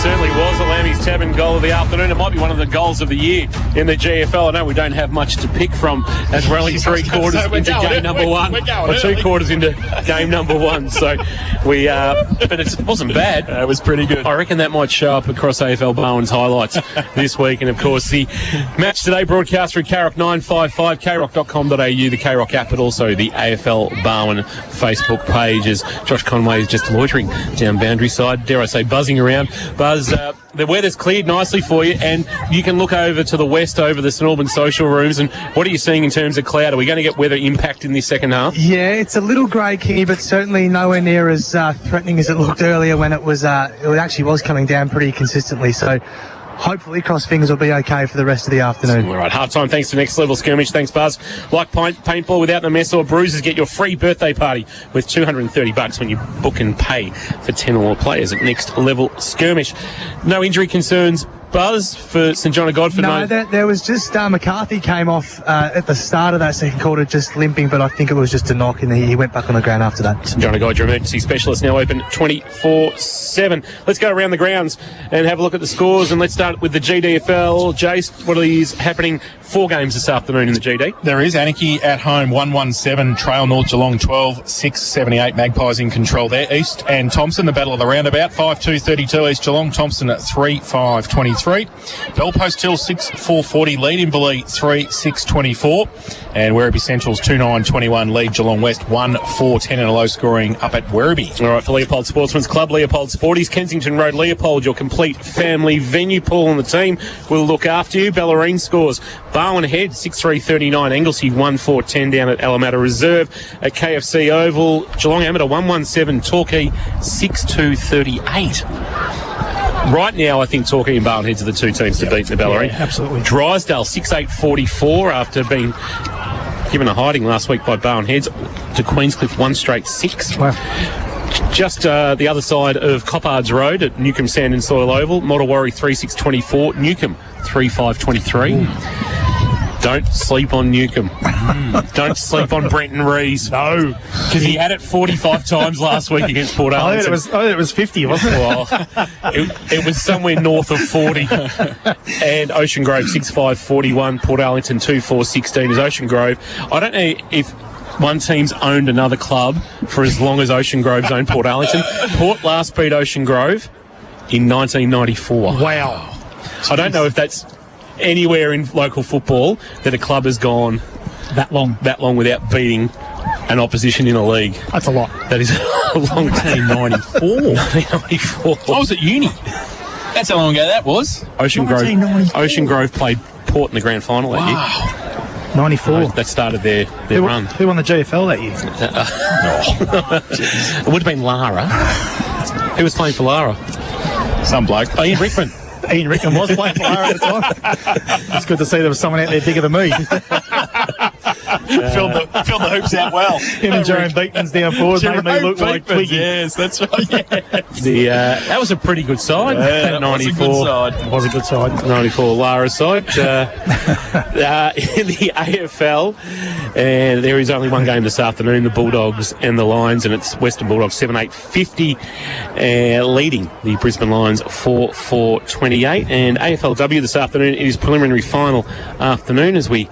Certainly was a Lammy's Tavern goal of the afternoon. It might be one of the goals of the year in the GFL. I know we don't have much to pick from as we're only 3 quarters into game number 1, or 2 quarters into game number 1. So but it wasn't bad. It was pretty good. I reckon that might show up across AFL Bowen's highlights this week. And of course, the match today broadcast through KROC 955, kroc.com.au, the KROC app, but also the AFL Bowen Facebook page, as Josh Conway is just loitering down boundary side, dare I say buzzing around. Buzz, the weather's cleared nicely for you, and you can look over to the west over the St Albans social rooms. And what are you seeing in terms of cloud? Are we going to get weather impact in this second half? Yeah, it's a little grey, Kingy, but certainly nowhere near as threatening as it looked earlier when it actually was coming down pretty consistently. So hopefully, cross fingers, will be okay for the rest of the afternoon. All right, half-time thanks to Next Level Skirmish. Thanks, Buzz. Like paintball without the mess or bruises, get your free birthday party with $230 when you book and pay for 10 or more players at Next Level Skirmish. No injury concerns, Buzz, for St John of Godford? No, there was just McCarthy came off at the start of that second quarter just limping, but I think it was just a knock, and he went back on the ground after that. St John of God, your emergency specialist, now open 24/7. Let's go around the grounds and have a look at the scores, and let's start with the GDFL. Jace, what is happening? 4 games this afternoon in the GD. There is Anarchy at home, 117, Trail North Geelong 12-6-78, Magpies in control there. East and Thompson, the battle of the roundabout, 5-2-32, East Geelong, Thompson at 3-5-23. Bellpost Hill 6-4-40, lead Inverleigh 3-6-24, and Werribee Central's 2-9-21, lead Geelong West 1-4-10 in a low scoring up at Werribee. All right, for Leopold Sportsman's Club, Leopold Sporties, Kensington Road, Leopold, your complete family venue. Paul and the team will look after you. Ballerine scores: Barwon Head 6-3-39, Anglesey 1-4-10 down at Alameda Reserve. At KFC Oval, Geelong Amateur 1-1-7, Torquay 6-2-38. Right now, I think Torquay and Barwon Heads are the 2 teams to beat in the Ballerine. Yeah, absolutely. Drysdale 6-8-44 after being given a hiding last week by Barwon Heads to Queenscliff 1 straight 6. Wow. Just the other side of Coppards Road at Newcombe Sand and Soil Oval, Mottawarri 3-6-24, Newcombe 3-5-23. Don't sleep on Newcombe. Don't sleep on Brenton Rees. No. Because he had it 45 times last week against Port Arlington. I thought it was 50, wasn't it? Well, it was somewhere north of 40. And Ocean Grove 6-5-41, Port Arlington 2-4-16 is Ocean Grove. I don't know if one team's owned another club for as long as Ocean Grove's owned Port Arlington. Port last beat Ocean Grove in 1994. Wow. I don't know if that's anywhere in local football that a club has gone that long without beating an opposition in a league. That's a lot. That is a long time. 1994. I was at uni. That's how long ago that was. Ocean Grove played Port in the grand final that year. 94. That started their run. Who won the GFL that year? It would have been Lara. Who was playing for Lara? Some bloke. Oh, Ian Rickman. Ian Rickman was playing for Lara at the time. It's good to see there was someone out there bigger than me. Filled the hoops out well. Him and Jerome Beekman's down forward made me look like Twiggy. Yes, that's right. Yes. That was a pretty good side. Yeah, 94. It was a good side. 94 Lara's side. In the AFL, and there is only one game this afternoon, the Bulldogs and the Lions, and it's Western Bulldogs 7-8-50 leading the Brisbane Lions 4-4-28. And AFLW this afternoon, it is preliminary final afternoon as we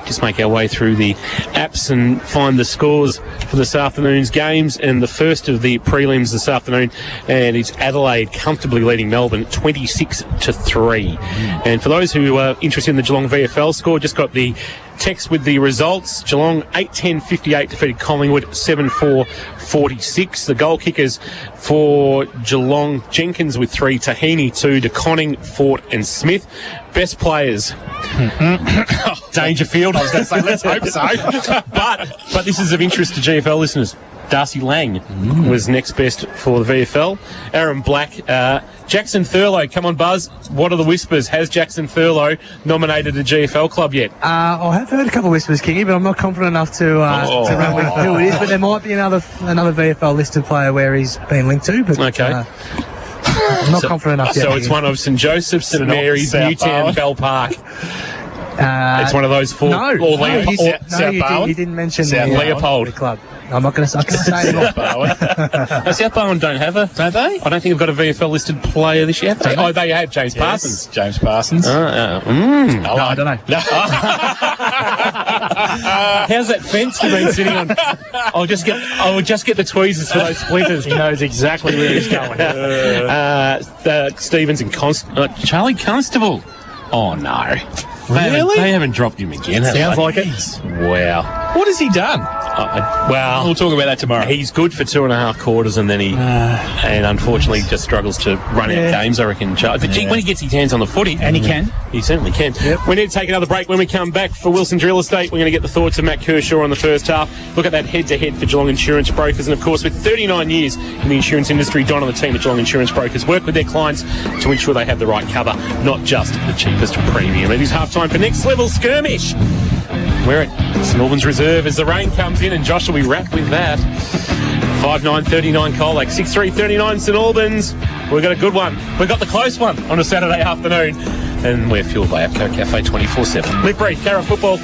just make our way through the apps and find the scores for this afternoon's games. And the first of the prelims this afternoon, and it's Adelaide comfortably leading Melbourne 26-3. And for those who are interested in the Geelong VFL score, just got the text with the results. Geelong 8-10-58 defeated Collingwood 7-4-46. The goal kickers for Geelong: Jenkins with 3, Tahini 2, De Conning, Fort and Smith. Best players: Dangerfield. I was going to say, let's hope so. but this is of interest to GFL listeners. Darcy Lang was next best for the VFL. Aaron Black, Jackson Thurlow. Come on, Buzz. What are the whispers? Has Jackson Thurlow nominated a GFL club yet? I have heard a couple of whispers, Kingy, but I'm not confident enough to run with who it is. But there might be another VFL listed player where he's been linked to. But okay. I'm not confident enough yet. So it's one of St Joseph's, St Mary's, Newtown, Bell Park. It's one of those four. No, South you didn't mention South Leopold club. I'm not going to say it. South Bowen don't have a, don't they? I don't think they've got a VFL listed player this year. Oh, they have James Parsons. James Parsons. No, I don't know. How's that fence you've been sitting on? I would just get the tweezers for those splinters. He knows exactly where he's going. Stevens and Charlie Constable. Oh no. Really? They haven't dropped him again, have Sounds they? like it. Wow. What has he done? Well, we'll talk about that tomorrow. He's good for 2.5 quarters, and then he, and unfortunately, just struggles to run out games, I reckon. But when he gets his hands on the footy, and he can, he certainly can. Yep. We need to take another break. When we come back for Wilson's Real Estate, we're going to get the thoughts of Matt Kershaw on the first half. Look at that head-to-head for Geelong Insurance Brokers, and of course, with 39 years in the insurance industry, Don and the team at Geelong Insurance Brokers work with their clients to ensure they have the right cover, not just the cheapest premium. It is half time for Next Level Skirmish. We're at St Albans Reserve as the rain comes in, and Josh will be wrapped with that. 5-9-39 Colac, 6-3-39 St Albans. We've got a good one. We've got the close one on a Saturday afternoon, and we're fueled by Apco Cafe 24/7. Live Brief, Carrot Football.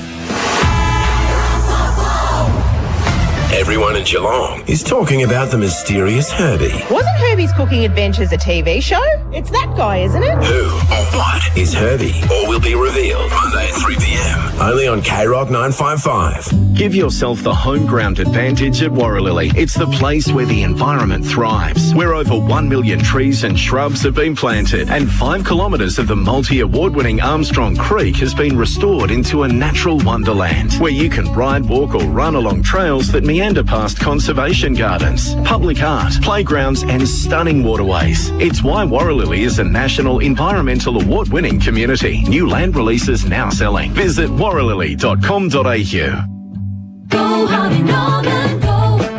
Everyone in Geelong is talking about the mysterious Herbie. Wasn't Herbie's Cooking Adventures a TV show? It's that guy, isn't it? Who or what is Herbie? All will be revealed Monday at 3 p.m. Only on K-Rock 955. Give yourself the home ground advantage at Warralilly. It's the place where the environment thrives, where over 1 million trees and shrubs have been planted, and 5 kilometres of the multi-award-winning Armstrong Creek has been restored into a natural wonderland, where you can ride, walk or run along trails that meander past conservation gardens, public art, playgrounds and stunning waterways. It's why Warralilly is a national environmental award-winning community. New land releases now selling. Visit warralilly.com.au. Go Harvey Norman, go.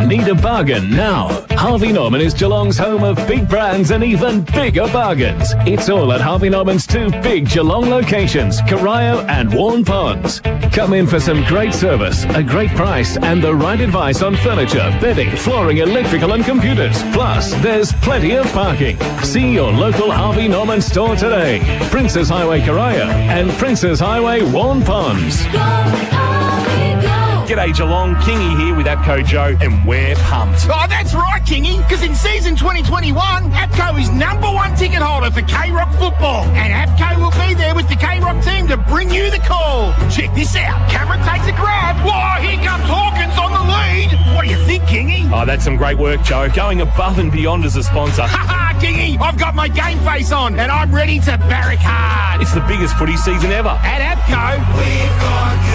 Need a bargain now? Harvey Norman is Geelong's home of big brands and even bigger bargains. It's all at Harvey Norman's 2 big Geelong locations, Corio and Warren Ponds. Come in for some great service, a great price and the right advice on furniture, bedding, flooring, electrical and computers. Plus, there's plenty of parking. See your local Harvey Norman store today. Princes Highway Corio and Princes Highway Warren Ponds. G'day Geelong, Kingy here with APCO Joe, and we're pumped. Oh, that's right, Kingy, because in season 2021, APCO is #1 ticket holder for K-Rock football, and APCO will be there with the K-Rock team to bring you the call. Check this out. Cameron takes a grab. Whoa, here comes Hawkins on the lead. What do you think, Kingy? Oh, that's some great work, Joe. Going above and beyond as a sponsor. Ha-ha, Kingy, I've got my game face on, and I'm ready to barrack hard. It's the biggest footy season ever. At APCO, we've got you.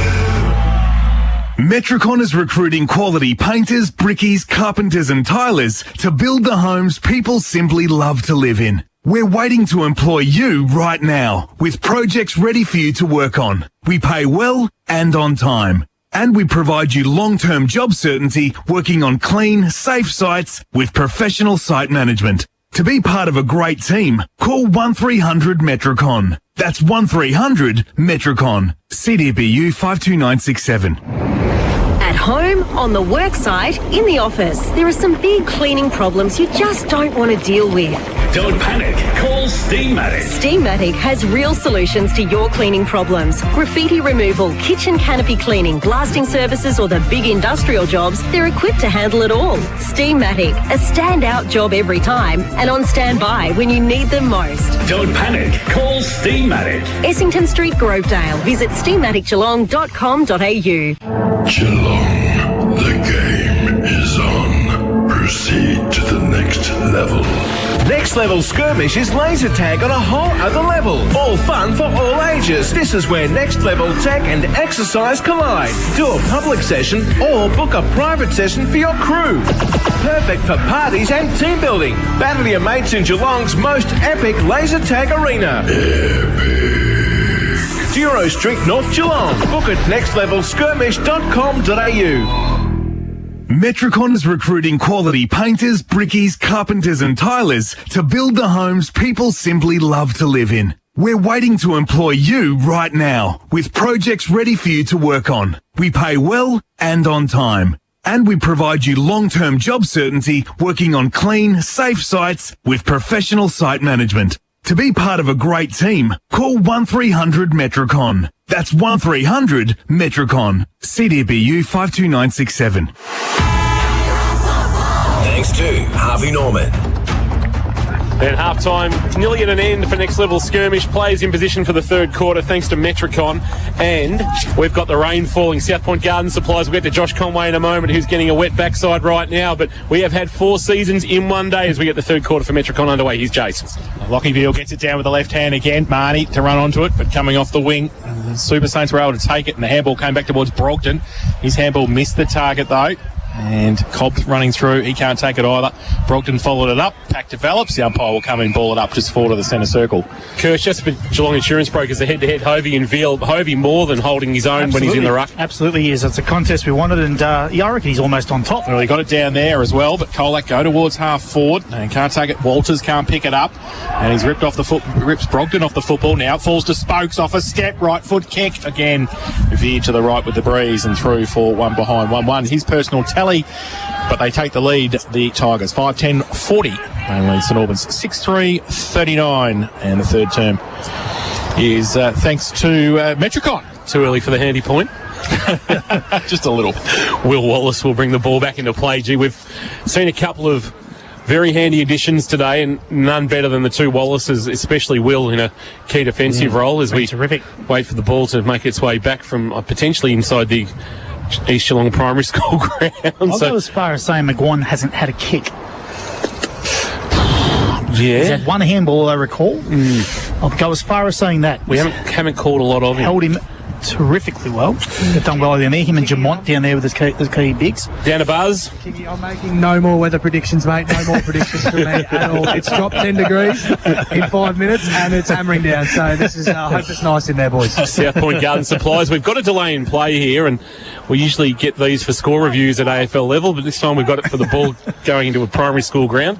Metricon is recruiting quality painters, brickies, carpenters and tilers to build the homes people simply love to live in. We're waiting to employ you right now with projects ready for you to work on. We pay well and on time. And we provide you long-term job certainty working on clean, safe sites with professional site management. To be part of a great team, call 1300 Metricon. That's 1300 Metricon. CDBU 52967. At home, on the work site, in the office, there are some big cleaning problems you just don't want to deal with. Don't panic. Call Call Steamatic. Steamatic has real solutions to your cleaning problems. Graffiti removal, kitchen canopy cleaning, blasting services or the big industrial jobs, they're equipped to handle it all. Steamatic, a standout job every time and on standby when you need them most. Don't panic. Call Steamatic. Essington Street, Grovedale. Visit steamaticgeelong.com.au. Geelong, the game is on. Proceed to the next level. Next Level Skirmish is laser tag on a whole other level. All fun for all ages. This is where Next Level tech and exercise collide. Do a public session or book a private session for your crew. Perfect for parties and team building. Battle your mates in Geelong's most epic laser tag arena. Duro Street, North Geelong. Book at nextlevelskirmish.com.au. Metricon is recruiting quality painters, brickies, carpenters and tilers to build the homes people simply love to live in. We're waiting to employ you right now with projects ready for you to work on. We pay well and on time. And we provide you long-term job certainty working on clean, safe sites with professional site management. To be part of a great team, call 1300 Metricon. That's 1300 Metricon. CDBU 52967. Thanks to Harvey Norman. And half-time, nearly at an end for Next Level Skirmish. Players in position for the third quarter thanks to Metricon. And we've got the rain falling. South Point Garden Supplies. We'll get to Josh Conway in a moment, who's getting a wet backside right now. But we have had 4 seasons in one day as we get the third quarter for Metricon underway. Here's Jason. Lockieveal gets it down with the left hand again. Marnie to run onto it, but coming off the wing. The Super Saints were able to take it, and the handball came back towards Brogden. His handball missed the target, though. And Cobb's running through. He can't take it either. Brogden followed it up. Pack develops. The umpire will come in, ball it up just forward of the centre circle. Kirsch, just for Geelong Insurance Brokers, the head-to-head Hovey and Veal. Hovey more than holding his own when he's in the ruck. Absolutely he is. It's a contest we wanted, and I reckon he's almost on top. Well, he got it down there as well, but Colac go towards half forward and can't take it. Walters can't pick it up, and he's rips Brogden off the football. Now it falls to Spokes off a step. Right foot kick again. Veered to the right with the breeze and through for one behind 1-1. His personal tally. But they take the lead, the Tigers, 5-10-40. They lead St Albans 6-3-39. And the third term is thanks to Metricon. Too early for the handy point. Just a little. Will Wallace will bring the ball back into play. Gee, we've seen a couple of very handy additions today, and none better than the two Wallaces, especially Will in a key defensive role as we wait for the ball to make its way back from potentially inside the East Geelong Primary School ground. I'll go as far as saying McGuan hasn't had a kick. Yeah. He's had one handball, I recall. I'll go as far as saying that. We haven't called a lot of him. Held him terrifically well. They've done well down there. Him and Jamont down there with his key bigs. Down to Buzz. I'm making no more weather predictions, mate. No more predictions for me at all. It's dropped 10 degrees in 5 minutes and it's hammering down. So this is, I hope it's nice in there, boys. South Point Garden Supplies. We've got a delay in play here, and we usually get these for score reviews at AFL level, but this time we've got it for the ball going into a primary school ground.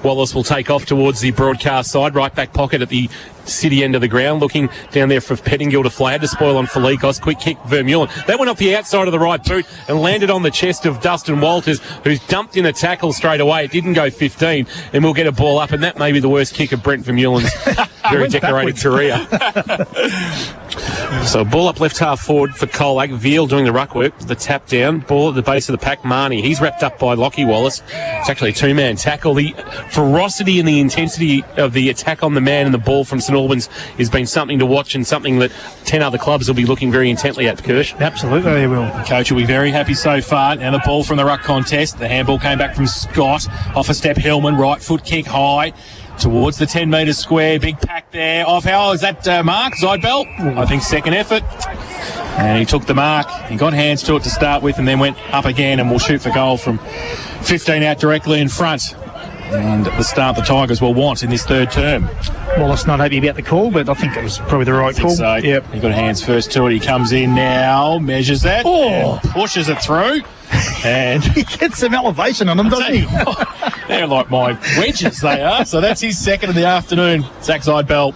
Wallace will take off towards the broadcast side, right back pocket at the city end of the ground, looking down there for Pettingill to fly. Had to spoil on Felikos. Quick kick, Vermeulen. That went off the outside of the right boot and landed on the chest of Dustin Walters, who's dumped in a tackle straight away. It didn't go 15, and we'll get a ball up, and that may be the worst kick of Brent Vermeulen's very decorated career. So ball up left half forward for Colac. Veal doing the ruck work. The tap down. Ball at the base of the pack. Marnie. He's wrapped up by Lockie Wallace. It's actually a two-man tackle. The ferocity and the intensity of the attack on the man and the ball from St Albans has been something to watch, and something that 10 other clubs will be looking very intently at, Kirsch. Absolutely they will. The coach will be very happy so far. Now the ball from the ruck contest. The handball came back from Scott. Off a step, Hillman. Right foot kick high towards the 10 metre square. Big pack there. Off how is that Mark Zeidbelt? I think second effort. And he took the mark. He got hands to it to start with and then went up again and will shoot for goal from 15 out directly in front. And the start the Tigers will want in this third term. Wallace not happy about the call, but I think it was probably the right call. So. Yep. He got hands first to it. He comes in now, measures that, and pushes it through. And he gets some elevation on them, doesn't he? They're like my wedges, they are. So that's his second of the afternoon. Zach Zeidbelt.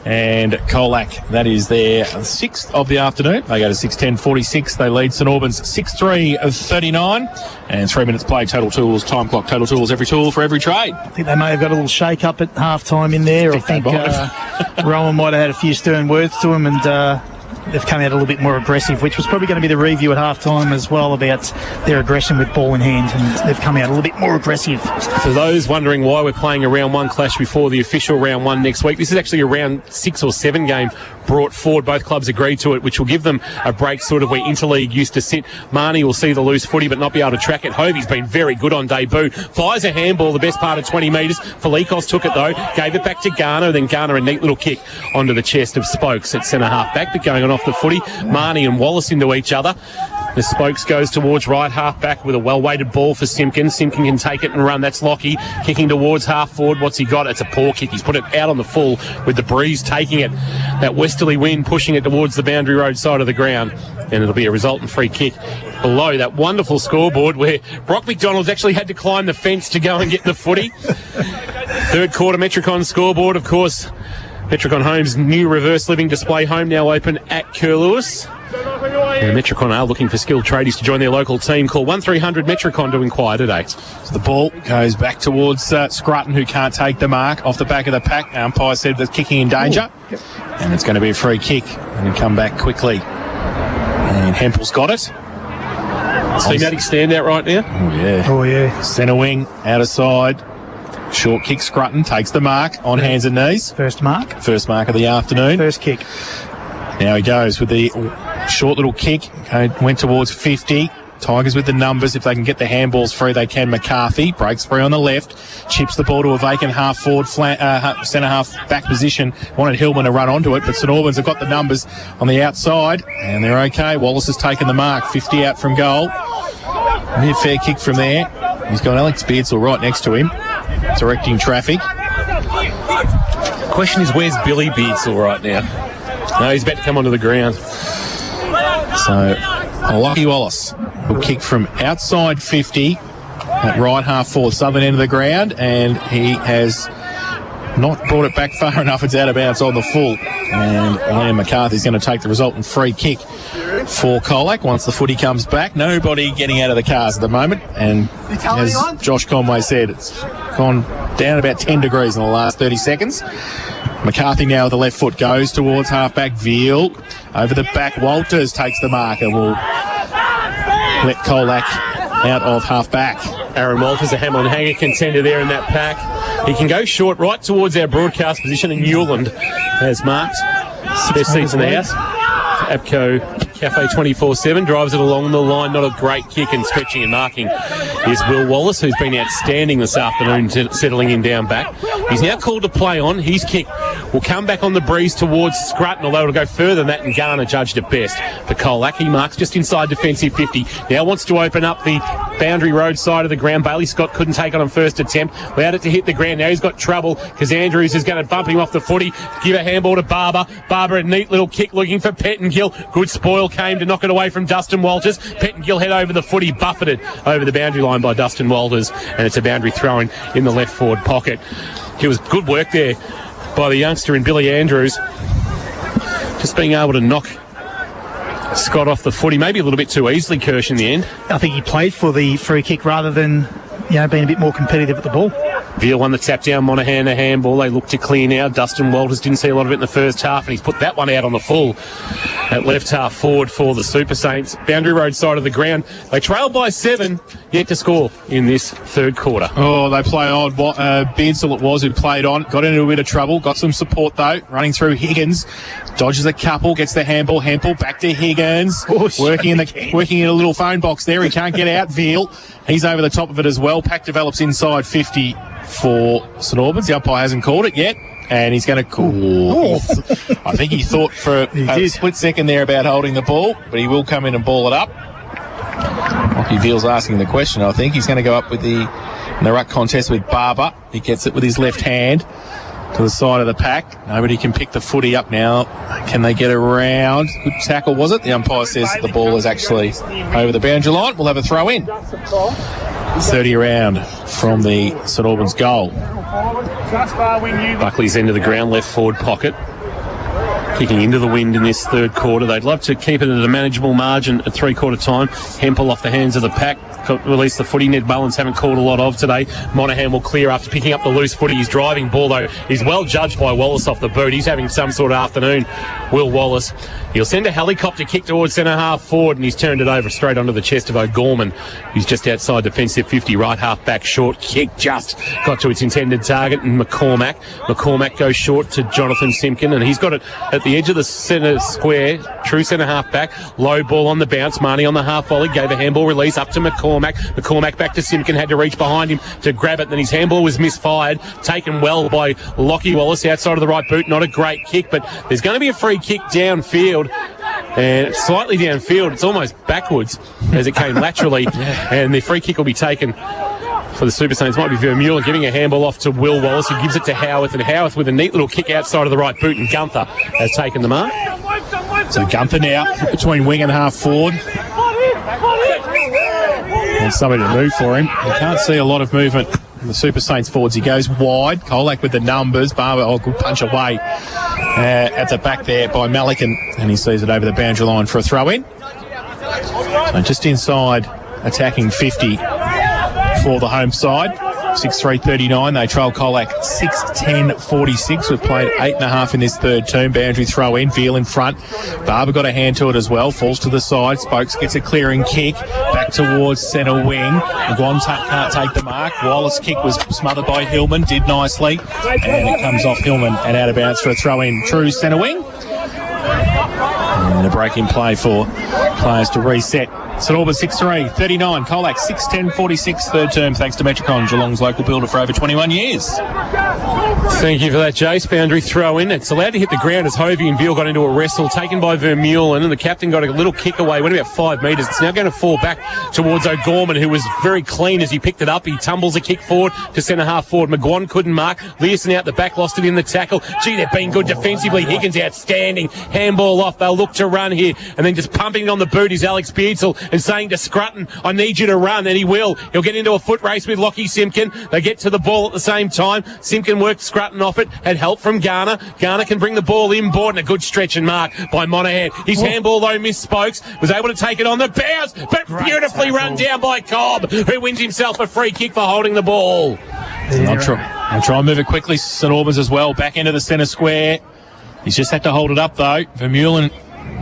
And Colac, that is their 6th of the afternoon. They go to 6:10:46. They lead St Albans 6-3-39. And 3 minutes play. Total Tools, time clock, Total Tools, every tool for every trade. I think they may have got a little shake-up at half-time in there. I think Rowan might have had a few stern words to him, and they've come out a little bit more aggressive, which was probably going to be the review at half-time as well about their aggression with ball in hand, and they've come out a little bit more aggressive. For those wondering why we're playing a round 1 clash before the official round 1 next week, this is actually a round 6 or 7 game brought forward. Both clubs agreed to it, which will give them a break sort of where Interleague used to sit. Marnie will see the loose footy but not be able to track it. Hovey's been very good on debut. Fires a handball the best part of 20 metres. Felikos took it though, gave it back to Garner, then Garner a neat little kick onto the chest of Spokes at centre half back, but going on off the footy. Marnie and Wallace into each other. The Spokes goes towards right half back with a well-weighted ball for Simpkins. Simpkin can take it and run. That's Lockie kicking towards half forward. What's he got? It's a poor kick. He's put it out on the full with the breeze taking it. That westerly wind pushing it towards the Boundary Road side of the ground. And it'll be a resultant free kick below that wonderful scoreboard where Brock McDonald's actually had to climb the fence to go and get the footy. Third quarter Metricon scoreboard, of course. Metricon Home's new reverse living display home now open at Curlewis. And Metricon are looking for skilled tradies to join their local team. Call 1300 Metricon to inquire today. So the ball goes back towards Scrutton, who can't take the mark off the back of the pack. Umpire said the kicking in danger. Yep. And it's going to be a free kick and come back quickly. And Hempel's got it. Thematic standout right now. Oh yeah. Centre wing, outer side. Short kick, Scrutton takes the mark on hands and knees. First mark. First mark of the afternoon. First kick. Now he goes with the short little kick. Went towards 50. Tigers with the numbers. If they can get the handballs free, they can. McCarthy breaks free on the left. Chips the ball to a vacant half forward, centre half back position. Wanted Hillman to run onto it, but St Albans have got the numbers on the outside, and they're okay. Wallace has taken the mark. 50 out from goal. A fair kick from there. He's got Alex Beardsall right next to him, directing traffic. Question is, where's Billy Beardsall right now? No, he's about to come onto the ground. So, Lockie Wallace will kick from outside 50 at right half forward, southern end of the ground, and he has not brought it back far enough. It's out of bounds on the full, and Liam McCarthy's going to take the resultant free kick for Colac once the footy comes back. Nobody getting out of the cars at the moment, and as Josh Conway said, it's gone down about 10 degrees in the last 30 seconds. McCarthy now with the left foot goes towards half-back. Veal over the back. Walters takes the mark and will let Colac out of half-back. Aaron Walters, a Hamlin Hanger contender there in that pack. He can go short right towards our broadcast position, and Newland has marked their seats in the house. Abco Cafe 24/7 drives it along the line. Not a great kick, and stretching and marking is Will Wallace, who's been outstanding this afternoon, settling in down back. He's now called to play on. His kick will come back on the breeze towards Scrutton, although it'll go further than that, and Garner judged it best. For Colac, he marks just inside defensive 50. Now wants to open up the Boundary Road side of the ground. Bailey Scott couldn't take it on first attempt. Allowed it to hit the ground. Now he's got trouble because Andrews is going to bump him off the footy. Give a handball to Barber. Barber, a neat little kick looking for Pettengill. Good spoil came to knock it away from Dustin Walters. Pettengill head over the footy, buffeted over the boundary line by Dustin Walters, and it's a boundary throw-in in the left forward pocket. It was good work there by the youngster in Billy Andrews. Just being able to knock Scott off the footy, maybe a little bit too easily, Kirsch, in the end. I think he played for the free kick rather than, being a bit more competitive at the ball. Veal won the tap down, Monaghan a handball. They look to clear now. Dustin Walters didn't see a lot of it in the first half, and he's put that one out on the full at left half forward for the Super Saints. Boundary Road side of the ground. They trail by 7, yet to score in this third quarter. Oh, they play on. Beardsall it was who played on. Got into a bit of trouble. Got some support though. Running through Higgins. Dodges a couple. Gets the handball. Hempel back to Higgins. Working in a little phone box there. He can't get out. Veal. He's over the top of it as well. Pack develops inside 50 for St Albans. The umpire hasn't called it yet, and he's going to call. I think he thought for a split second there about holding the ball, but he will come in and ball it up. Lockie Veal's asking the question. I think he's going to go up with in the ruck contest with Barber. He gets it with his left hand to the side of the pack. Nobody can pick the footy up now. Can they get around? Good tackle, was it? The umpire says the ball is actually over the boundary line. We'll have a throw in. 30 around from the St Albans goal. Buckley's into the ground, left forward pocket. kicking into the wind in this third quarter. They'd love to keep it at a manageable margin at three-quarter time. Hempel off the hands of the pack. Release the footy. Ned Mullins haven't called a lot of today. Monahan will clear after picking up the loose footy. His driving ball, though, is well judged by Wallace off the boot. He's having some sort of afternoon, Will Wallace. He'll send a helicopter kick towards centre-half forward, and he's turned it over straight onto the chest of O'Gorman, who's just outside defensive 50, right half-back short kick. Just got to its intended target, and McCormack goes short to Jonathan Simpkin, and he's got it at the edge of the centre square, true centre-half-back. Low ball on the bounce. Marnie on the half-volley, gave a handball release up to McCormack. Back to Simpkin, had to reach behind him to grab it, then his handball was misfired, taken well by Lockie Wallace outside of the right boot. Not a great kick, but there's going to be a free kick downfield, and it's slightly downfield. It's almost backwards as it came laterally, and the free kick will be taken for the Super Saints. Might be Vermeulen giving a handball off to Will Wallace, who gives it to Howarth, and Howarth with a neat little kick outside of the right boot, and Gunther has taken the mark. So Gunther now between wing and half forward. And somebody to move for him. You can't see a lot of movement in the Super Saints forwards. He goes wide. Colac with the numbers. Barber, good punch away at the back there by Malikan. And he sees it over the boundary line for a throw in. So just inside attacking 50 for the home side. 6-3-39. They trail Colac 6-10-46. We've played 8.5 in this third term. Boundary throw in. Veal in front. Barber got a hand to it as well. Falls to the side. Spokes gets a clearing kick. Back towards centre wing. McGuan can't take the mark. Wallace kick was smothered by Hillman. Did nicely. And it comes off Hillman and out of bounds for a throw in. True centre wing. And a break in play for players to reset. St Albans 6-3-39. Colac 6-10-46 third term, thanks to Metricon, Geelong's local builder for over 21 years. Thank you for that, Jace. Boundary throw in. It's allowed to hit the ground as Hovey and Veal got into a wrestle, taken by Vermeulen, and the captain got a little kick away, went about 5 metres. It's now going to fall back towards O'Gorman, who was very clean as he picked it up. He tumbles a kick forward to centre half forward. McGuan couldn't mark. Learson out the back, lost it in the tackle. Gee, they've been good defensively. Higgins outstanding. Handball off. They'll look to run here. And then just pumping it on the boot is Alex Beardsall and saying to Scrutton, I need you to run, and he will. He'll get into a foot race with Lockie Simpkin. They get to the ball at the same time. Simpkin worked Scrutton off it, had help from Garner. Garner can bring the ball inboard, and a good stretch and mark by Monahan. His handball, though, missed Spokes, was able to take it on the bounce, but beautifully run down by Cobb, who wins himself a free kick for holding the ball. I'll try and move it quickly. St Albans as well, back into the centre square. He's just had to hold it up, though. Vermeulen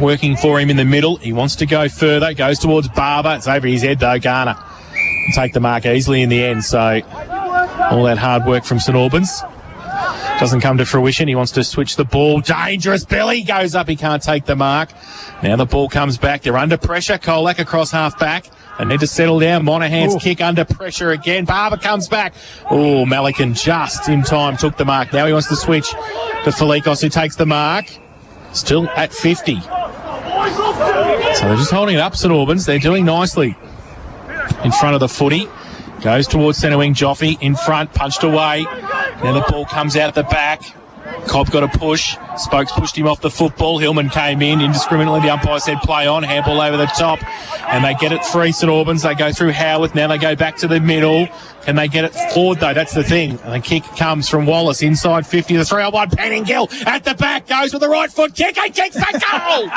working for him in the middle. He wants to go further, goes towards Barber. It's over his head, though. Garner can take the mark easily in the end. So all that hard work from St Albans doesn't come to fruition. He wants to switch the ball. Dangerous. Belly goes up. He can't take the mark. Now the ball comes back. They're under pressure. Colac across half back. They need to settle down. Monahan's kick under pressure again. Barber comes back. Oh, Malikan just in time took the mark. Now he wants to switch to Felikos, who takes the mark. Still at 50. So they're just holding it up, St Albans. They're doing nicely in front of the footy. Goes towards centre wing. Joffe in front, punched away. Now the ball comes out at the back. Cobb got a push. Spokes pushed him off the football. Hillman came in indiscriminately. The umpire said play on. Handball over the top. And they get it free, St Albans. They go through Howarth. Now they go back to the middle. Can they get it forward, though? That's the thing. And the kick comes from Wallace inside 50. The 3-on-1. Penningill at the back. Goes with the right foot kick. He kicks the goal!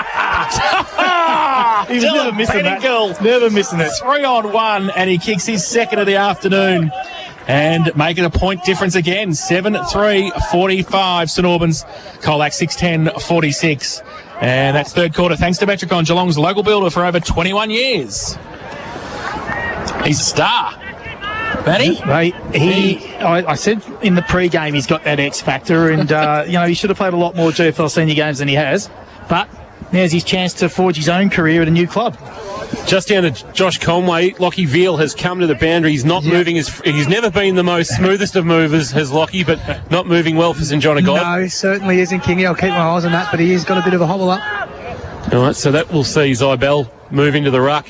He was never missing Penningill. that. Never missing it. 3-on-1. And he kicks his second of the afternoon. And make it a point difference again. 7-3-45 St Albans. Colac 6-10-46. And that's third quarter. Thanks to Metricon, Geelong's local builder for over 21 years. He's a star. Matty? Mate, I said in the pre-game he's got that X factor, and he should have played a lot more GFL senior games than he has. But now's his chance to forge his own career at a new club. Just down to Josh Conway. Lockie Veal has come to the boundary. He's not moving. He's never been the most smoothest of movers, has Lockie, but not moving well for St John of God. No, he certainly isn't, Kingy. I'll keep my eyes on that, but he has got a bit of a hobble up. All right, so that will see Zybel move into the ruck,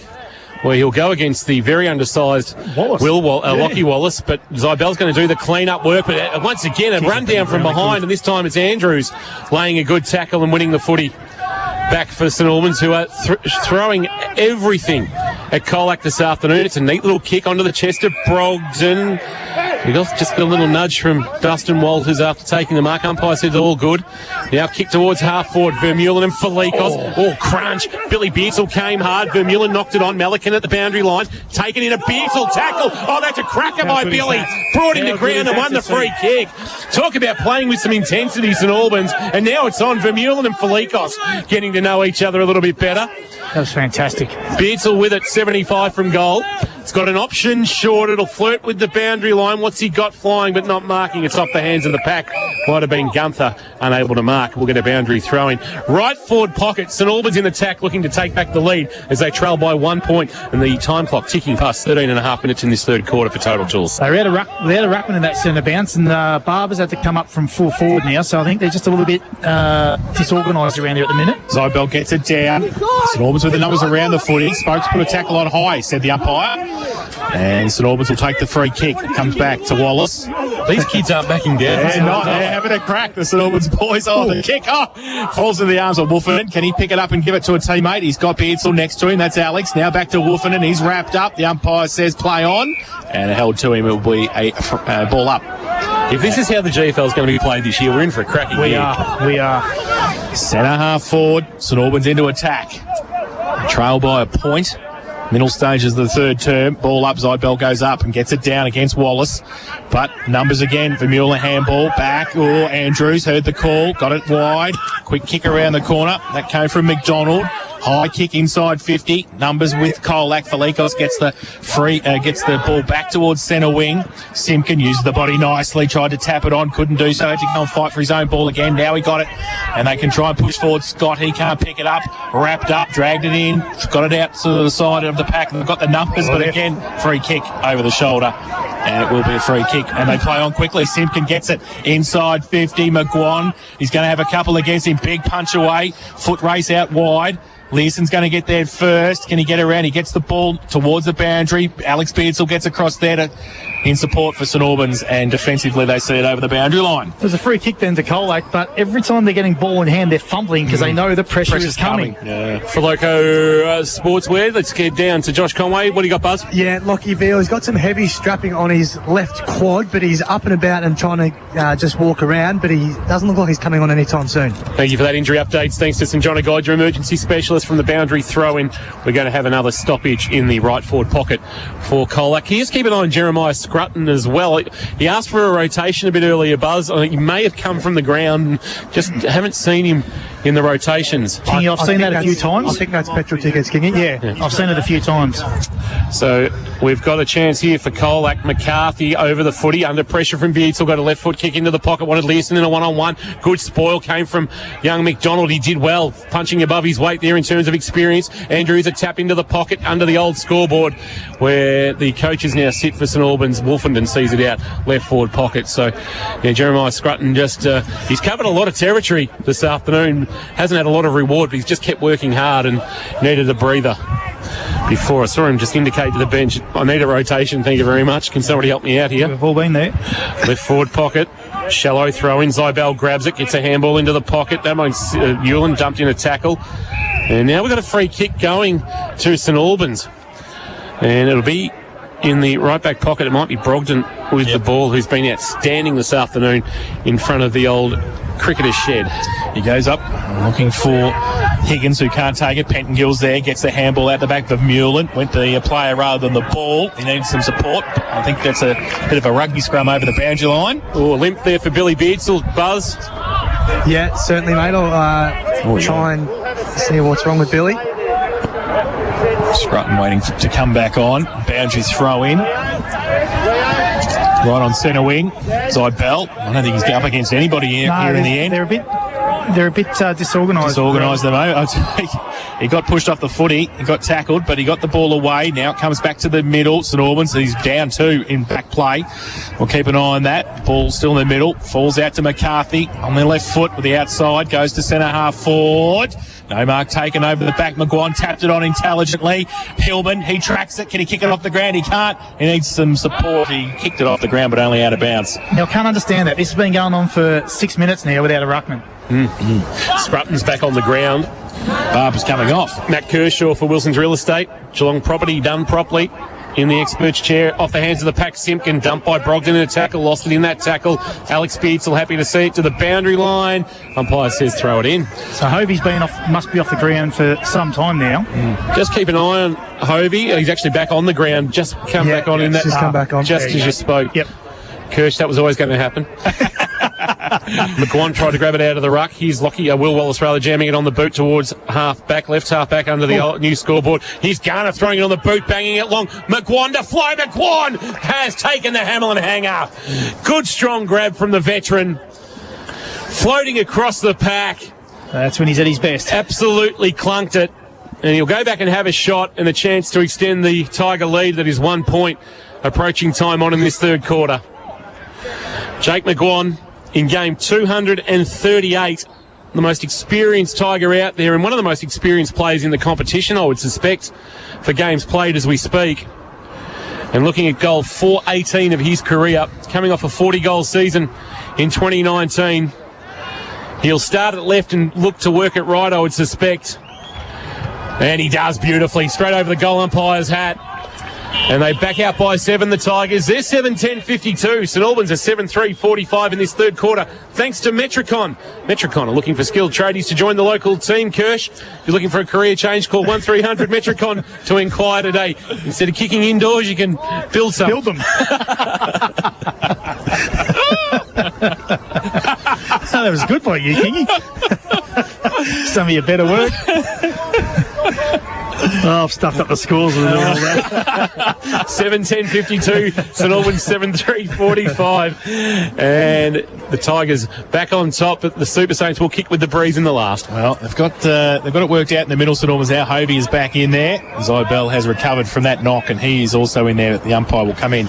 where he'll go against the very undersized Lockie Wallace, but Zybel's going to do the clean-up work. But once again, a run down from behind, and this time it's Andrews laying a good tackle and winning the footy back for St Albans, who are throwing everything at Colac this afternoon. It's a neat little kick onto the chest of Brogden. We just got a little nudge from Dustin Walters after taking the mark. Umpire says all good. Now kick towards half forward. Vermeulen and Felikos. Oh, crunch. Billy Beatle came hard. Vermeulen knocked it on. Melican at the boundary line. Taken in a Beatle tackle. Oh, that's a cracker by Billy. Brought in the ground and won the free kick. Talk about playing with some intensity, St Albans. And now it's on Vermeulen and Felikos getting to know each other a little bit better. That was fantastic. Beatle with it, 75 from goal. It's got an option short. It'll flirt with the boundary line. What's he got flying but not marking? It's off the hands of the pack. Might have been Gunther unable to mark. We'll get a boundary throw-in. Right forward pocket. St Albans in attack looking to take back the lead as they trail by 1 point and the time clock ticking past 13 and a half minutes in this third quarter for total, Jules. They had a ruckman in that centre bounce and Barbers had to come up from full forward now, so I think they're just a little bit disorganised around there at the minute. Zybel gets it down. St Albans with the numbers around the footy. Spokes put a tackle on high, said the umpire. And St Albans will take the free kick. It comes back to Wallace. These kids aren't backing down. They're having a crack, the St Albans boys. Oh, the kick. Oh, falls into the arms of Wolferton. Can he pick it up and give it to a teammate? He's got Beardsall next to him. That's Alex. Now back to Wolferton. He's wrapped up. The umpire says play on. And held to him. It will be a ball up. If this is how the GFL is going to be played this year, we're in for a cracking year. We are. Centre half forward. St Albans into attack. Trail by a point. Middle stages of the third term. Ball up. Zybel goes up and gets it down against Wallace. But numbers again. Vermeulen handball. Back. Oh, Andrews heard the call. Got it wide. Quick kick around the corner. That came from McDonald. High kick inside 50. Numbers with Colac. Felikos gets the ball back towards centre wing. Simpkin used the body nicely. Tried to tap it on. Couldn't do so. Had to go and fight for his own ball again. Now he got it. And they can try and push forward. Scott, he can't pick it up. Wrapped up. Dragged it in. Got it out to the side of the pack. They've got the numbers. But again, free kick over the shoulder. And it will be a free kick. And they play on quickly. Simpkin gets it inside 50. McGuan. He's going to have a couple against him. Big punch away. Foot race out wide. Leeson's going to get there first. Can he get around? He gets the ball towards the boundary. Alex Beardsall gets across there in support for St Albans, and defensively they see it over the boundary line. There's a free kick then to Colac, but every time they're getting ball in hand, they're fumbling because they know the pressure is coming. Yeah. For Loco Sportswear, let's get down to Josh Conway. What do you got, Buzz? Yeah, Lockie Veal, he's got some heavy strapping on his left quad, but he's up and about and trying to just walk around, but he doesn't look like he's coming on anytime soon. Thank you for that injury updates. Thanks to St John Guide, your emergency specialist from the boundary throw-in. We're going to have another stoppage in the right forward pocket for Colac. Just keep an eye on Jeremiah Scrutton as well. He asked for a rotation a bit earlier, Buzz. He may have come from the ground. Just haven't seen him in the rotations. Kingy, I've seen that a few times. I think that's petrol tickets, Kingy. Yeah, I've seen it a few times. So we've got a chance here for Colac. McCarthy over the footy, under pressure from Beardsall. Got a left foot kick into the pocket. Wanted Leeson in a one-on-one. Good spoil came from young McDonald. He did well, punching above his weight there in terms of experience. Andrews a tap into the pocket under the old scoreboard where the coaches now sit for St Albans. Wolfenden sees it out, left forward pocket. So yeah, Jeremiah Scrutton just he's covered a lot of territory this afternoon. Hasn't had a lot of reward, but he's just kept working hard and needed a breather. Before I saw him just indicate to the bench, I need a rotation, thank you very much. Can somebody help me out here? We've all been there. Left forward pocket. Shallow throw in. Zybel grabs it, gets a handball into the pocket. That means Ewan dumped in a tackle. And now we've got a free kick going to St Albans. And it'll be in the right back pocket. It might be Brogdon with the ball, who's been outstanding this afternoon in front of the old cricketer's shed. He goes up looking for Higgins, who can't take it. Pentangill's there, gets the handball out the back of Mullen. Went to the player rather than the ball. He needs some support. I think that's a bit of a rugby scrum over the boundary line. Oh, a limp there for Billy Beardsall. Buzz? Yeah, certainly, mate. I'll try and see what's wrong with Billy. Scrutton waiting to come back on. Boundary throw in. Right on centre wing. Zybel. I don't think he's up against anybody here in the end. They're a bit disorganised. Disorganised them out. He got pushed off the footy. He got tackled, but he got the ball away. Now it comes back to the middle. St Albans, he's down 2 in back play. We'll keep an eye on that. Ball still in the middle. Falls out to McCarthy on the left foot with the outside. Goes to centre half forward. No mark taken over the back. McGuan tapped it on intelligently. Hillman, he tracks it. Can he kick it off the ground? He can't. He needs some support. He kicked it off the ground, but only out of bounds. Now, I can't understand that. This has been going on for 6 minutes now without a ruckman. Scrutton's back on the ground. Barber's coming off. Matt Kershaw for Wilson's Real Estate. Geelong property done properly. in the expert's chair, off the hands of the pack. Simpkin dumped by Brogdon in a tackle, lost it in that tackle. Alex Beardsall happy to see it to the boundary line. Umpire says throw it in. So Hovey's must be off the ground for some time now. Just keep an eye on Hovey. He's actually back on the ground. Just come back on in that. Just come back on. Just as you spoke. Yep. Kirsch, that was always going to happen. McGuan tried to grab it out of the ruck. Here's Will Wallace rather jamming it on the boot towards left half back under the new scoreboard. Here's Garner throwing it on the boot, banging it long. McGuan to fly. McGuan has taken the Hamlin hanger. Good strong grab from the veteran. Floating across the pack. That's when he's at his best. Absolutely clunked it. And he'll go back and have a shot and a chance to extend the Tiger lead that is 1 point approaching time on in this third quarter. Jake McGuan in game 238, the most experienced Tiger out there and one of the most experienced players in the competition, I would suspect, for games played as we speak. And looking at goal 418 of his career, coming off a 40-goal season in 2019. He'll start at left and look to work at right, I would suspect. And he does beautifully, straight over the goal umpire's hat. And they back out by 7, the Tigers. They're 7-10-52. St Albans are 7-3-45 in this third quarter, thanks to Metricon. Metricon are looking for skilled tradies to join the local team, Kirsch. If you're looking for a career change, call 1300 Metricon to inquire today. Instead of kicking indoors, you can build some. Build them. That was good for you, Kingy. Some of your better work. Oh, I've stuffed up the scores with all that. 7-10-52, St Albans 7-3-45. And the Tigers back on top, but the Super Saints will kick with the breeze in the last. Well, they've got it worked out in the middle. St Albans now. Hovey is back in there. Zybell has recovered from that knock, and he is also in there. The umpire will come in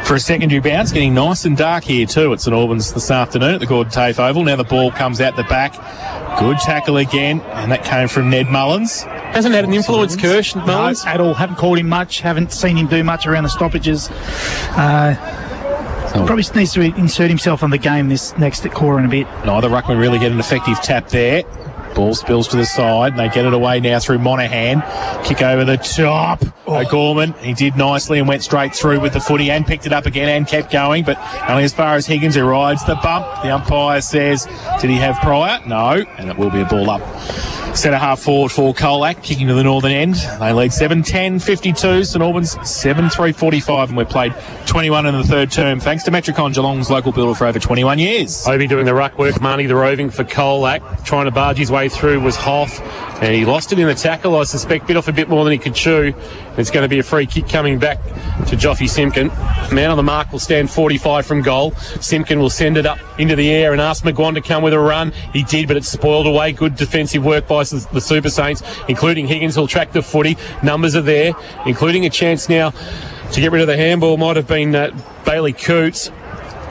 for a secondary bounce. Getting nice and dark here too at St Albans this afternoon at the Gordon Tafe Oval. Now the ball comes out the back. Good tackle again, and that came from Ned Mullins. Hasn't had an influence, Kirsch, Mullins? No, at all. Haven't called him much. Haven't seen him do much around the stoppages. Probably needs to insert himself on the game this next quarter in a bit. Neither ruckman really get an effective tap there. Ball spills to the side, and they get it away now through Monaghan. Kick over the top. O'Gorman, he did nicely and went straight through with the footy and picked it up again and kept going, but only as far as Higgins, who rides the bump. The umpire says, did he have prior? No, and it will be a ball up. Centre half forward for Colac, kicking to the northern end. They lead 7-10-52. St Albans 7-3-45, and we've played 21 in the third term, thanks to Metricon, Geelong's local builder for over 21 years. Hovey doing the ruck work, Marnie the roving for Colac. Trying to barge his way through was Hoff, and he lost it in the tackle, I suspect, bit off a bit more than he could chew. It's going to be a free kick coming back to Joffy Simpkin. Man on the mark will stand 45 from goal. Simpkin will send it up into the air and ask McGuan to come with a run. He did, but it's spoiled away. Good defensive work by the Super Saints, including Higgins, who'll track the footy. Numbers are there, including a chance now to get rid of the handball. Might have been Bailey Coots.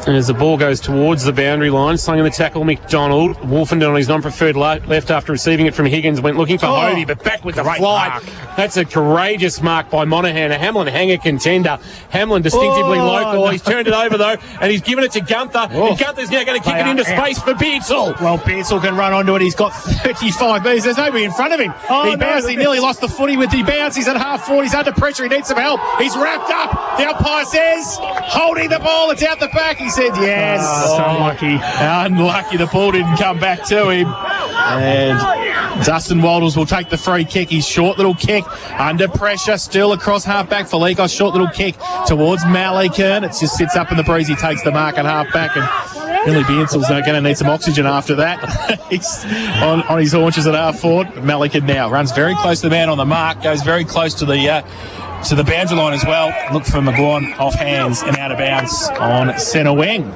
And as the ball goes towards the boundary line, slung in the tackle, McDonald. Wolfenden on his non-preferred left after receiving it from Higgins. Went looking for Hovey, but back with the flight. Mark. That's a courageous mark by Monaghan, a Hamlin hanger contender. Hamlin distinctively local. He's turned it over, though, and he's given it to Gunther. And Gunther's now going to kick it into space for Beardsall. Well, Beardsall can run onto it. He's got 35 metres. There's nobody in front of him. He bounced. He nearly lost the footy with the bounce. He's at half forward. He's under pressure. He needs some help. He's wrapped up. The umpire says, holding the ball. It's out the back. He said, yes. Unlucky. Unlucky. The ball didn't come back to him. And Dustin Waldles will take the free kick. His short little kick under pressure, still across half-back for Leakos. Short little kick towards Malikan. It just sits up in the breeze. He takes the mark at half-back, and Billy Beansall's going to need some oxygen after that. He's on his haunches at half-forward. Malikan now runs very close to the man on the mark, goes very close to the boundary line as well. Look for McGuan off hands and out of bounds on centre wing.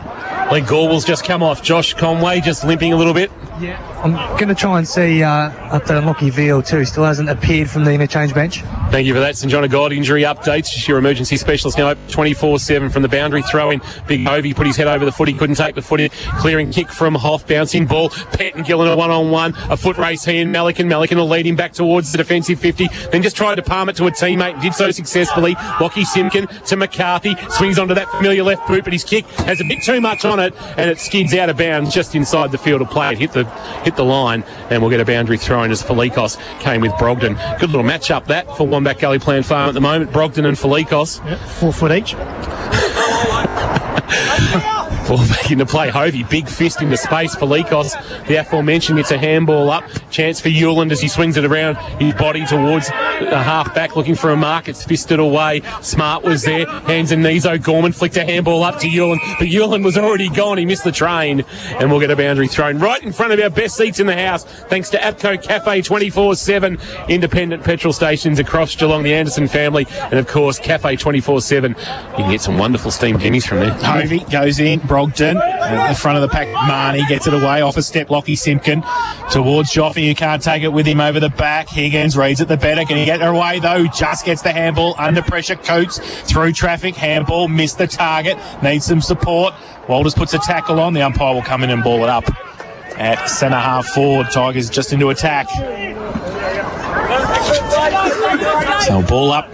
Lee Gorbel's just come off. Josh Conway just limping a little bit. Yeah, I'm going to try and see up there Lockie Veal too. Still hasn't appeared from the interchange bench. Thank you for that. St John of God injury updates. Just your emergency specialist now 24/7 from the boundary throw-in. Big Hovey put his head over the footy, couldn't take the footy. Clearing kick from Hoff, bouncing ball. Pett and Gillen a one-on-one. A foot race here. Malikan will lead him back towards the defensive 50. Then just tried to palm it to a teammate. Did so successfully. Lockie Simpkin to McCarthy. Swings onto that familiar left boot, but his kick has a bit too much on it, and it skids out of bounds just inside the field of play. It hit the line, and we'll get a boundary throw-in as Felikos came with Brogdon. Good little match-up that for on back Gully Plan Farm at the moment. Brogden and Felikos. Yep, 4 foot each. Ball back into play. Hovey, big fist into space. Felikos, the aforementioned, gets a handball up. Chance for Hewland as he swings it around his body towards the half-back, looking for a mark. It's fisted away. Smart was there. Hands and knees. O'Gorman flicked a handball up to Hewland, but Hewland was already gone. He missed the train, and we'll get a boundary thrown right in front of our best seats in the house, thanks to APCO Cafe 24/7, independent petrol stations across Geelong, the Anderson family, and of course Cafe 24/7. You can get some wonderful steamed Jennies from there. Hovey goes in. Brogden at the front of the pack. Marnie gets it away off a step. Lockie Simpkin towards Joffe, who can't take it with him over the back. Higgins reads it the better. Can he get it away though? Just gets the handball under pressure. Coates through traffic. Handball missed the target. Needs some support. Walters puts a tackle on. The umpire will come in and ball it up at centre half forward. Tigers just into attack. So ball up.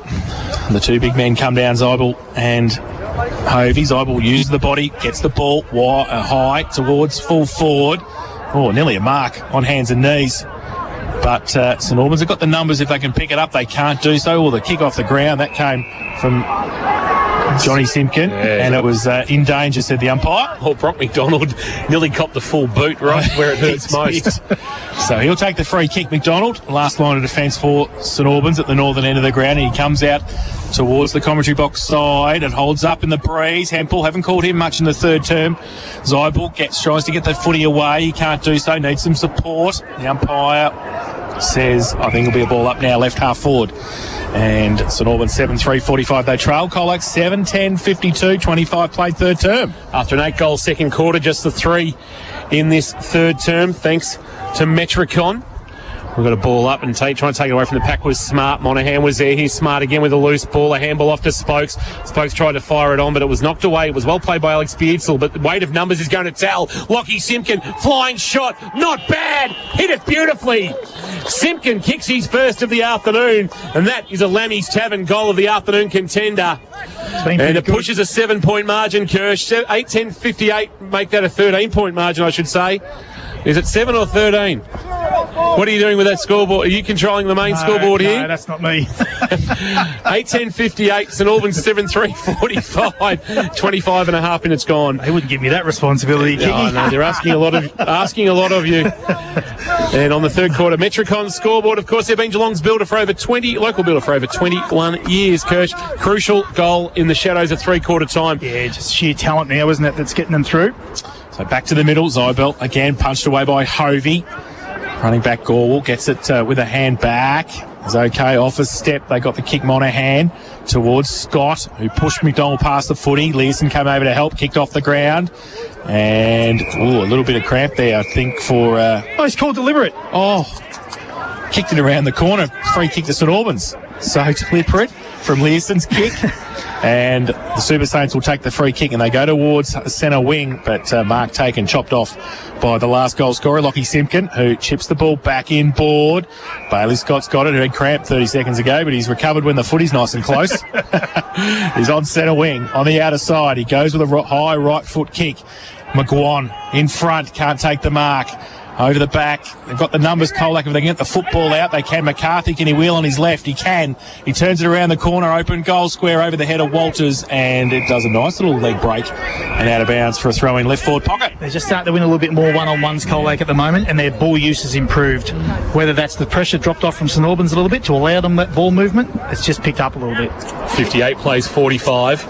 The two big men come down, Zybel and Hovey. Zybel uses the body, gets the ball high towards full forward. Oh, nearly a mark on hands and knees. But St Albans have got the numbers. If they can pick it up, they can't do so. Or the kick off the ground, that came from Johnny Simpkin, and it was in danger, said the umpire. Oh, Brock McDonald nearly copped the full boot right where it hurts most. So he'll take the free kick, McDonald. Last line of defence for St Albans at the northern end of the ground, and he comes out towards the commentary box side. It holds up in the breeze. Hempel haven't called him much in the third term. Zybel tries to get the footy away. He can't do so. Needs some support. The umpire says, I think it'll be a ball up now, left half forward. And St Albans 7-3-45 they trail. Colac 7-10-52, 25 played third term. After an 8-goal second quarter, just the 3 in this third term, thanks to Metricon. We've got a ball up and trying to take it away from the pack was Smart. Monahan was there. He's Smart again with a loose ball. A handball off to Spokes. Spokes tried to fire it on, but it was knocked away. It was well played by Alex Beardsall, but the weight of numbers is going to tell. Lockie Simpkin, flying shot. Not bad. Hit it beautifully. Simpkin kicks his first of the afternoon, and that is a Lammy's Tavern goal of the afternoon contender. And it pushes a 7-point margin, Kirsch. 8-10-58, make that a 13-point margin, I should say. Is it 7 or 13? What are you doing with that scoreboard? Are you controlling the main scoreboard here? No, that's not me. 8-10-58, St Albans 7-3-45, 25 and a half minutes gone. They wouldn't give me that responsibility, Kiki. Oh, no, they're asking a lot of you. And on the third quarter, Metricon scoreboard, of course, they've been Geelong's builder for over 21 years, Kirsch. Crucial goal in the shadows of three-quarter time. Yeah, just sheer talent now, isn't it, that's getting them through? So back to the middle. Zybel again punched away by Hovey. Running back Gorwell gets it with a hand back. It's okay. Off a step. They got the kick. Monahan towards Scott, who pushed McDonald past the footy. Learson came over to help. Kicked off the ground. And a little bit of cramp there, I think, for... he's called deliberate. Kicked it around the corner. Free kick to St Albans. So deliberate from Learson's kick. And the Super Saints will take the free kick and they go towards centre wing, but Mark Taken chopped off by the last goal scorer, Lockie Simpkin, who chips the ball back in board. Bailey Scott's got it, who had cramped 30 seconds ago, but he's recovered when the footy's nice and close. He's on centre wing, on the outer side. He goes with a high right foot kick. McGuan in front, can't take the mark. Over the back, they've got the numbers. Colac, if they can get the football out, they can. McCarthy, can he wheel on his left? He can. He turns it around the corner, open goal square over the head of Walters, and it does a nice little leg break and out of bounds for a throw in left forward pocket. They're just starting to win a little bit more one-on-ones, Colac, at the moment, and their ball use has improved. Whether that's the pressure dropped off from St Albans a little bit to allow them that ball movement, it's just picked up a little bit. 58 plays 45.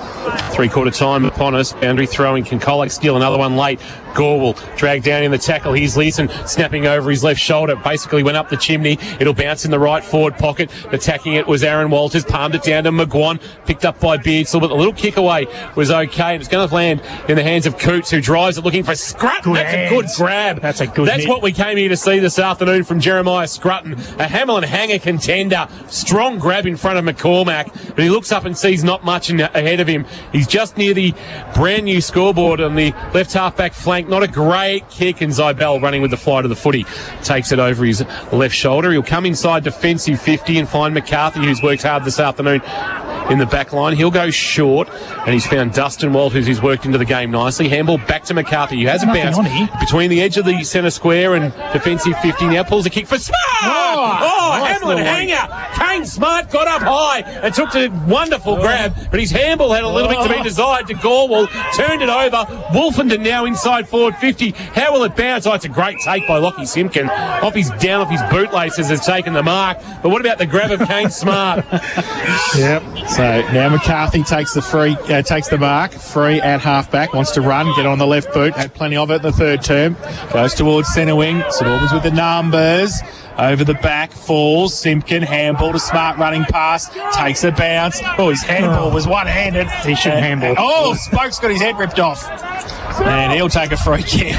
Three-quarter time upon us. Boundary throwing. Can Colac steal another one late? Gorwell dragged down in the tackle. Here's Leeson snapping over his left shoulder. Basically went up the chimney. It'll bounce in the right forward pocket. Attacking it was Aaron Walters. Palmed it down to McGuan. Picked up by Beardsall, but the little kick away was okay. And it's going to land in the hands of Coots, who drives it looking for Scrutton. That's a good grab. That's a good That's hit. what we came here to see this afternoon from Jeremiah Scrutton. A Hamlin hanger contender. Strong grab in front of McCormack, but he looks up and sees not much ahead of him. He's just near the brand new scoreboard on the left half-back flank. Not a great kick, and Zybel running with the fly to the footy takes it over his left shoulder. He'll come inside defensive 50 and find McCarthy, who's worked hard this afternoon. in the back line. He'll go short, and he's found Dustin Walters, who's worked into the game nicely. Handball back to McCarthy, who has a bounce between the edge of the centre square and defensive 50. Now pulls a kick for Smart! Nice Hamlin hanger! Kane Smart got up high and took a wonderful grab, but his handball had a little bit to be desired to Gorwell. Turned it over. Wolfenden now inside forward 50. How will it bounce? Oh, it's a great take by Lockie Simpkin. Off his bootlaces has taken the mark. But what about the grab of Kane Smart? Yep. So now McCarthy takes the mark. Free at half-back. Wants to run, get on the left boot. Had plenty of it in the third term. Goes towards centre wing. St Albans with the numbers. Over the back, falls. Simpkin, handball to Smart, running past. Takes a bounce. Oh, his handball was one-handed. He should handball. Oh, Spoke's got his head ripped off. And he'll take a free kick.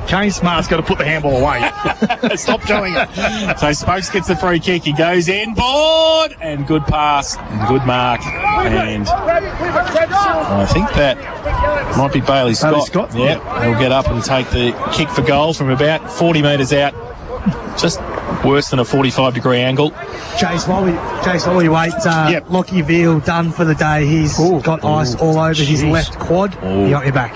Kane Smart's got to put the handball away. Stop doing it. So Spokes gets the free kick. He goes in, board, and good pass, and good mark. And I think that might be Bailey Scott. Yeah, he'll get up and take the kick for goal from about 40 metres out. Just worse than a 45-degree angle. Chase, while we wait, Lockie Veal done for the day. He's got ice all over his left quad. He got me back.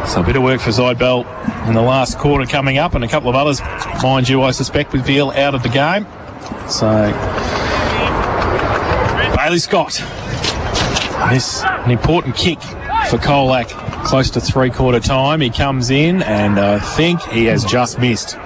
So a bit of work for Zydbell in the last quarter coming up, and a couple of others, mind you, I suspect, with Veal out of the game. So Bailey Scott. This an important kick for Colac. Close to three-quarter time. He comes in, and I think he has just missed.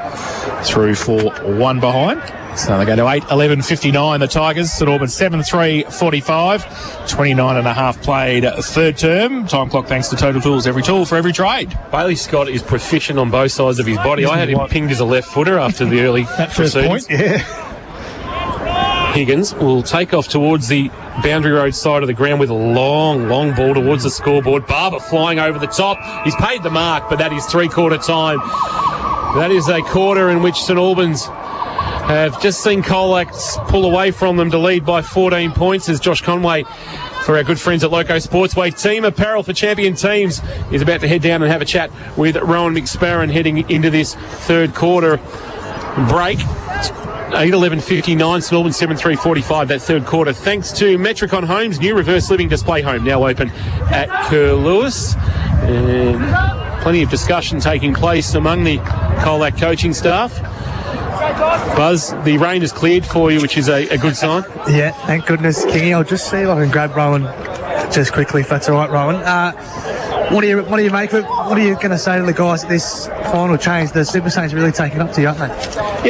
Through for one behind. So they go to 8:11:59. The Tigers. St Albans 7-3-45. 29 and a half played third term. Time clock thanks to Total Tools. Every tool for every trade. Bailey Scott is proficient on both sides of his body. I had him pinged as a left footer after the early proceedings. Higgins will take off towards the Boundary Road side of the ground with a long ball towards the scoreboard. Barber flying over the top. He's paid the mark, but that is three-quarter time. That is a quarter in which St Albans have just seen Colac pull away from them to lead by 14 points as Josh Conway, for our good friends at Loco Sportsway, Team Apparel for Champion Teams, is about to head down and have a chat with Rowan McSparron heading into this third quarter break. 8:11:59, St Albans 7-3-45, that third quarter. Thanks to Metricon Homes, new reverse living display home now open at Kerr Lewis. And plenty of discussion taking place among the Colac coaching staff. Buzz, the rain has cleared for you, which is a good sign. Yeah, thank goodness, Kingy. I'll just see if I can grab Rowan just quickly, if that's all right, Rowan. What do you make of it? What are you going to say to the guys at this final change? The Super Saints really taking up to you, aren't they?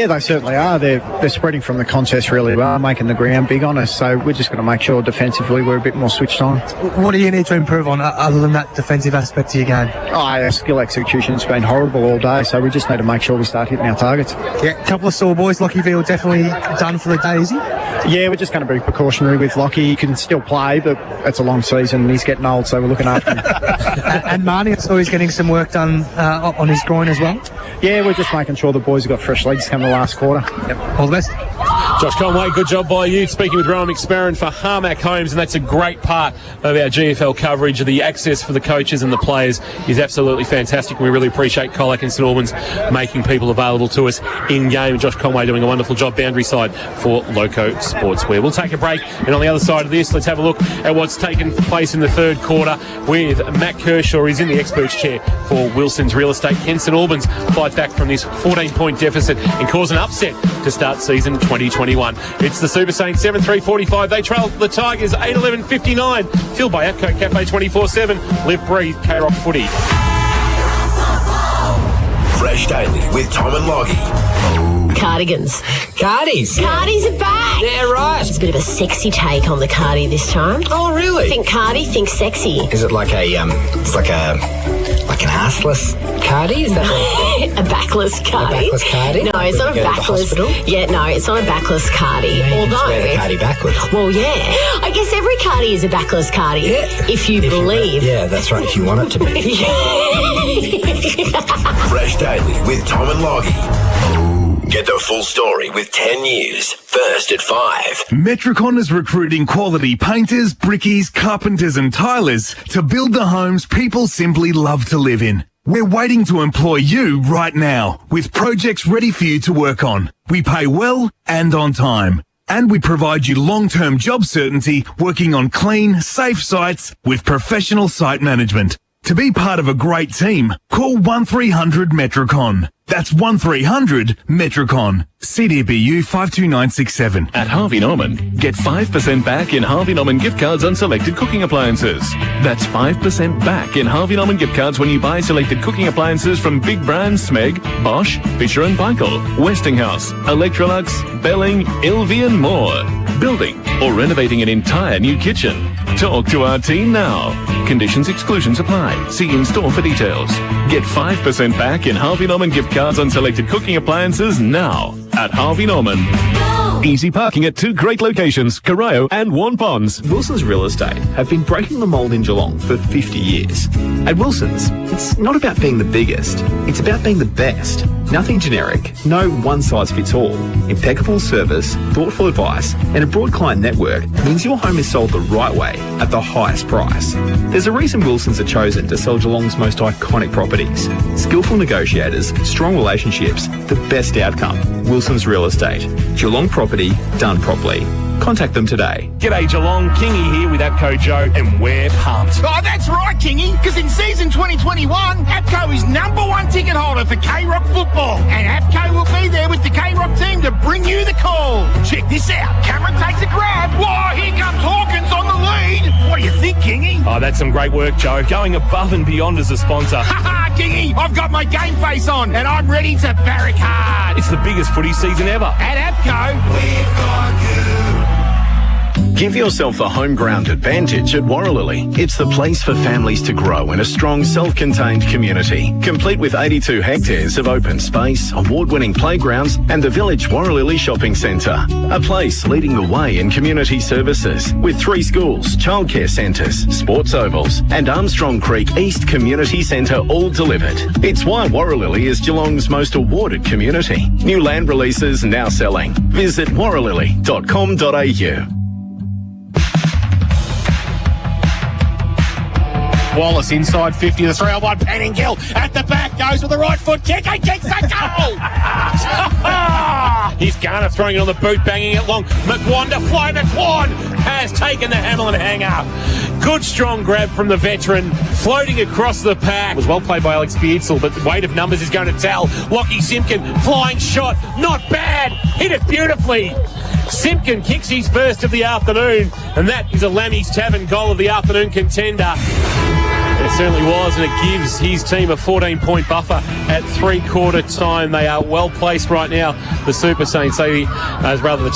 Yeah, they certainly are. They're spreading from the contest really well, making the ground big on us. So we're just going to make sure defensively we're a bit more switched on. What do you need to improve on other than that defensive aspect of your game? Our skill execution's been horrible all day, so we just need to make sure we start hitting our targets. Yeah, a couple of sore boys. Lockie Veal definitely done for the day, is he? Yeah, we're just going to be precautionary with Lockie. He can still play, but it's a long season and he's getting old, so we're looking after him. And Marnie, I saw he's getting some work done on his groin as well. Yeah, we're just making sure the boys have got fresh legs coming the last quarter. Yep. All the best. Josh Conway, good job by you. Speaking with Rowan McSparron for Harmac Homes, and that's a great part of our GFL coverage. The access for the coaches and the players is absolutely fantastic. We really appreciate Colac and St Albans making people available to us in-game. Josh Conway doing a wonderful job boundary side for Loco Sportswear. We'll take a break, and on the other side of this, let's have a look at what's taken place in the third quarter with Matt Kershaw. He's in the experts chair for Wilson's Real Estate. Can St Albans fight back from this 14-point deficit and cause an upset to start season 2021? It's the Super Saints 7-3-45. They trail the Tigers 8-11-59. Fueled by Atco Cafe 24/7. Live, breathe, K-Rock footy. Fresh Daily with Tom and Loggy. Cardigans. Cardies. Cardies are back. Yeah, right. It's a bit of a sexy take on the cardi this time. Oh, really? Think cardi, think sexy. Is it like an arseless cardi? Is that a backless cardi? A backless cardi? No, it's not a backless. Yeah, no, it's not a backless cardi. Yeah, although wear the cardi backwards. Well, yeah. I guess every cardi is a backless cardi. Yeah. If you believe. Yeah, that's right. If you want it to be. Fresh Daily with Tom and Loggy. Get the full story with 10 News, first at 5. Metricon is recruiting quality painters, brickies, carpenters and tilers to build the homes people simply love to live in. We're waiting to employ you right now with projects ready for you to work on. We pay well and on time. And we provide you long-term job certainty working on clean, safe sites with professional site management. To be part of a great team, call 1300 Metricon. That's 1300 Metricon. CDBU 52967. At Harvey Norman, get 5% back in Harvey Norman gift cards on selected cooking appliances. That's 5% back in Harvey Norman gift cards when you buy selected cooking appliances from big brands Smeg, Bosch, Fisher & Paykel, Westinghouse, Electrolux, Belling, Ilvi and more. Building or renovating an entire new kitchen? Talk to our team now. Conditions, exclusions apply. See in-store for details. Get 5% back in Harvey Norman gift cards on selected cooking appliances now at Harvey Norman. Easy parking at two great locations, Corio and Warn Ponds. Wilson's Real Estate have been breaking the mould in Geelong for 50 years. At Wilson's, it's not about being the biggest, it's about being the best. Nothing generic, no one-size-fits-all. Impeccable service, thoughtful advice, and a broad client network means your home is sold the right way at the highest price. There's a reason Wilson's are chosen to sell Geelong's most iconic properties. Skillful negotiators, strong relationships, the best outcome. Wilson's Real Estate. Geelong property done properly. Contact them today. G'day Geelong, Kingy here with APCO Joe, and we're pumped. Oh, that's right, Kingy, because in season 2021, APCO is #1 ticket holder for K-Rock football. And APCO will be there with the K-Rock team to bring you the call. Check this out. Cameron takes a grab. Whoa, here comes Hawkins on the lead. What do you think, Kingy? Oh, that's some great work, Joe. Going above and beyond as a sponsor. Ha, Kingy, I've got my game face on, and I'm ready to barricade. It's the biggest footy season ever. At APCO, we've got you. Give yourself the home ground advantage at Warralilly. It's the place for families to grow in a strong, self-contained community, complete with 82 hectares of open space, award-winning playgrounds, and the Village Warralilly Shopping Centre. A place leading the way in community services, with 3 schools, childcare centres, sports ovals, and Armstrong Creek East Community Centre all delivered. It's why Warralilly is Geelong's most awarded community. New land releases now selling. Visit warralilly.com.au. Wallace inside 50, the 3-on-1, Penninghill at the back, goes with the right foot kick, and kicks the goal! Here's Garner throwing it on the boot, banging it long. McWan to fly. McWan has taken the Hamlin hanger. Good strong grab from the veteran, floating across the pack. It was well played by Alex Beardsall, but the weight of numbers is going to tell. Lockie Simpkin, flying shot, not bad, hit it beautifully. Simpkin kicks his first of the afternoon, and that is a Lammy's Tavern goal of the afternoon contender. It certainly was, and it gives his team a 14-point buffer at three-quarter time. They are well placed right now. The Super Saints, the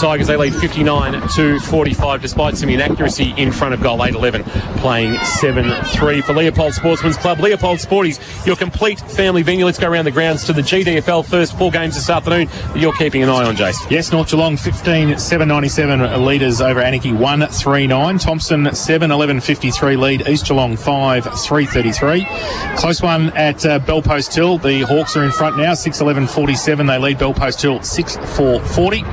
Tigers, they lead 59-45 despite some inaccuracy in front of goal. 8-11 playing 7-3 for Leopold Sportsman's Club. Leopold Sporties, your complete family venue. Let's go around the grounds to the GDFL first 4 games this afternoon that you're keeping an eye on, Jason. Yes, North Geelong 15-797 leaders over Anarchy 1-3-9. Thompson 7-11-53 lead. East Geelong 5-3-33. Close one at Bellpost Hill. The Hawks are in front now 6-11-47. They lead Bellpost Hill 6-4-40.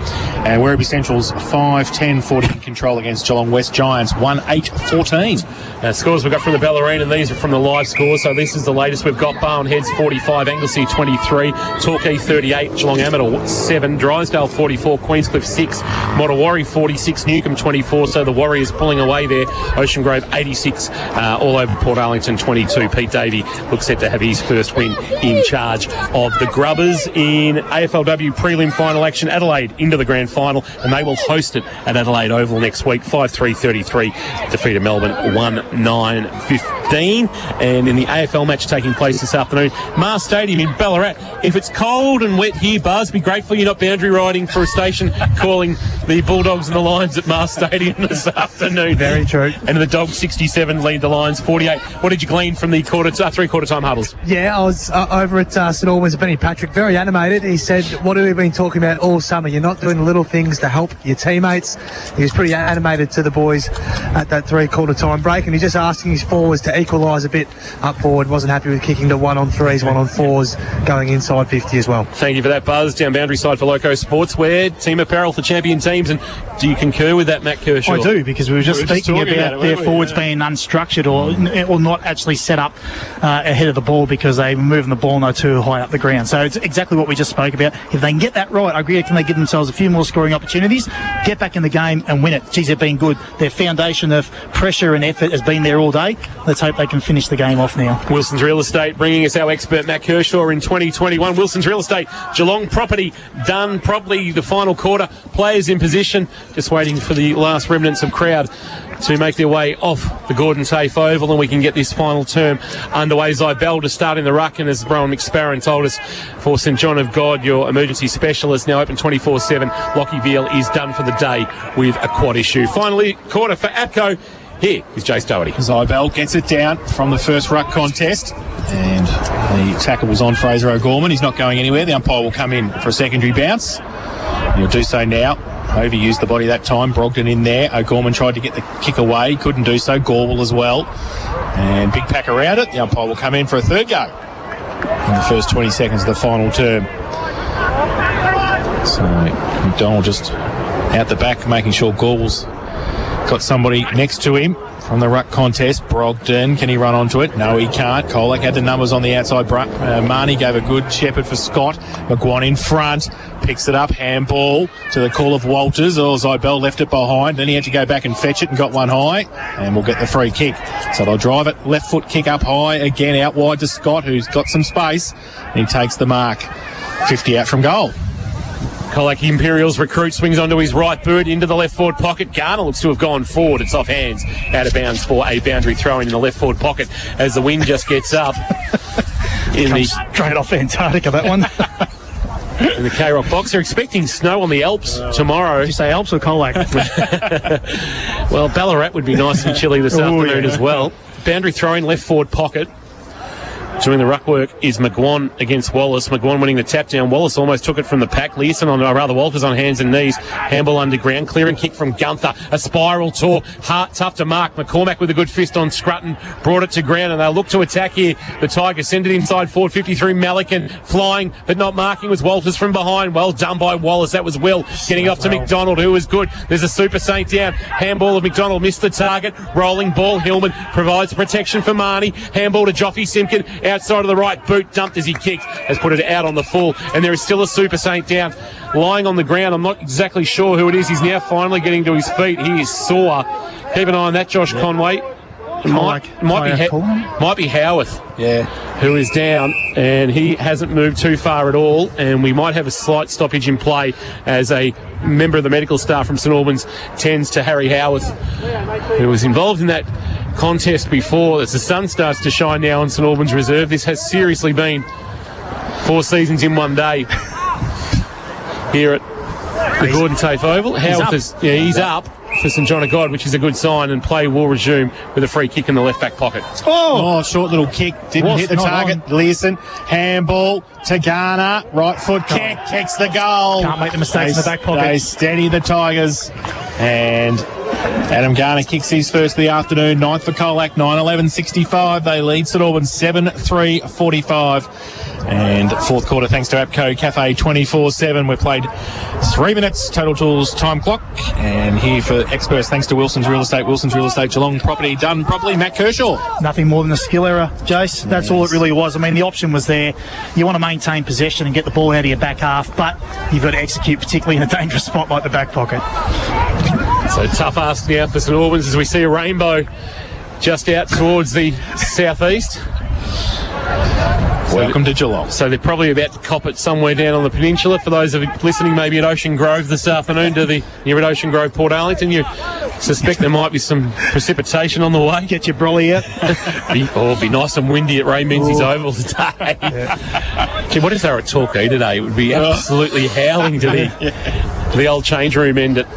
And Werribee Central's 5-10-40 in control against Geelong West Giants 1-8-14. Scores we've got from the Bell Arena, and these are from the live scores. So this is the latest. We've got Barwon Heads 45, Anglesey 23, Torquay 38, Geelong Amador 7, Drysdale 44, Queenscliff 6, Mottawarri 46, Newcombe 24. So the Warriors pulling away there. Ocean Grove 86, all over Port Arlington 22. Pete Davey looks set to have his first win in charge of the Grubbers in AFLW prelim final action. Adelaide into the grand final, and they will host it at Adelaide Oval next week. 5-3-33 defeated Melbourne 1-9-15. And in the AFL match taking place this afternoon, Mars Stadium in Ballarat. If it's cold and wet here, Buzz, be grateful you're not boundary riding for a station calling the Bulldogs and the Lions at Mars Stadium this afternoon. Very true. And the Dogs 67 lead the Lions 48. What did you glean from the three-quarter time huddles? Yeah, I was over at St Albans, Benny Patrick, very animated. He said, what have we been talking about all summer? You're not doing the little things to help your teammates. He was pretty animated to the boys at that three-quarter time break, and he's just asking his forwards to equalise a bit up forward. Wasn't happy with kicking to 1-on-3s, 1-on-4s, going inside 50 as well. Thank you for that, Buzz. Down boundary side for Loco Sportswear, team apparel for champion teams. And do you concur with that, Matt Kershaw? I do, because we were just speaking about their forwards being unstructured or not actually set up ahead of the ball because they were moving the ball and they're too high up the ground. So it's exactly what we just spoke about. If they can get that right, I agree, can they give themselves a few more scoring opportunities, get back in the game and win it? Geez, they've been good. Their foundation of pressure and effort has been there all day. Let's hope they can finish the game off now. Wilson's Real Estate bringing us our expert Matt Kershaw in 2021. Wilson's Real Estate, Geelong property done, probably the final quarter. Players in position, just waiting for the last remnants of crowd to make their way off the Gordon Tafe Oval, and we can get this final term underway. Zybell to start in the ruck, and as Brian McSparron told us, for St John of God, your emergency specialist, now open 24/7. Lockie Veal is done for the day with a quad issue. Finally, quarter for APCO. Here is Jace Doherty. Zybell gets it down from the first ruck contest, and the tackle was on Fraser O'Gorman. He's not going anywhere. The umpire will come in for a secondary bounce. He'll do so now. Overused the body that time. Brogdon in there. O'Gorman tried to get the kick away. Couldn't do so. Gorwell as well. And big pack around it. The umpire will come in for a third go in the first 20 seconds of the final term. So McDonald just out the back, making sure Gorwell's got somebody next to him from the ruck contest. Brogdon, can he run onto it? No, he can't. Colac had the numbers on the outside. Marnie gave a good shepherd for Scott. McGuan in front, picks it up, handball to the call of Walters. Zybell left it behind, then he had to go back and fetch it and got one high, and we'll get the free kick. So they'll drive it, left foot kick up high, again out wide to Scott, who's got some space, and he takes the mark. 50 out from goal. Colac Imperials recruit, swings onto his right boot into the left forward pocket. Garner looks to have gone forward. It's off hands, out of bounds for a boundary throw in the left forward pocket as the wind just gets up. Straight off Antarctica, that one. In the K-Rock box, they're expecting snow on the Alps tomorrow. Did you say Alps or Colac? Well, Ballarat would be nice and chilly this afternoon as well. Boundary throw in left forward pocket. Doing the ruck work is McGuan against Wallace. McGuan winning the tap down. Wallace almost took it from the pack. Learson on, or rather Walters on hands and knees. Handball underground. Clearing kick from Gunther. A spiral tour. Hard, tough to mark. McCormack with a good fist on Scrutton. Brought it to ground and they'll look to attack here. The Tigers send it inside forward 53. Malikan flying but not marking was Walters from behind. Well done by Wallace. That was Will getting off to McDonald, who was good. There's a Super Saint down. Handball of McDonald missed the target. Rolling ball. Hillman provides protection for Marnie. Handball to Joffy Simpkin. Outside of the right boot, dumped as he kicked, has put it out on the full, and there is still a Super Saint down, lying on the ground. I'm not exactly sure who it is. He's now finally getting to his feet. He is sore. Keep an eye on that, Josh Conway. Might be Howarth, who is down, and he hasn't moved too far at all, and we might have a slight stoppage in play as a member of the medical staff from St Albans tends to Harry Howarth, who was involved in that contest before. As the sun starts to shine now on St Albans Reserve, this has seriously been 4 seasons in one day here at the Gordon Tafe Oval. He's up for St John of God, which is a good sign, and play will resume with a free kick in the left back pocket. Oh, short little kick, didn't hit the target. Learson, handball to Garner, right foot kick, kicks the goal. Can't make the mistakes in the back pocket. They steady the Tigers, and Adam Garner kicks his first of the afternoon. 9th for Colac, 9-11-65. They lead St Albans 7-3-45. And fourth quarter, thanks to APCO Cafe 24/7. We've played 3 minutes, Total Tools time clock. And here for experts, thanks to Wilson's Real Estate, Geelong property done properly. Matt Kershaw. Nothing more than a skill error, Jace. That's all it really was. I mean, the option was there. You want to maintain possession and get the ball out of your back half, but you've got to execute, particularly in a dangerous spot like the back pocket. So tough ask now for St Albans as we see a rainbow just out towards the southeast. Welcome to Geelong. So they're probably about to cop it somewhere down on the peninsula. For those of you listening, maybe at Ocean Grove this afternoon, you're at Ocean Grove, Port Arlington, you suspect there might be some precipitation on the way. Get your brolly out. It'd be nice and windy at Ray Menzies Oval today. Gee, what if they were at Torquay today? It would be absolutely howling to the old change room end at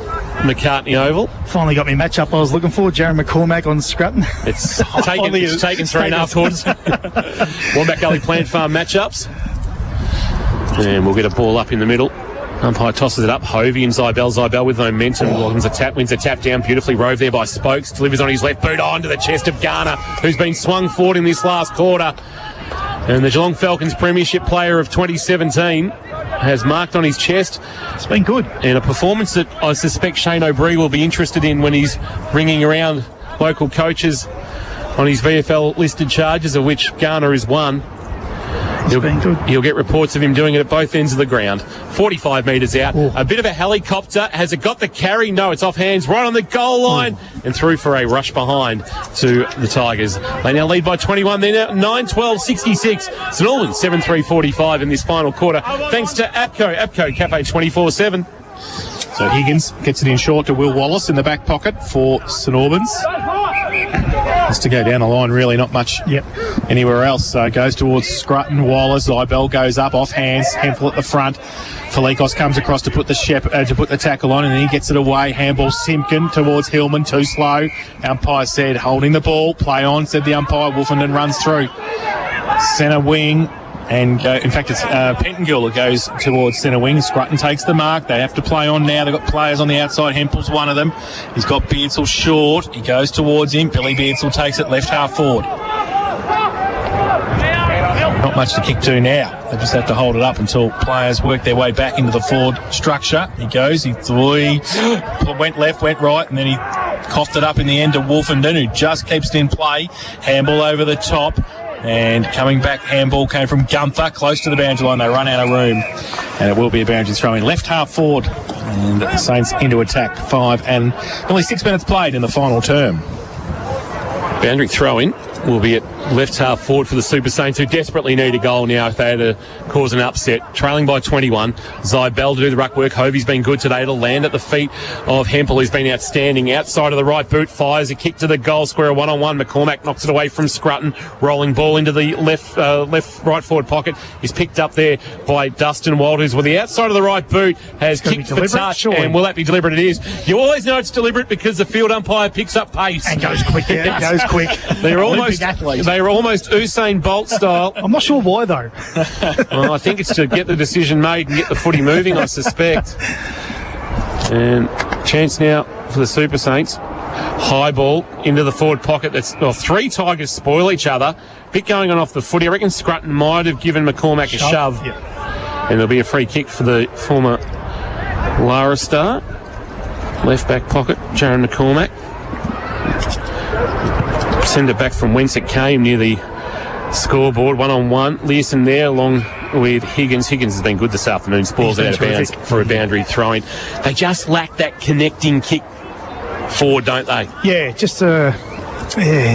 McCartney Oval. Finally got me match-up I was looking for. Jaron McCormack on Scrutton. It's taken 3.5 quarters. Wombat Gully Plant Farm match-ups. And we'll get a ball up in the middle. Umpire tosses it up. Hovey and Zybel. Zybel with momentum. Wins a tap down beautifully. Rove there by Spokes. Delivers on his left boot onto the chest of Garner, who's been swung forward in this last quarter. And the Geelong Falcons Premiership Player of 2017 has marked on his chest. It's been good. And a performance that I suspect Shane O'Brien will be interested in when he's ringing around local coaches on his VFL listed charges, of which Garner is one. He'll get reports of him doing it at both ends of the ground. 45 metres out. Ooh. A bit of a helicopter. Has it got the carry? No, it's off hands. Right on the goal line. And through for a rush behind to the Tigers. They now lead by 21. They're now 9-12-66. St Albans 7-3-45 in this final quarter. Thanks to APCO Cafe 24/7. So Higgins gets it in short to Will Wallace in the back pocket for St Albans. Just to go down the line, really not much anywhere else. So it goes towards Scrutton, Wallace, Zybel goes up, off hands, Hempel at the front. Felikos comes across to put the tackle on, and then he gets it away. Handball Simpkin towards Hillman, too slow. Umpire said holding the ball, play on, said the umpire. Wolfenden runs through. Centre wing. And in fact, it's Pentongill that goes towards centre wing. Scrutton takes the mark. They have to play on now. They've got players on the outside. Hempel's one of them. He's got Beardsall short. He goes towards him. Billy Beardsall takes it left half forward. Not much to kick to now. They just have to hold it up until players work their way back into the forward structure. He goes. He went left, went right, and then he coughed it up in the end to Wolfenden, who just keeps it in play. Handball over the top. And coming back, handball came from Gunther, close to the boundary line. They run out of room. And it will be a boundary throw in. Left half forward. And the Saints into attack. 5 and only 6 minutes played in the final term. Boundary throw-in will be at left half forward for the Super Saints, who desperately need a goal now if they had to cause an upset. Trailing by 21. Zybel to do the ruck work. Hovey's been good today. It'll land at the feet of Hempel, who's been outstanding. Outside of the right boot, fires a kick to the goal square, one-on-one. McCormack knocks it away from Scrutton. Rolling ball into the right forward pocket. He's picked up there by Dustin Walters. Well, the outside of the right boot has kicked for touch. Surely. And will that be deliberate? It is. You always know it's deliberate because the field umpire picks up pace. And goes quick. Yeah, it goes quick. They're almost Usain Bolt style. I'm not sure why, though. Well, I think it's to get the decision made and get the footy moving, I suspect. And chance now for the Super Saints. High ball into the forward pocket. Three Tigers spoil each other. Bit going on off the footy. I reckon Scrutton might have given McCormack a shove. Yeah. And there'll be a free kick for the former Lara star. Left back pocket, Jaron McCormack. Send it back from whence it came, near the scoreboard. 1-on-1. Learson there along with Higgins. Higgins has been good this afternoon. Spoils out of bounds for a boundary throw-in. They just lack that connecting kick forward, don't they? Yeah,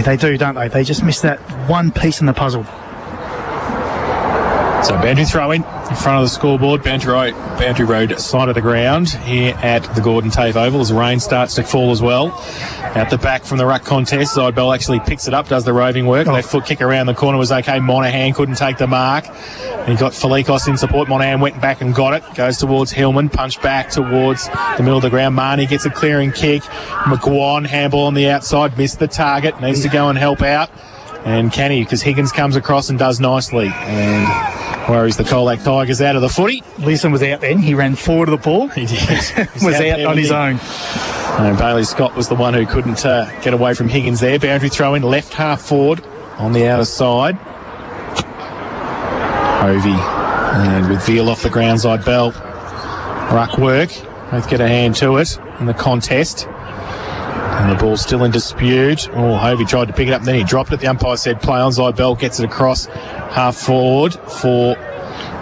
they do, don't they? They just miss that one piece in the puzzle. So boundary throw-in front of the scoreboard, boundary road side of the ground here at the Gordon TAFE Oval as the rain starts to fall as well. At the back from the ruck contest, Zybel actually picks it up, does the roving work. Left foot kick around the corner was okay. Monahan couldn't take the mark. He got Felikos in support. Monahan went back and got it. Goes towards Hillman, punched back towards the middle of the ground. Marnie gets a clearing kick. McGuan, handball on the outside, missed the target, needs to go and help out. And can he? Because Higgins comes across and does nicely. And worries the Colac Tigers out of the footy. Leeson was out then. He ran forward of the ball. He did. was out on his own. And Bailey Scott was the one who couldn't get away from Higgins there. Boundary throw in left half forward on the outer side. Hovey and with Veal off the ground, Zybel. Ruck work. Both get a hand to it in the contest. And the ball's still in dispute. Hovey tried to pick it up, and then he dropped it. The umpire said play on. Zybel gets it across half forward for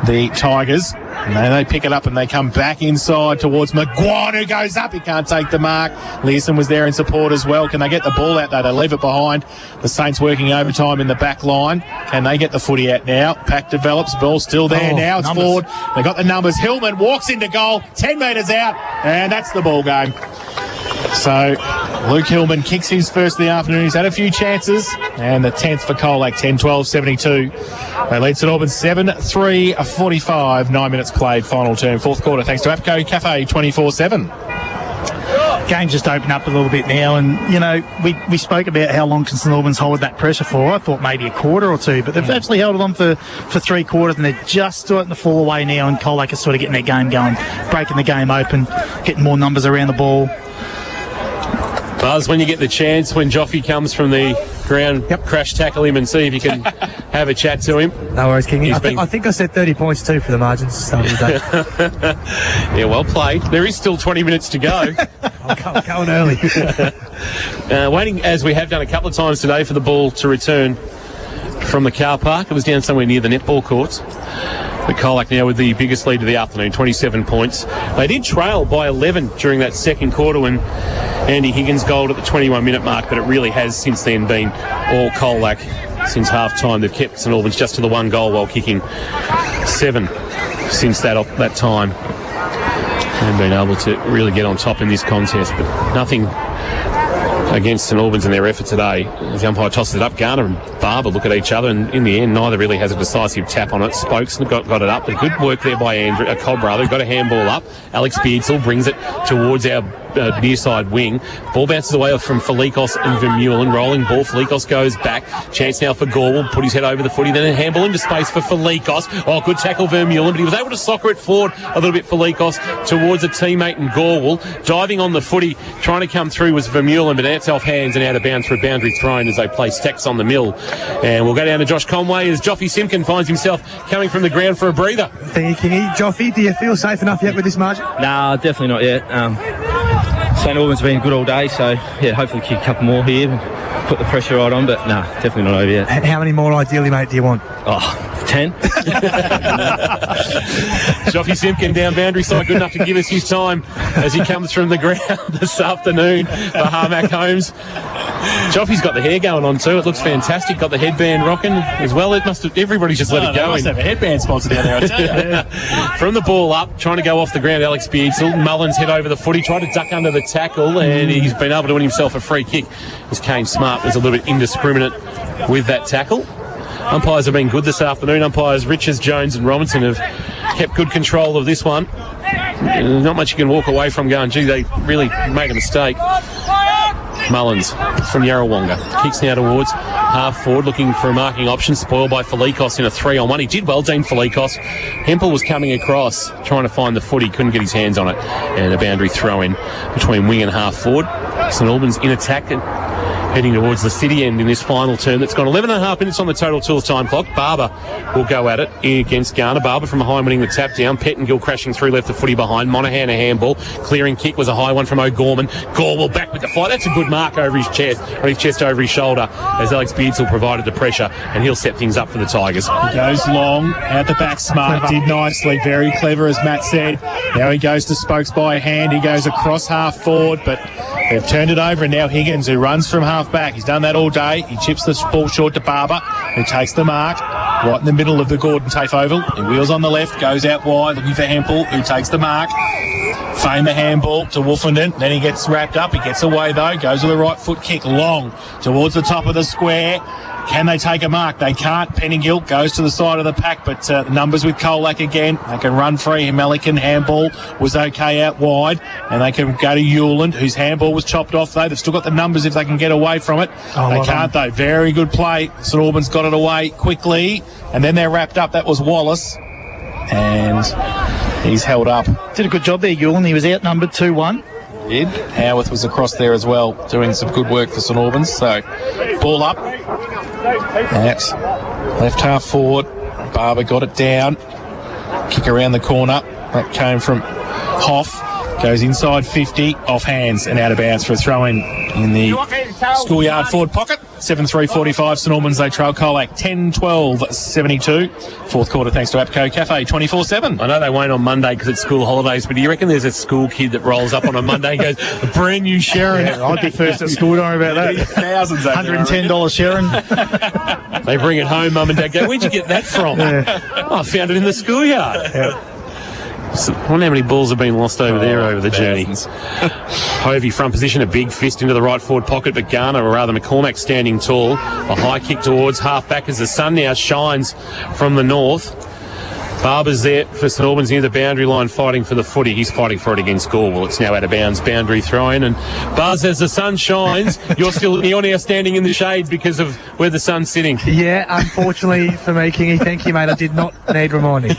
the Tigers. And then they pick it up and they come back inside towards McGuan, who goes up. He can't take the mark. Learson was there in support as well. Can they get the ball out, though? They leave it behind. The Saints working overtime in the back line. Can they get the footy out now? Pack develops. Ball still there now. It's numbers. Forward. They got the numbers. Hillman walks into goal. 10 metres out. And that's the ball game. So Luke Hillman kicks his first of the afternoon. He's had a few chances. And the 10th for Colac, 10-12-72. They lead St Albans 7-3-45. 9 minutes played, final term, fourth quarter. Thanks to APCO Cafe 24/7. game's just opened up a little bit now, and we spoke about how long can St Albans hold that pressure for. I thought maybe a quarter or two, but they've actually held it on for 3 quarters, and they're just starting to fall away now, and Colac is sort of getting their game going, breaking the game open, getting more numbers around the ball. Buzz, when you get the chance, when Joffy comes from the ground, crash tackle him and see if you can have a chat to him. No worries, King. I think I said 30 points too for the margins to start of the day. Yeah, well played. There is still 20 minutes to go. I'm going early. Waiting, as we have done a couple of times today, for the ball to return from the car park. It was down somewhere near the netball courts. But Colac now with the biggest lead of the afternoon, 27 points. They did trail by 11 during that second quarter when Andy Higgins goaled at the 21-minute mark, but it really has since then been all Colac since half-time. They've kept St Albans just to the 1 goal while kicking 7 since that time. And been able to really get on top in this contest, but nothing against St Albans in their effort today. As the umpire tosses it up, Garner and Barber look at each other, and in the end, neither really has a decisive tap on it. Spokes got it up, but good work there by Cobb, who got a handball up. Alex Beardsall brings it towards our near side wing. Ball bounces away from Felikos and Vermeulen. Rolling ball. Felikos goes back. Chance now for Gorwell. Put his head over the footy. Then a handball into space for Felikos. Oh, good tackle Vermeulen, but he was able to soccer it forward a little bit. Felikos towards a teammate in Gorwell. Diving on the footy, trying to come through was Vermeulen, but that's off hands and out of bounds for a boundary thrown as they play stacks on the mill. And we'll go down to Josh Conway as Joffy Simpkin finds himself coming from the ground for a breather. Thank you, Kingy. Joffy, do you feel safe enough yet with this margin? Nah, definitely not yet. St Albans been good all day, so yeah, hopefully kick a couple more here and put the pressure right on, but nah, definitely not over yet. And how many more ideally, mate, do you want? 10. Joffy Simpkin down boundary side, good enough to give us his time as he comes from the ground this afternoon for Harmac Holmes. Joffy's got the hair going on too. It looks fantastic. Got the headband rocking as well. It must have. Everybody's just let it go. Must have a headband sponsor down there, I tell you. From the ball up, trying to go off the ground, Alex Beardsall. Mullins head over the footy, tried to duck under the tackle, and he's been able to win himself a free kick. As Kane Smart was a little bit indiscriminate with that tackle. Umpires have been good this afternoon. Umpires Richards, Jones and Robinson have kept good control of this one. Not much you can walk away from going, gee, they really made a mistake. Mullins from Yarrawonga kicks now towards half forward, looking for a marking option, spoiled by Felikos in a 3-on-1. He did well, Dean Felikos. Hempel was coming across, trying to find the footy, couldn't get his hands on it, and a boundary throw in between wing and half forward. St Albans in attack and heading towards the city end in this final term. That's gone 11.5 minutes on the total tools time clock. Barber will go at it against Garner. Barber from behind winning the tap down. Pettingill crashing through, left the footy behind. Monaghan a handball. Clearing kick was a high one from O'Gorman. Gorwell back with the fight. That's a good mark over his chest over his shoulder as Alex Beardsall provided the pressure, and he'll set things up for the Tigers. He goes long, out the back, Smart did nicely, very clever as Matt said. Now he goes to Spokes by hand. He goes across half forward, but they've turned it over, and now Higgins, who runs from half back. He's done that all day. He chips the ball short to Barber, who takes the mark right in the middle of the Gordon Tafe oval. He wheels on the left, goes out wide, looking for Hempel, who takes the mark. Fame a handball to Wolfenden. Then he gets wrapped up. He gets away, though. Goes with a right foot kick long towards the top of the square. Can they take a mark? They can't. Pettingill goes to the side of the pack, but the numbers with Colac again. They can run free. Melican handball was okay out wide, and they can go to Hewland, whose handball was chopped off, though. They've still got the numbers if they can get away from it. They can't, though. Very good play. St Albans got it away quickly, and then they're wrapped up. That was Wallace, and he's held up. Did a good job there, Hewland. He was outnumbered 2-1. Did. Howarth was across there as well, doing some good work for St Albans. So, ball up. That's left half forward. Barber got it down. Kick around the corner. That came from Hoff. Goes inside 50, off hands and out of bounds for a throw-in the schoolyard forward pocket. 7:3:45, St Albans, they trail Colac 10-12-72. Fourth quarter thanks to APCO Cafe 24/7. I know they won't on Monday because it's school holidays, but do you reckon there's a school kid that rolls up on a Monday and goes, a brand new Sharon? Yeah, I'd be first at school, don't worry about that. Thousands $110 Sharon. They bring it home, Mum and Dad go, where'd you get that from? Yeah. Oh, I found it in the schoolyard. Yeah. So, I wonder how many balls have been lost over there over the journey. Hovey front position, a big fist into the right forward pocket, but Garner, or rather McCormack, standing tall. A high kick towards half back as the sun now shines from the north. Barber's there for St Albans near the boundary line fighting for the footy. He's fighting for it against Gorwell. It's now out of bounds, boundary throw-in. And Buzz, as the sun shines, you're now standing in the shade because of where the sun's sitting. Yeah, unfortunately for me, Kingy, thank you, mate. I did not need reminding.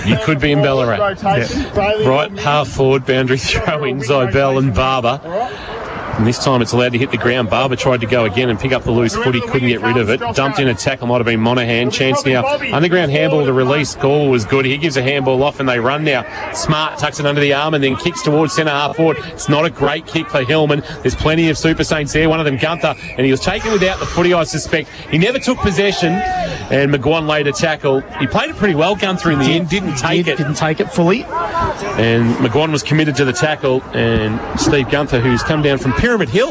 You could be in Ballarat. Yeah. Right, half forward, boundary throw-in, Zybel and Barber. And this time it's allowed to hit the ground. Barber tried to go again and pick up the loose footy, couldn't get rid of it. Dumped in a tackle, might have been Monaghan. Chance now, underground handball to release. Gorwell was good. He gives a handball off and they run now. Smart tucks it under the arm and then kicks towards centre half forward. It's not a great kick for Hillman. There's plenty of Super Saints there. One of them, Gunther, and he was taken without the footy, I suspect. He never took possession, and McGuan laid a tackle. He played it pretty well, Gunther, in the end. Didn't take it fully. And McGuan was committed to the tackle, and Steve Gunther, who's come down from Pyramid Hill.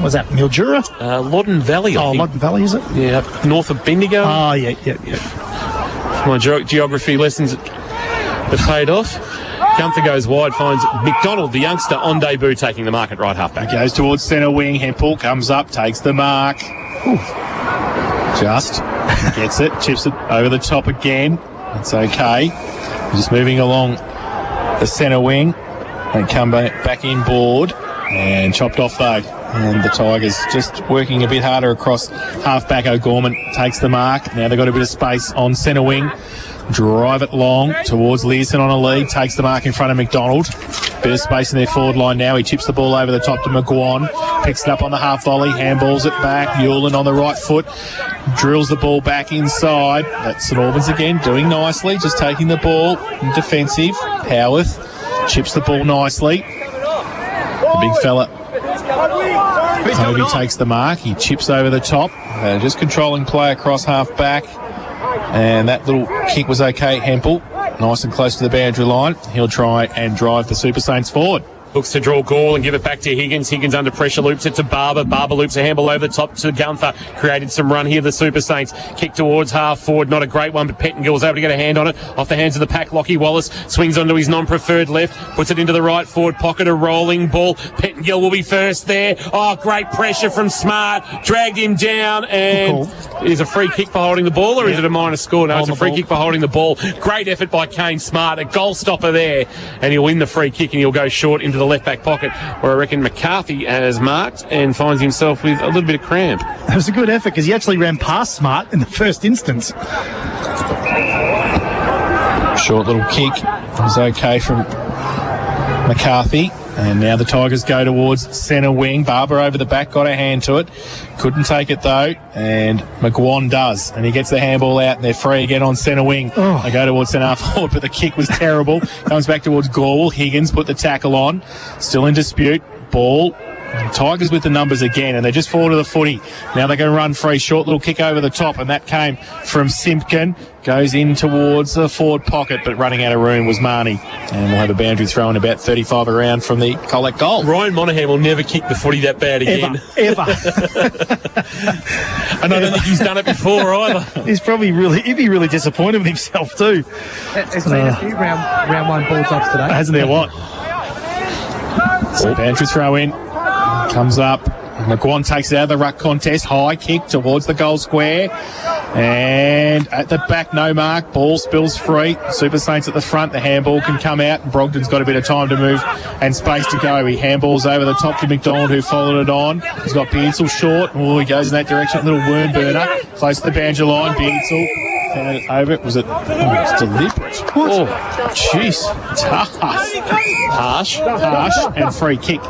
Was that Mildura? Loddon Valley, I think. Loddon Valley, is it? Yeah, up north of Bendigo. Oh, yeah. My geography lessons have paid off. Gunther goes wide, finds McDonald, the youngster, on debut, taking the mark at right half-back. Goes towards centre wing. Hempel comes up, takes the mark. Just gets it, chips it over the top again. That's okay. Just moving along the centre wing. They come back inboard and chopped off though. And the Tigers just working a bit harder across half-back. O'Gorman takes the mark. Now they've got a bit of space on centre wing. Drive it long towards Learson on a lead. Takes the mark in front of McDonald. Bit of space in their forward line now. He chips the ball over the top to McGuan. Picks it up on the half volley. Handballs it back. Newland on the right foot. Drills the ball back inside. That's St Albans again, doing nicely. Just taking the ball defensive. Howarth chips the ball nicely. The big fella Toby takes the mark. He chips over the top. Just controlling play across half back. And that little kick was okay, Hempel. Nice and close to the boundary line. He'll try and drive the Super Saints forward. Looks to draw Gall and give it back to Higgins. Higgins under pressure, loops it to Barber. Barber loops a handball over the top to Gunther. Created some run here, the Super Saints. Kick towards half forward. Not a great one, but Pettingill was able to get a hand on it. Off the hands of the pack, Lockie Wallace swings onto his non-preferred left. Puts it into the right forward pocket, a rolling ball. Pettingill will be first there. Oh, great pressure from Smart. Dragged him down, and is a free kick for holding the ball, or is it a minor score? No, it's a free kick for holding the ball. Great effort by Kane Smart. A goal stopper there, and he'll win the free kick, and he'll go short into the left back pocket, where I reckon McCarthy has marked and finds himself with a little bit of cramp. That was a good effort because he actually ran past Smart in the first instance. Short little kick was okay from McCarthy. And now the Tigers go towards centre wing. Barber over the back, got a hand to it. Couldn't take it though, and McGuan does. And he gets the handball out, and they're free again on centre wing. They go towards centre half forward, but the kick was terrible. Comes back towards Gorwell. Higgins put the tackle on. Still in dispute. Ball. Tigers with the numbers again, and they just fall to the footy. Now they're going to run free. Short little kick over the top, and that came from Simpkin. Goes in towards the forward pocket, but running out of room was Marnie. And we'll have a boundary throw in about 35 around from the Colac goal. Ryan Monaghan will never kick the footy that bad again. Ever. And I don't think he's done it before either. He'd be really disappointed with himself too. There's been a few round one ball tops today. Hasn't there what? So boundary throw in. Comes up. McGuan takes it out of the ruck contest. High kick towards the goal square. And at the back, no mark. Ball spills free. Super Saints at the front. The handball can come out. And Brogdon's got a bit of time to move and space to go. He handballs over the top to McDonald, who followed it on. He's got Beansell short. Oh, he goes in that direction. Little worm burner. Close to the boundary line. Beansell found it over. It was it's deliberate. Oh, jeez. Tough. Harsh. And free kick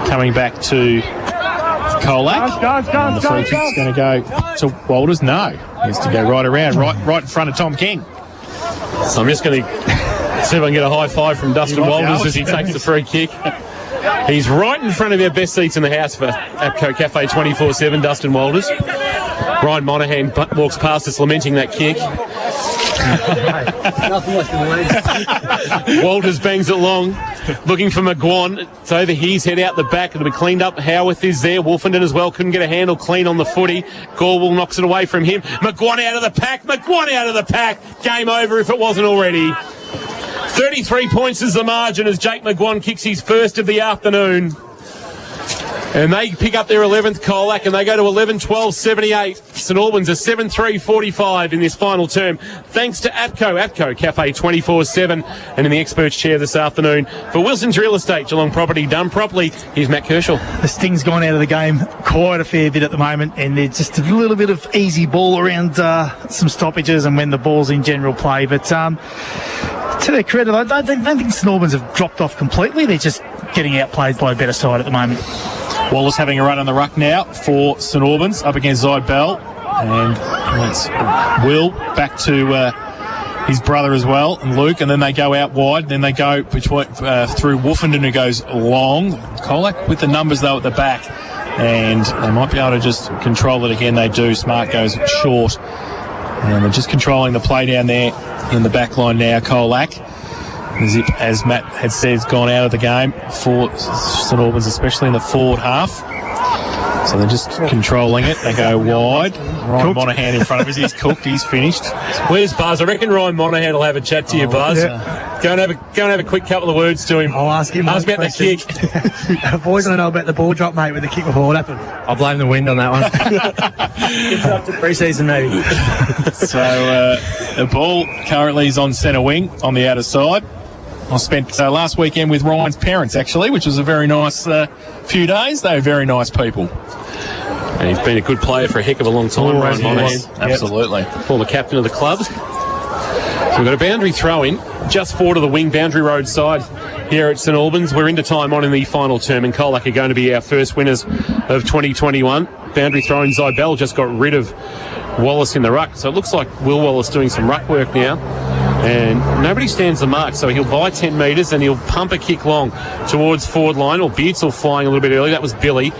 coming back to Colac. And the free kick's going to go to Walters. No. He has to go right around, right in front of Tom King. So I'm just going to see if I can get a high five from Dustin Walters as he takes the free kick. He's right in front of our best seats in the house for APCO Cafe 24/7, Dustin Walters. Ryan Monaghan walks past us lamenting that kick. Walters bangs it long, looking for McGuan. It's over his head out the back. It'll be cleaned up. Howarth is there. Wolfenden as well. Couldn't get a handle clean on the footy. Gorwell knocks it away from him. McGuan out of the pack. McGuan out of the pack. Game over if it wasn't already. 33 points is the margin as Jake McGuan kicks his first of the afternoon. And they pick up their 11th Colac, and they go to 11-12-78. St Albans are 7-3-45 in this final term, thanks to APCO Cafe 24/7, and in the experts chair this afternoon for Wilson's Real Estate, Geelong Property done properly. Here's Matt Kershaw. The sting's gone out of the game quite a fair bit at the moment, and there's just a little bit of easy ball around some stoppages and when the ball's in general play. But to their credit, I don't think St Albans have dropped off completely. They're just getting outplayed by a better side at the moment. Wallace having a run on the ruck now for St Albans up against Zyde Bell, and that's Will back to his brother as well, and Luke, and then they go out wide, then they go between through Woofenden, who goes long. Colac with the numbers though at the back, and they might be able to just control it again. They do. Smart goes short, and they're just controlling the play down there in the back line now. Colac, Zip, as Matt had said, has gone out of the game for St Albans, especially in the forward half. So they're just controlling it. They go wide. Ryan Monaghan in front of us. He's cooked. He's finished. Where's Buzz? I reckon Ryan Monaghan will have a chat to you, Buzz. Yeah. Go and have a quick couple of words to him. I'll ask him. Ask about the kick. Boys want to know about the ball drop, mate, with the kick before what happened. I'll blame the wind on that one. It's up to pre-season, maybe. So the ball currently is on centre wing on the outer side. I spent last weekend with Ryan's parents, actually, which was a very nice few days. They were very nice people. And he's been a good player for a heck of a long time, Ryan Monaghan. Absolutely. Former captain of the club. So we've got a boundary throw-in just forward of the wing, Boundary Road side here at St Albans. We're into time on in the final term, and Colac are going to be our first winners of 2021. Boundary throw-in, Zybell just got rid of Wallace in the ruck. So it looks like Will Wallace doing some ruck work now. And nobody stands the mark, so he'll buy 10 metres and he'll pump a kick long towards forward line, or Beardsall flying a little bit early. That was Billy.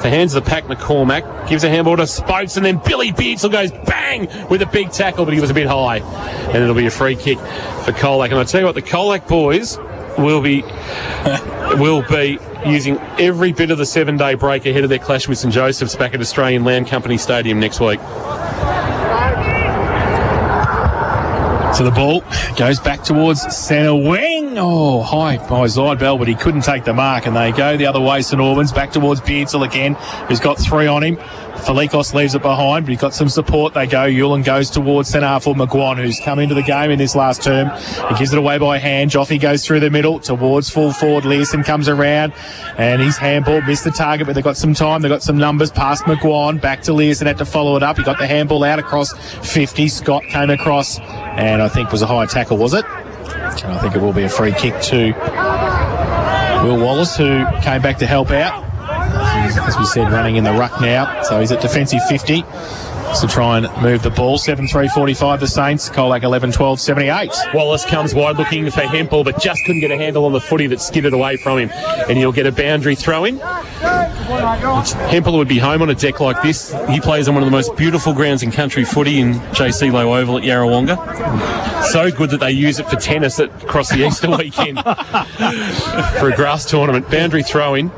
The hands of the pack, McCormack gives a handball to Spokes, and then Billy Beardsall goes bang with a big tackle, but he was a bit high. And it'll be a free kick for Colac. And I tell you what, the Colac boys will be using every bit of the 7-day break ahead of their clash with St Joseph's back at Australian Land Company Stadium next week. So the ball goes back towards centre wing. Oh, high by Zyde Bell, but he couldn't take the mark. And they go the other way, St Albans, back towards Beardsall again, who's got 3 on him. Felikos leaves it behind, but he's got some support. They go. Yulin goes towards centre half for McGuan, who's come into the game in this last term. He gives it away by hand. Joffe goes through the middle towards full forward. Learson comes around, and his handball missed the target, but they've got some time. They've got some numbers. Past McGuan, back to Learson, had to follow it up. He got the handball out across 50. Scott came across, and I think was a high tackle, was it? And I think it will be a free kick to Will Wallace, who came back to help out. He's, as we said, running in the ruck now, so he's at defensive 50 to try and move the ball. 7-3-45 the Saints. Colac 11-12-78. Wallace comes wide looking for Hempel, but just couldn't get a handle on the footy that skidded away from him, and he'll get a boundary throw in. Hempel would be home on a deck like this. He plays on one of the most beautiful grounds in country footy in JC Low Oval at Yarrawonga. So good that they use it for tennis across the Easter weekend for a grass tournament. Boundary throw in.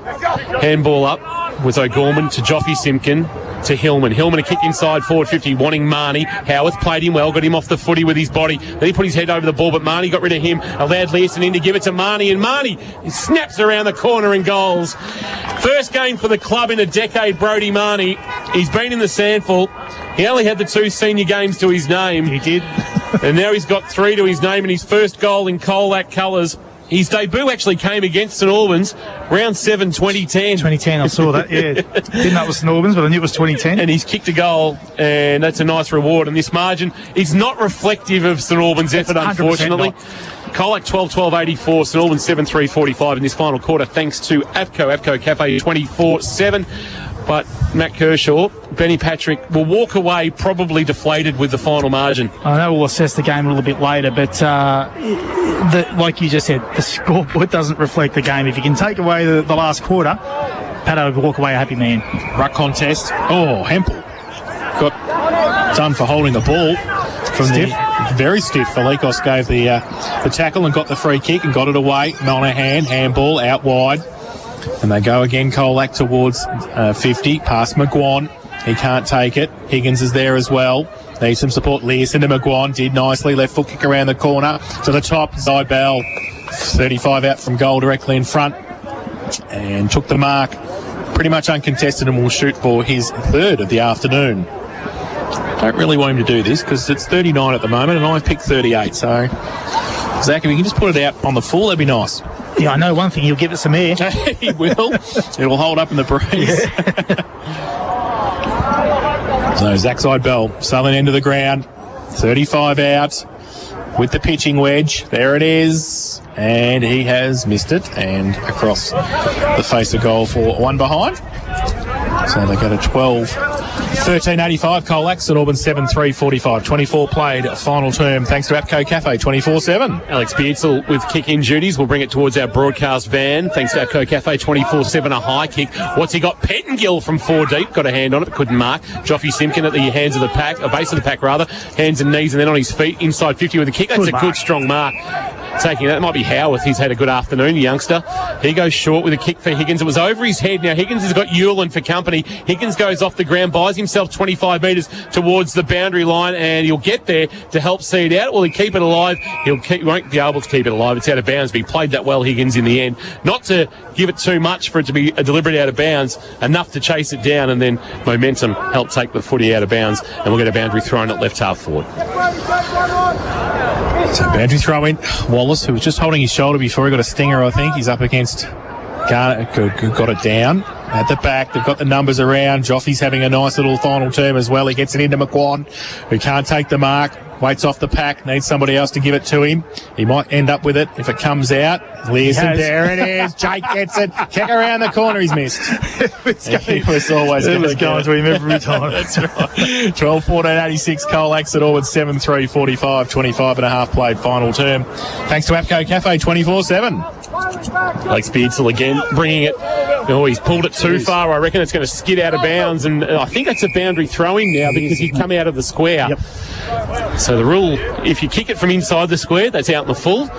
Handball up was O'Gorman to Joffe Simpkin to Hillman. Hillman a kick inside forward 50, wanting Marnie. Howarth played him well, got him off the footy with his body. Then he put his head over the ball, but Marnie got rid of him. Allowed Learson in to give it to Marnie, and Marnie snaps around the corner and goals. First game for the club in a decade, Brodie Marnie. He's been in the Sandful. He only had the 2 senior games to his name. He did. And now he's got 3 to his name, and his first goal in Colac colours. His debut actually came against St Albans, round 7, 2010. 2010, I saw that, yeah. Didn't know it was St Albans, but I knew it was 2010. And he's kicked a goal, and that's a nice reward. And this margin is not reflective of St Albans' effort, unfortunately. Colac 12-12-84, St Albans 7-3-45 in this final quarter, thanks to APCO Cafe 24/7. But Matt Kershaw, Benny Patrick will walk away probably deflated with the final margin. I know we'll assess the game a little bit later, but like you just said, the scoreboard doesn't reflect the game. If you can take away the last quarter, Pato will walk away a happy man. Ruck contest. Oh, Hempel got done for holding the ball. Stiff. Very stiff. Felikos gave the tackle and got the free kick and got it away. Monaghan, handball out wide. And they go again, Colac towards 50, past McGuan. He can't take it. Higgins is there as well. Needs some support. Learson to McGuan, did nicely. Left foot kick around the corner to the top. Zybell, 35 out from goal directly in front. And took the mark. pretty much uncontested and will shoot for his third of the afternoon. Don't really want him to do this because it's 39 at the moment and I've picked 38. So, Zach, if you can just put it out on the full, that'd be nice. Yeah, I know one thing. He'll give it some air. He will. It'll hold up in the breeze. So, Zach Seidel, southern end of the ground, 35 out with the pitching wedge. There it is. And he has missed it and across the face of goal for one behind. So they go to 12-13.85. Colac, St Albans 7-3-45. 24 played, final term thanks to APCO Cafe 24/7. Alex Beardsall with kick-in duties. We'll bring it towards our broadcast van. Thanks to APCO Cafe 24/7, a high kick. What's he got? Pettengill from 4 deep. Got a hand on it, but couldn't mark. Joffrey Simpkin at the hands of the pack, base of the pack rather. Hands and knees and then on his feet. Inside 50 with a kick. That's a good strong mark. Taking that might be Howarth. He's had a good afternoon, the youngster. He goes short with a kick for Higgins. It was over his head. Now Higgins has got Hewlin for company. Higgins goes off the ground, buys himself 25 metres towards the boundary line, and he'll get there to help see it out. Will he keep it alive? He won't be able to keep it alive. It's out of bounds, but he played that well, Higgins, in the end. Not to give it too much for it to be a deliberate out of bounds, enough to chase it down, and then momentum helped take the footy out of bounds, and we'll get a boundary thrown at left half forward. So boundary throw in. Wallace, who was just holding his shoulder before he got a stinger, I think. He's up against Garner, who got it down at the back. They've got the numbers around. Joffy's having a nice little final term as well. He gets it into McQuan, who can't take the mark. Waits off the pack, needs somebody else to give it to him. He might end up with it if it comes out. Learson, there it is. Jake gets it. Kick around the corner, he's missed. He was always going to him every time. That's right. 12-14-86, Colac at Albans 7-3-45, 25 and a half played final term. Thanks to APCO Cafe 24/7. Alex Beardsall again, bringing it. Oh, he's pulled it too far. I reckon it's going to skid out of bounds, and I think that's a boundary throw-in now because he'd come out of the square. Yep. So the rule, if you kick it from inside the square, that's out in the full.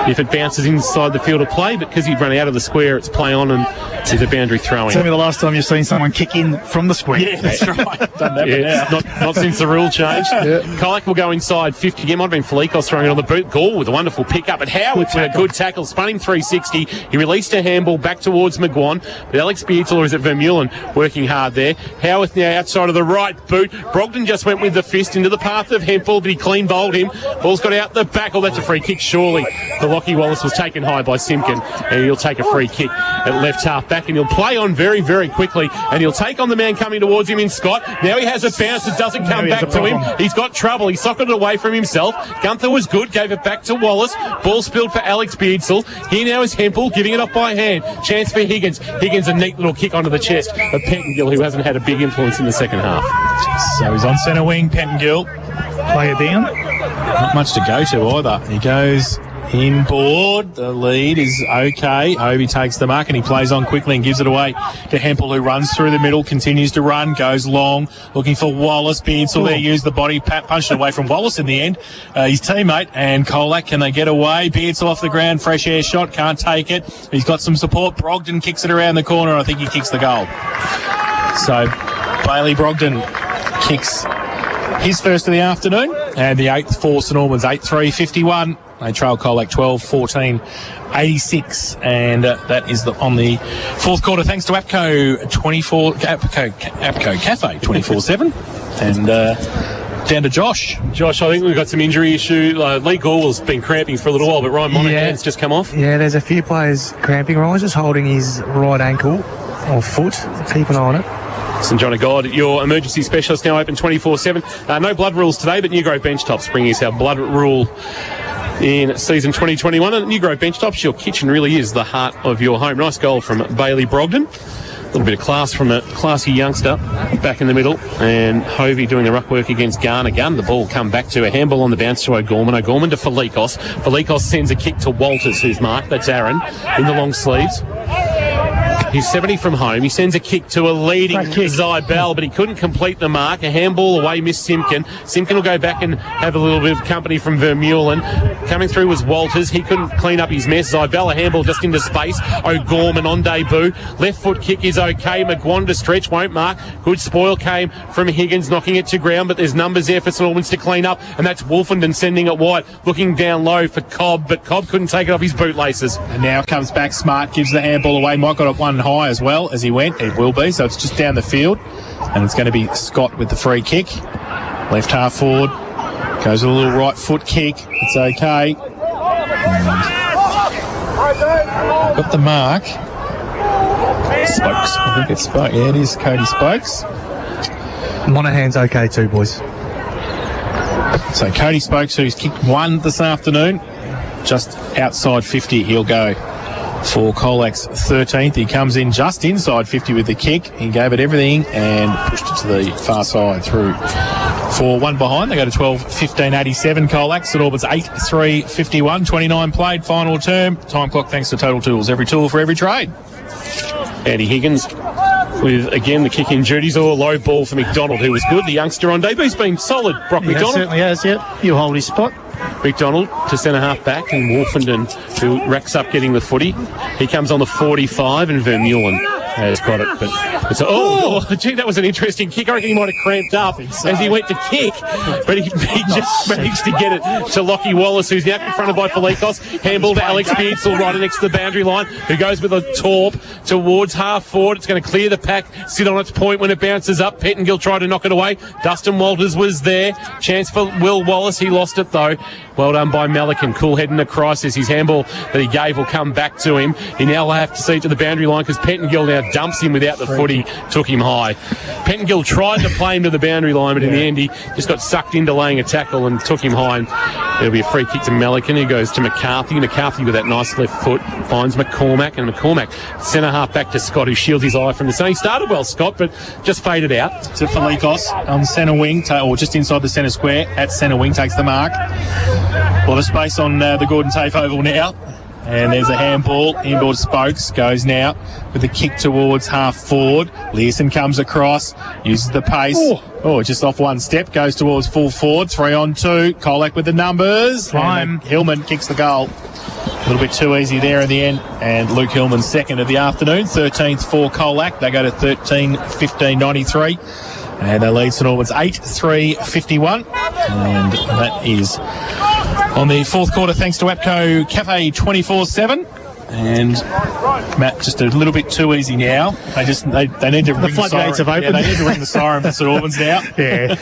If it bounces inside the field of play, but because he'd run out of the square, it's play on and it's a boundary throw-in. Tell me the last time you've seen someone kick in from the square. Yeah, that's right. Done that not since the rule changed. Colac will go inside 50 again. Might have been Felikos throwing it on the boot. Gall with a wonderful pick-up. And Howard with a good tackle, spun him 360. He released a handball back towards McGuan. But Alex Beardsall, or is it Vermeulen, working hard there. Howarth now outside of the right boot. Brogdon just went with the fist into the path of Hempel, but he clean bowled him. Ball's got out the back. Oh, that's a free kick, surely. The Lockie Wallace was taken high by Simpkin, and he'll take a free kick at left half back, and he'll play on very, very quickly, and he'll take on the man coming towards him in Scott. Now he has a bounce that doesn't come back to him. He's got trouble. He socketed it away from himself. Gunther was good, gave it back to Wallace. Ball spilled for Alex Beardsall. Here now is Hempel, giving it off by hand. Chance for Higgins. Higgins, a neat little kick onto the chest of Pettengill, who hasn't had a big influence in the second half. So he's on centre wing, Pettengill. Play it down. Not much to go to either. He goes inboard. The lead is okay. Hobie takes the mark and he plays on quickly and gives it away to Hempel, who runs through the middle, continues to run, goes long, looking for Wallace. Beardsall there, used the body, punched it away from Wallace in the end. His teammate and Colac, can they get away? Beardsall off the ground, fresh air shot, can't take it. He's got some support. Brogdon kicks it around the corner. I think he kicks the goal. So Bailey Brogdon kicks his first of the afternoon, and the 8th for St Albans, 8-3-51. They trail Colac 12-14-86, and that is on the fourth quarter. Thanks to APCO Cafe 24/7, and down to Josh. Josh, I think we've got some injury issue. Lee Gorwell's been cramping for a little while, but Ryan Monaghan's just come off. Yeah, there's a few players cramping. Ryan's just holding his right ankle or foot. Keep an eye on it. St John of God, your emergency specialist, now open 24/7. No blood rules today, but New Grove Benchtops bringing us our blood rule in season 2021. And New Grove Benchtops, your kitchen really is the heart of your home. Nice goal from Bailey Brogdon. A little bit of class from a classy youngster back in the middle. And Hovey doing the ruck work against Garner. The ball come back to a handball on the bounce to O'Gorman. O'Gorman to Felikos. Felikos sends a kick to Walters, who's marked. That's Aaron in the long sleeves. He's 70 from home. He sends a kick to a leading Zybel, but he couldn't complete the mark. A handball away, missed Simpkin. Simpkin will go back and have a little bit of company from Vermeulen. Coming through was Walters. He couldn't clean up his mess. Zybel, a handball just into space. O'Gorman on debut. Left foot kick is okay. McGuan to stretch, won't mark. Good spoil came from Higgins, knocking it to ground, but there's numbers there for St Albans to clean up, and that's Wolfenden sending it wide. Looking down low for Cobb, but Cobb couldn't take it off his bootlaces. And now comes back Smart, gives the handball away. Might got it one and high as well as he went. It will be, so it's just down the field. And it's going to be Scott with the free kick. Left half forward. Goes with a little right foot kick. It's okay. Got the mark. Spokes. I think it's Spokes. Yeah, it is Cody Spokes. Monahan's okay too, boys. So Cody Spokes, who's kicked one this afternoon, just outside 50, he'll go for Colac's 13th. He comes in just inside 50 with the kick. He gave it everything and pushed it to the far side through for one behind. They go to 12-15-87. Colac. St Albans 8-3-51. 29 played. Final term. Time clock thanks to Total Tools. Every tool for every trade. Andy Higgins with, again, the kick-in duties, or a low ball for McDonald, who was good. The youngster on debut. He's been solid, Brock McDonald. Certainly has, yep. He'll hold his spot. McDonald to centre-half back, and Wolfenden, who racks up getting the footy. He comes on the 45, and Vermeulen has got it. But it's gee, that was an interesting kick. I reckon he might have cramped up as he went to kick, but he just managed to get it to Lockie Wallace, who's now confronted by Felikos. Handball to Alex Beardsall right next to the boundary line, who goes with a torp towards half forward. It's going to clear the pack, sit on its point when it bounces up. Pettingill tried to knock it away. Dustin Walters was there. Chance for Will Wallace. He lost it though. Well done by Melican. Cool head in the crisis. His handball that he gave will come back to him. He now will have to see it to the boundary line because Pettingill now dumps him without the footy. Took him high. Pettingill tried to play him to the boundary line, but in the end he just got sucked into laying a tackle and took him high. And there'll be a free kick to Melican. He goes to McCarthy. McCarthy with that nice left foot finds McCormack, and McCormack centre half back to Scott, who shields his eye from the sun. He started well, Scott, but just faded out. To Felikos on centre wing, or just inside the centre square at centre wing, takes the mark. A lot of space on the Gordon Tafe oval now. And there's a handball. Inboard Spokes goes now with a kick towards half forward. Learson comes across, uses the pace. Just off one step, goes towards full forward. 3-on-2. Colac with the numbers. And Hillman kicks the goal. A little bit too easy there in the end. And Luke Hillman second of the afternoon. 13th for Colac. They go to 13-15-93. And they lead St Albans 8-3-51. And that is on the fourth quarter, thanks to APCO Cafe 24/7. And Matt, just a little bit too easy now. They need to ring the floodgates have opened. Yeah, they need to ring the siren for St Albans now. Yeah,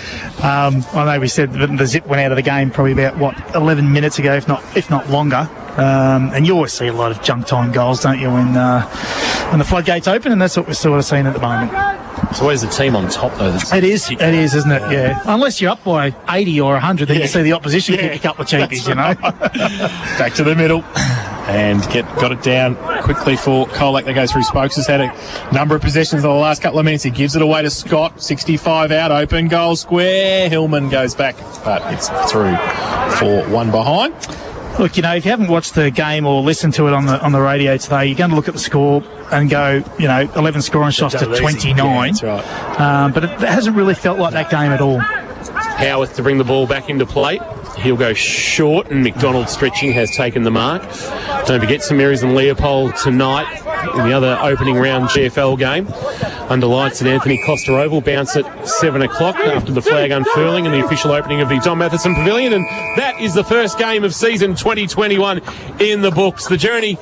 I know we said the zip went out of the game probably about 11 minutes ago, if not longer. And you always see a lot of junk time goals, don't you, when the floodgates open? And that's what we're sort of seeing at the moment. It's always the team on top, though. It is, isn't it? Yeah. Unless you're up by 80 or 100, then you see the opposition kick a couple of cheapies, you know. Back to the middle. And got it down quickly for Colac. That goes through Spokes. Has had a number of possessions in the last couple of minutes. He gives it away to Scott. 65 out, open goal square. Hillman goes back, but it's through for one behind. Look, you know, if you haven't watched the game or listened to it on the radio today, you're going to look at the score and go, 11 scoring shots to 29. Yeah, that's right. But it hasn't really felt like that game at all. Howarth to bring the ball back into play. He'll go short, and McDonald stretching has taken the mark. Don't forget St Mary's and Leopold tonight in the other opening round GFL game. Under lights at Anthony Costa Oval, bounce at 7 o'clock after the flag unfurling and the official opening of the Don Matheson Pavilion. And that is the first game of season 2021 in the books. The journey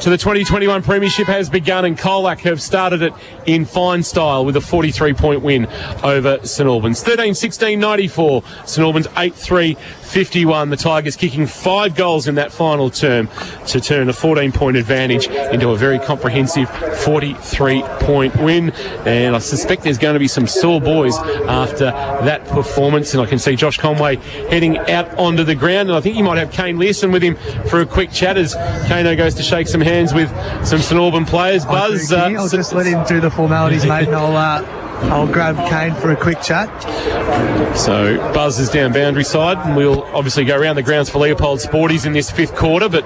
to the 2021 Premiership has begun, and Colac have started it in fine style with a 43-point win over St Albans. 13-16-94, St Albans 8-3-51. The Tigers kicking 5 goals in that final term to turn a 14-point advantage into a very comprehensive 43-point win. And I suspect there's going to be some sore boys after that performance. And I can see Josh Conway heading out onto the ground. And I think he might have Kane Learson with him for a quick chat as Kano goes to shake some hands with some St Alban players. Buzz, I'll just let him do the formalities, mate, and I'll grab Kane for a quick chat. So Buzz is down boundary side, and we'll obviously go around the grounds for Leopold Sporties in this fifth quarter. But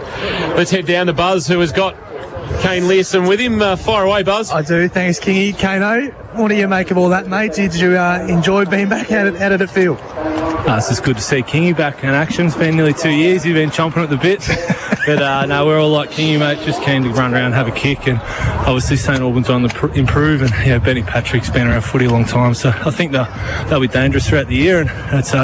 let's head down to Buzz, who has got Kane Learson with him. Fire away, Buzz. I do. Thanks, Kingy. Kano, what do you make of all that, mate? Did you enjoy being back? How did it feel? It's just good to see Kingy back in action. It's been nearly 2 years. You've been chomping at the bit. But no, we're all like Kingy, mate. Just keen to run around and have a kick. And obviously St Albans on the improve. And Benny Patrick's been around footy a long time. So I think they'll be dangerous throughout the year. And it's